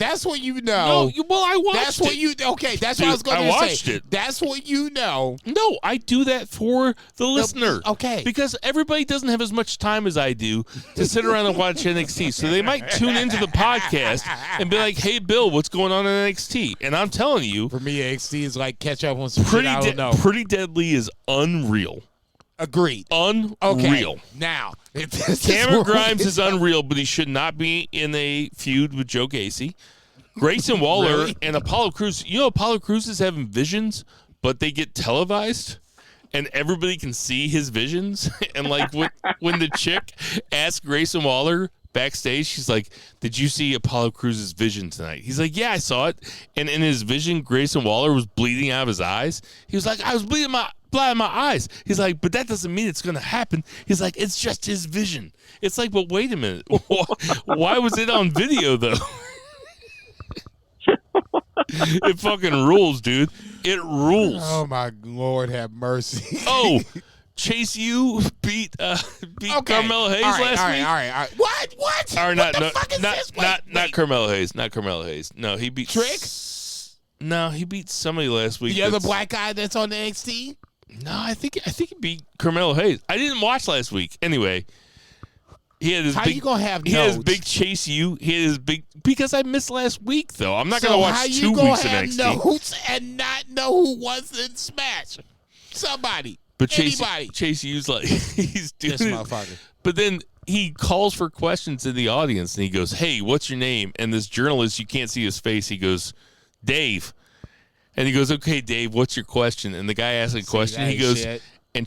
you know. No, well, I watched that's what it. Okay, that's Dude, what I was going to say. I watched it. That's what you know. No, I do that for the listener. Okay, because everybody doesn't have as much time as I do to sit around and watch NXT, so they might tune into the podcast and be like, "Hey, Bill, what's going on in NXT?" And I'm telling you, for me, NXT is like catch up on some shit I don't know. Pretty Deadly is unreal. Agreed. Unreal. Okay. Now, Cameron Grimes is unreal, but he should not be in a feud with Joe Gacy. Grayson Waller and Apollo Crews. Apollo Crews is having visions, but they get televised, and everybody can see his visions. And like when the chick asked Grayson Waller backstage, she's like, "Did you see Apollo Crews' vision tonight?" He's like, "Yeah, I saw it." And in his vision, Grayson Waller was bleeding out of his eyes. He was like, "I was bleeding my eyes." He's like, "But that doesn't mean it's going to happen." He's like, "It's just his vision." It's like, but wait a minute. Why was it on video, though? It fucking rules, dude. It rules. Oh, my Lord, have mercy. Oh, Chase U beat Carmelo Hayes last week. All right. What? Or what the fuck is this? Not Carmelo Hayes. Not Carmelo Hayes. No, he beat Trick? No, he beat somebody last week. The other black guy that's on the NXT? No, I think he beat Carmelo Hayes. I didn't watch last week. Anyway, he had his how big. You gonna have he notes? had his big Chase U. He had his big because I missed last week though. I'm not gonna watch how 2 you weeks gonna of have NXT. notes and not know who was in Smash? Somebody. But anybody. Chase U's like he's doing this it. motherfucker. But then he calls for questions in the audience and he goes, "Hey, what's your name?" And this journalist, you can't see his face. He goes, "Dave." And he goes, "Okay, Dave, what's your question?" And the guy asks a question. He goes, shit. and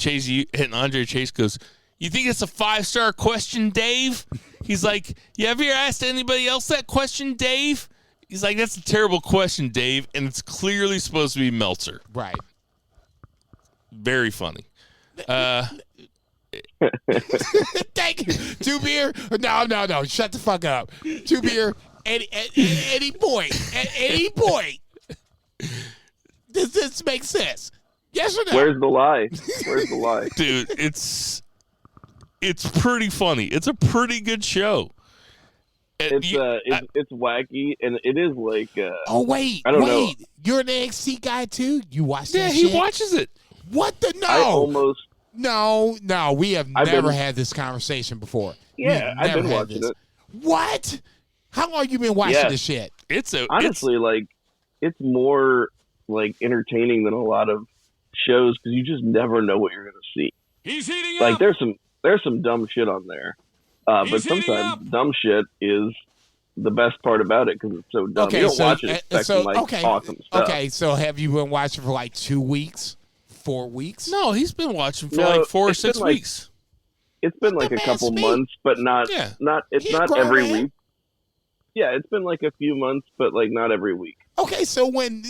Andre Chase goes, "You think it's a 5-star question, Dave?" He's like, "You ever asked anybody else that question, Dave?" He's like, "That's a terrible question, Dave." And it's clearly supposed to be Meltzer. Right. Very funny. Thank you. 2 beer. No. Shut the fuck up. 2 beer. At any point. At any point. Does this make sense? Yes or no? Where's the lie? Dude, it's pretty funny. It's a pretty good show. It's wacky, and it is like. Oh wait, I don't know. You're an NXT guy too. You watch that? Yeah, shit? he watches it. What the no? I almost. No. We have never had this conversation before. Yeah, I've been watching it. What? How long you been watching this shit? Honestly, like it's more like entertaining than a lot of shows because you just never know what you're going to see. He's heating like up. there's some dumb shit on there, but sometimes dumb shit is the best part about it because it's so dumb. Okay, you don't watch it expecting awesome stuff. Okay, so have you been watching for like 2 weeks, 4 weeks? No, he's been watching for like 4 or 6 weeks. It's been like a couple months, but not every week. Yeah, it's been like a few months, but like not every week. Okay, so when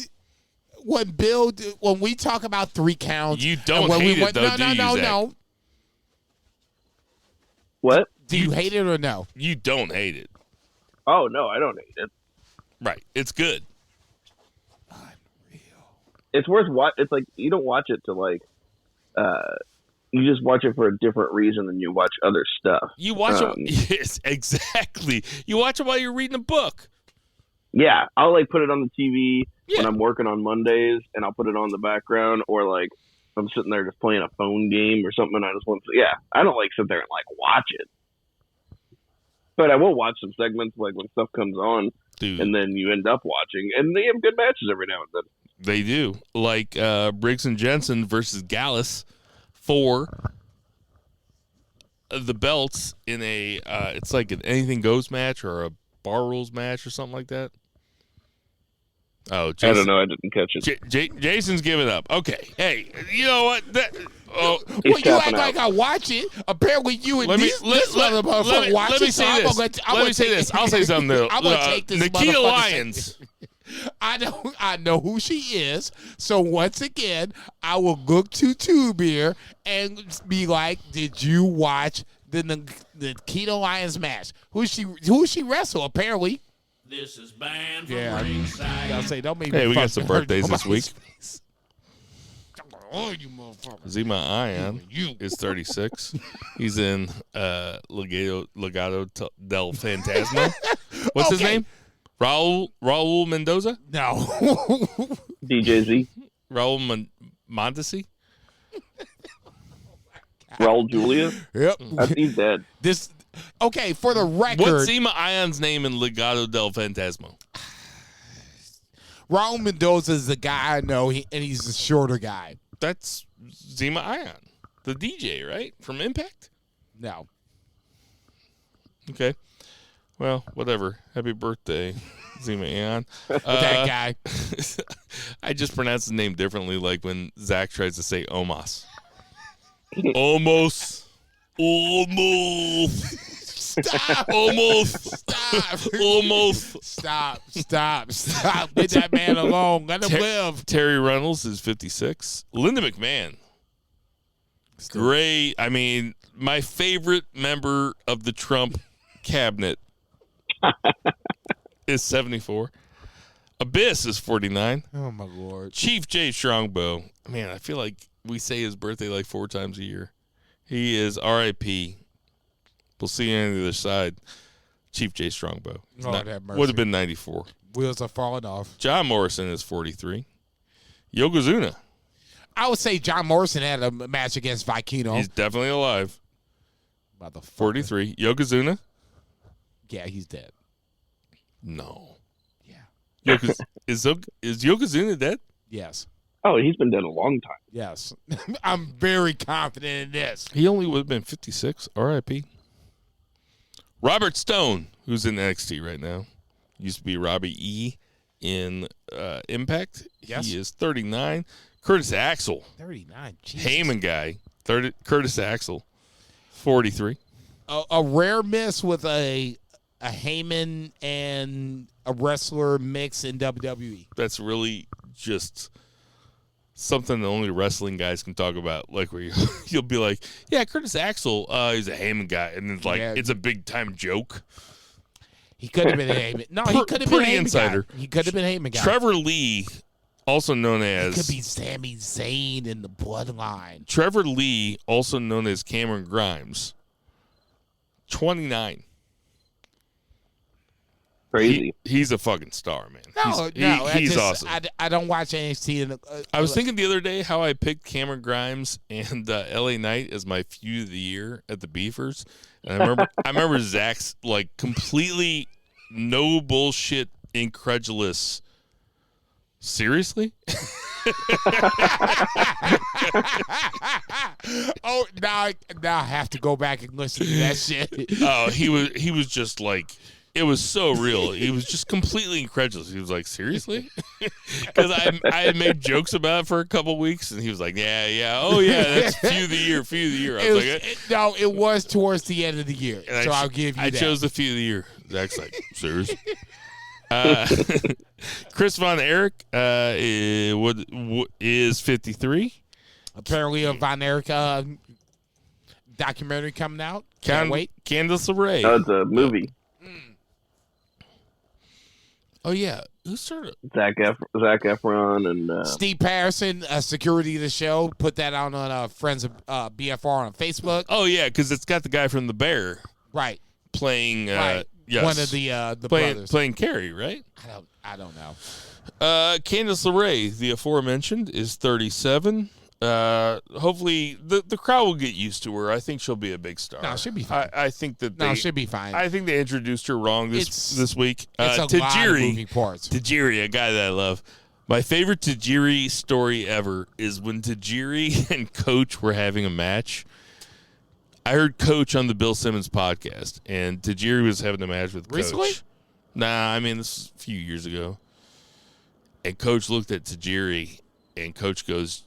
we talk about 3 counts, you don't hate it, though, do you, Zach? No. What? Do you hate it or no? You don't hate it. Oh no, I don't hate it. Right. It's good. It's worth It's like you don't watch it to like. You just watch it for a different reason than you watch other stuff. You watch it. Yes, exactly. You watch it while you're reading a book. Yeah, I'll like put it on the TV when I'm working on Mondays, and I'll put it on the background, or like I'm sitting there just playing a phone game or something. And I just want to. Yeah, I don't like sit there and like watch it, but I will watch some segments like when stuff comes on, Dude. And then you end up watching, and they have good matches every now and then. They do, like Briggs and Jensen versus Gallus for the belts in a it's like an anything goes match or a bar rules match or something like that. Oh, Jason, I don't know. I didn't catch it. Jason's giving up. Okay, hey, you know what? Well, you act like I watch it. Apparently, you and this motherfucker watch it. Let me say this. I'll say something. I'm gonna take this. Nikita Lyons. I know who she is. So once again, I will look to Two Beer and be like, "Did you watch the Nikita Lyons match? Who she wrestle? Apparently." This is banned from ringside. I'll say, don't make me. Hey, we got some birthdays this week. Oh, you motherfucker. Zima Ion is 36. He's in Legado del Fantasma. What's his name? Raul Mendoza? No. DJZ. Raul Mondesi? Raul Julia. Yep. He's dead. Okay, for the record. What's Zima Ion's name in Legado del Fantasma? Raul Mendoza is the guy I know, and he's the shorter guy. That's Zima Ion, the DJ, right? From Impact? No. Okay. Well, whatever. Happy birthday, Zima Ion. That guy. I just pronounce his name differently, like when Zach tries to say Omos. Almost. Stop. Almost. Stop. Almost. Stop. Leave that man alone. Let him live. Terry Reynolds is 56. Linda McMahon. Great. I mean, my favorite member of the Trump cabinet is 74. Abyss is 49. Oh, my Lord. Chief J. Strongbow. Man, I feel like we say his birthday like 4 times a year. He is R.I.P. We'll see you on the other side. Chief J. Strongbow. Lord have mercy. Would have been 94. Wheels are falling off. John Morrison is 43. Yokozuna. I would say John Morrison had a match against Vikino. He's definitely alive. About the 43. Yokozuna. Yeah, he's dead. No. Yeah. Is Yokozuna dead? Yes. Oh, he's been dead a long time. Yes. I'm very confident in this. He only would have been 56. R.I.P. Robert Stone, who's in NXT right now. Used to be Robbie E. in Impact. Yes. He is 39. Curtis Axel. 39. Jesus. Heyman guy. Curtis Axel. 43. A rare miss with a Heyman and a wrestler mix in WWE. That's really just something that only wrestling guys can talk about. Like where you'll be like, yeah, Curtis Axel, he's a Heyman guy. And it's like, it's a big time joke. He could have been a Heyman. No, he could have been a Heyman insider. guy. He could have been a Heyman guy. Trevor Lee, also known as... He could be Sami Zayn in the Bloodline. Trevor Lee, also known as Cameron Grimes, 29. Crazy. He's a fucking star, man. He's awesome. I don't watch NXT. I was thinking the other day how I picked Cameron Grimes and LA Knight as my feud of the year at the Beefers. And I remember Zach's like completely no bullshit, incredulous. Seriously? Oh, now I have to go back and listen to that shit. Oh, he was just like It was so real. He was just completely incredulous. He was like, seriously? Because I had made jokes about it for a couple weeks, and he was like, yeah. Oh, yeah, that's few of the year. I was like, it was towards the end of the year, so I'll give you that. I chose the few of the year. Zach's like, serious? Chris Von Erich is 53. Apparently a Von Erich documentary coming out. Can't wait. Candice LeRae. Oh, it's a movie. Oh, yeah. Who started? Zac Efron and Steve Patterson, security of the show, put that out on Friends of BFR on Facebook. Oh, yeah, because it's got the guy from The Bear. Right. Playing right. Yes. One of the brothers. Playing Carrie, right? I don't know. Candice LeRae, the aforementioned, is 37. Hopefully the crowd will get used to her. I think she'll be a big star. No, she'll be fine. I think that she'll be fine. I think they introduced her wrong this week. It's a lot of moving parts. Tajiri, a guy that I love. My favorite Tajiri story ever is when Tajiri and Coach were having a match. I heard Coach on the Bill Simmons podcast, and Tajiri was having a match with Coach. Recently? Nah, I mean, this is a few years ago. And Coach looked at Tajiri, and Coach goes,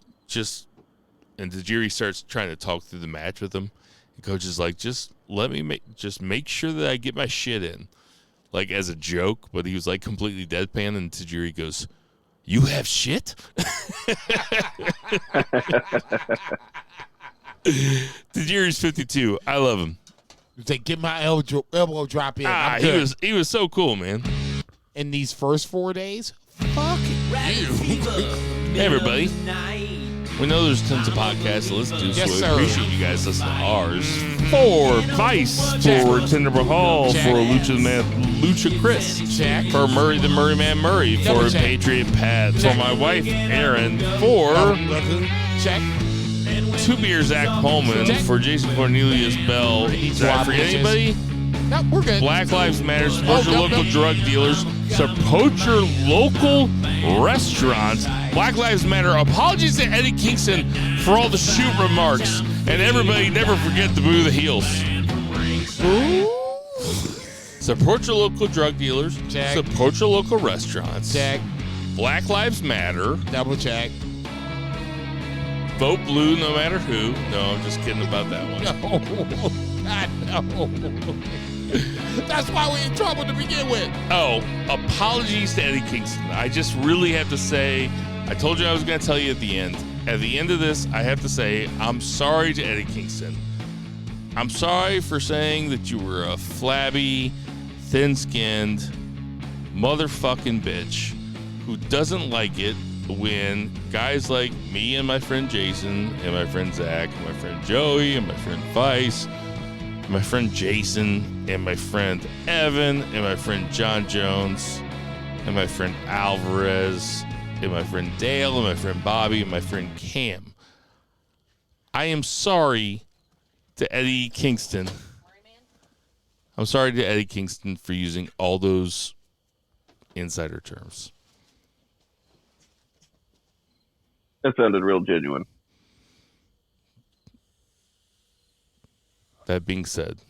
and Tajiri starts trying to talk through the match with him. And Coach is like, just make sure that I get my shit in. Like, as a joke, but he was like completely deadpan, and Tajiri goes, you have shit? Tajiri's 52. I love him. They get my elbow drop in. He was so cool, man. In these first 4 days, fuck you. Hey, everybody. We know there's tons of podcasts to listen to, so we appreciate you guys listening to ours. For Vice, for Tenderbar Hall, for Lucha Chris, for Murray the Murray Man Murray, for Patriot Pat, for my wife Erin, for Two Beer Zach Pullman, for Jason Cornelius Bell. Did I forget anybody? No, we're good. Black Lives Matter. Support your local drug dealers. Support your local restaurants. Black Lives Matter. Apologies to Eddie Kingston for all the shoot remarks. And everybody, never forget to boo the heels. Support your local drug dealers. Check. Support your local restaurants. Check. Black Lives Matter. Double check. Vote blue no matter who. No, I'm just kidding about that one. No. God, no. That's why we're in trouble to begin with. Oh, apologies to Eddie Kingston. I just really have to say, I told you I was going to tell you at the end. At the end of this, I have to say, I'm sorry to Eddie Kingston. I'm sorry for saying that you were a flabby, thin-skinned, motherfucking bitch who doesn't like it when guys like me and my friend Jason and my friend Zach and my friend Joey and my friend Vice, my friend Jason and my friend Evan and my friend John Jones and my friend Alvarez and my friend Dale and my friend Bobby and my friend Cam. I am sorry to Eddie Kingston. I'm sorry to Eddie Kingston for using all those insider terms. That sounded real genuine. That being said,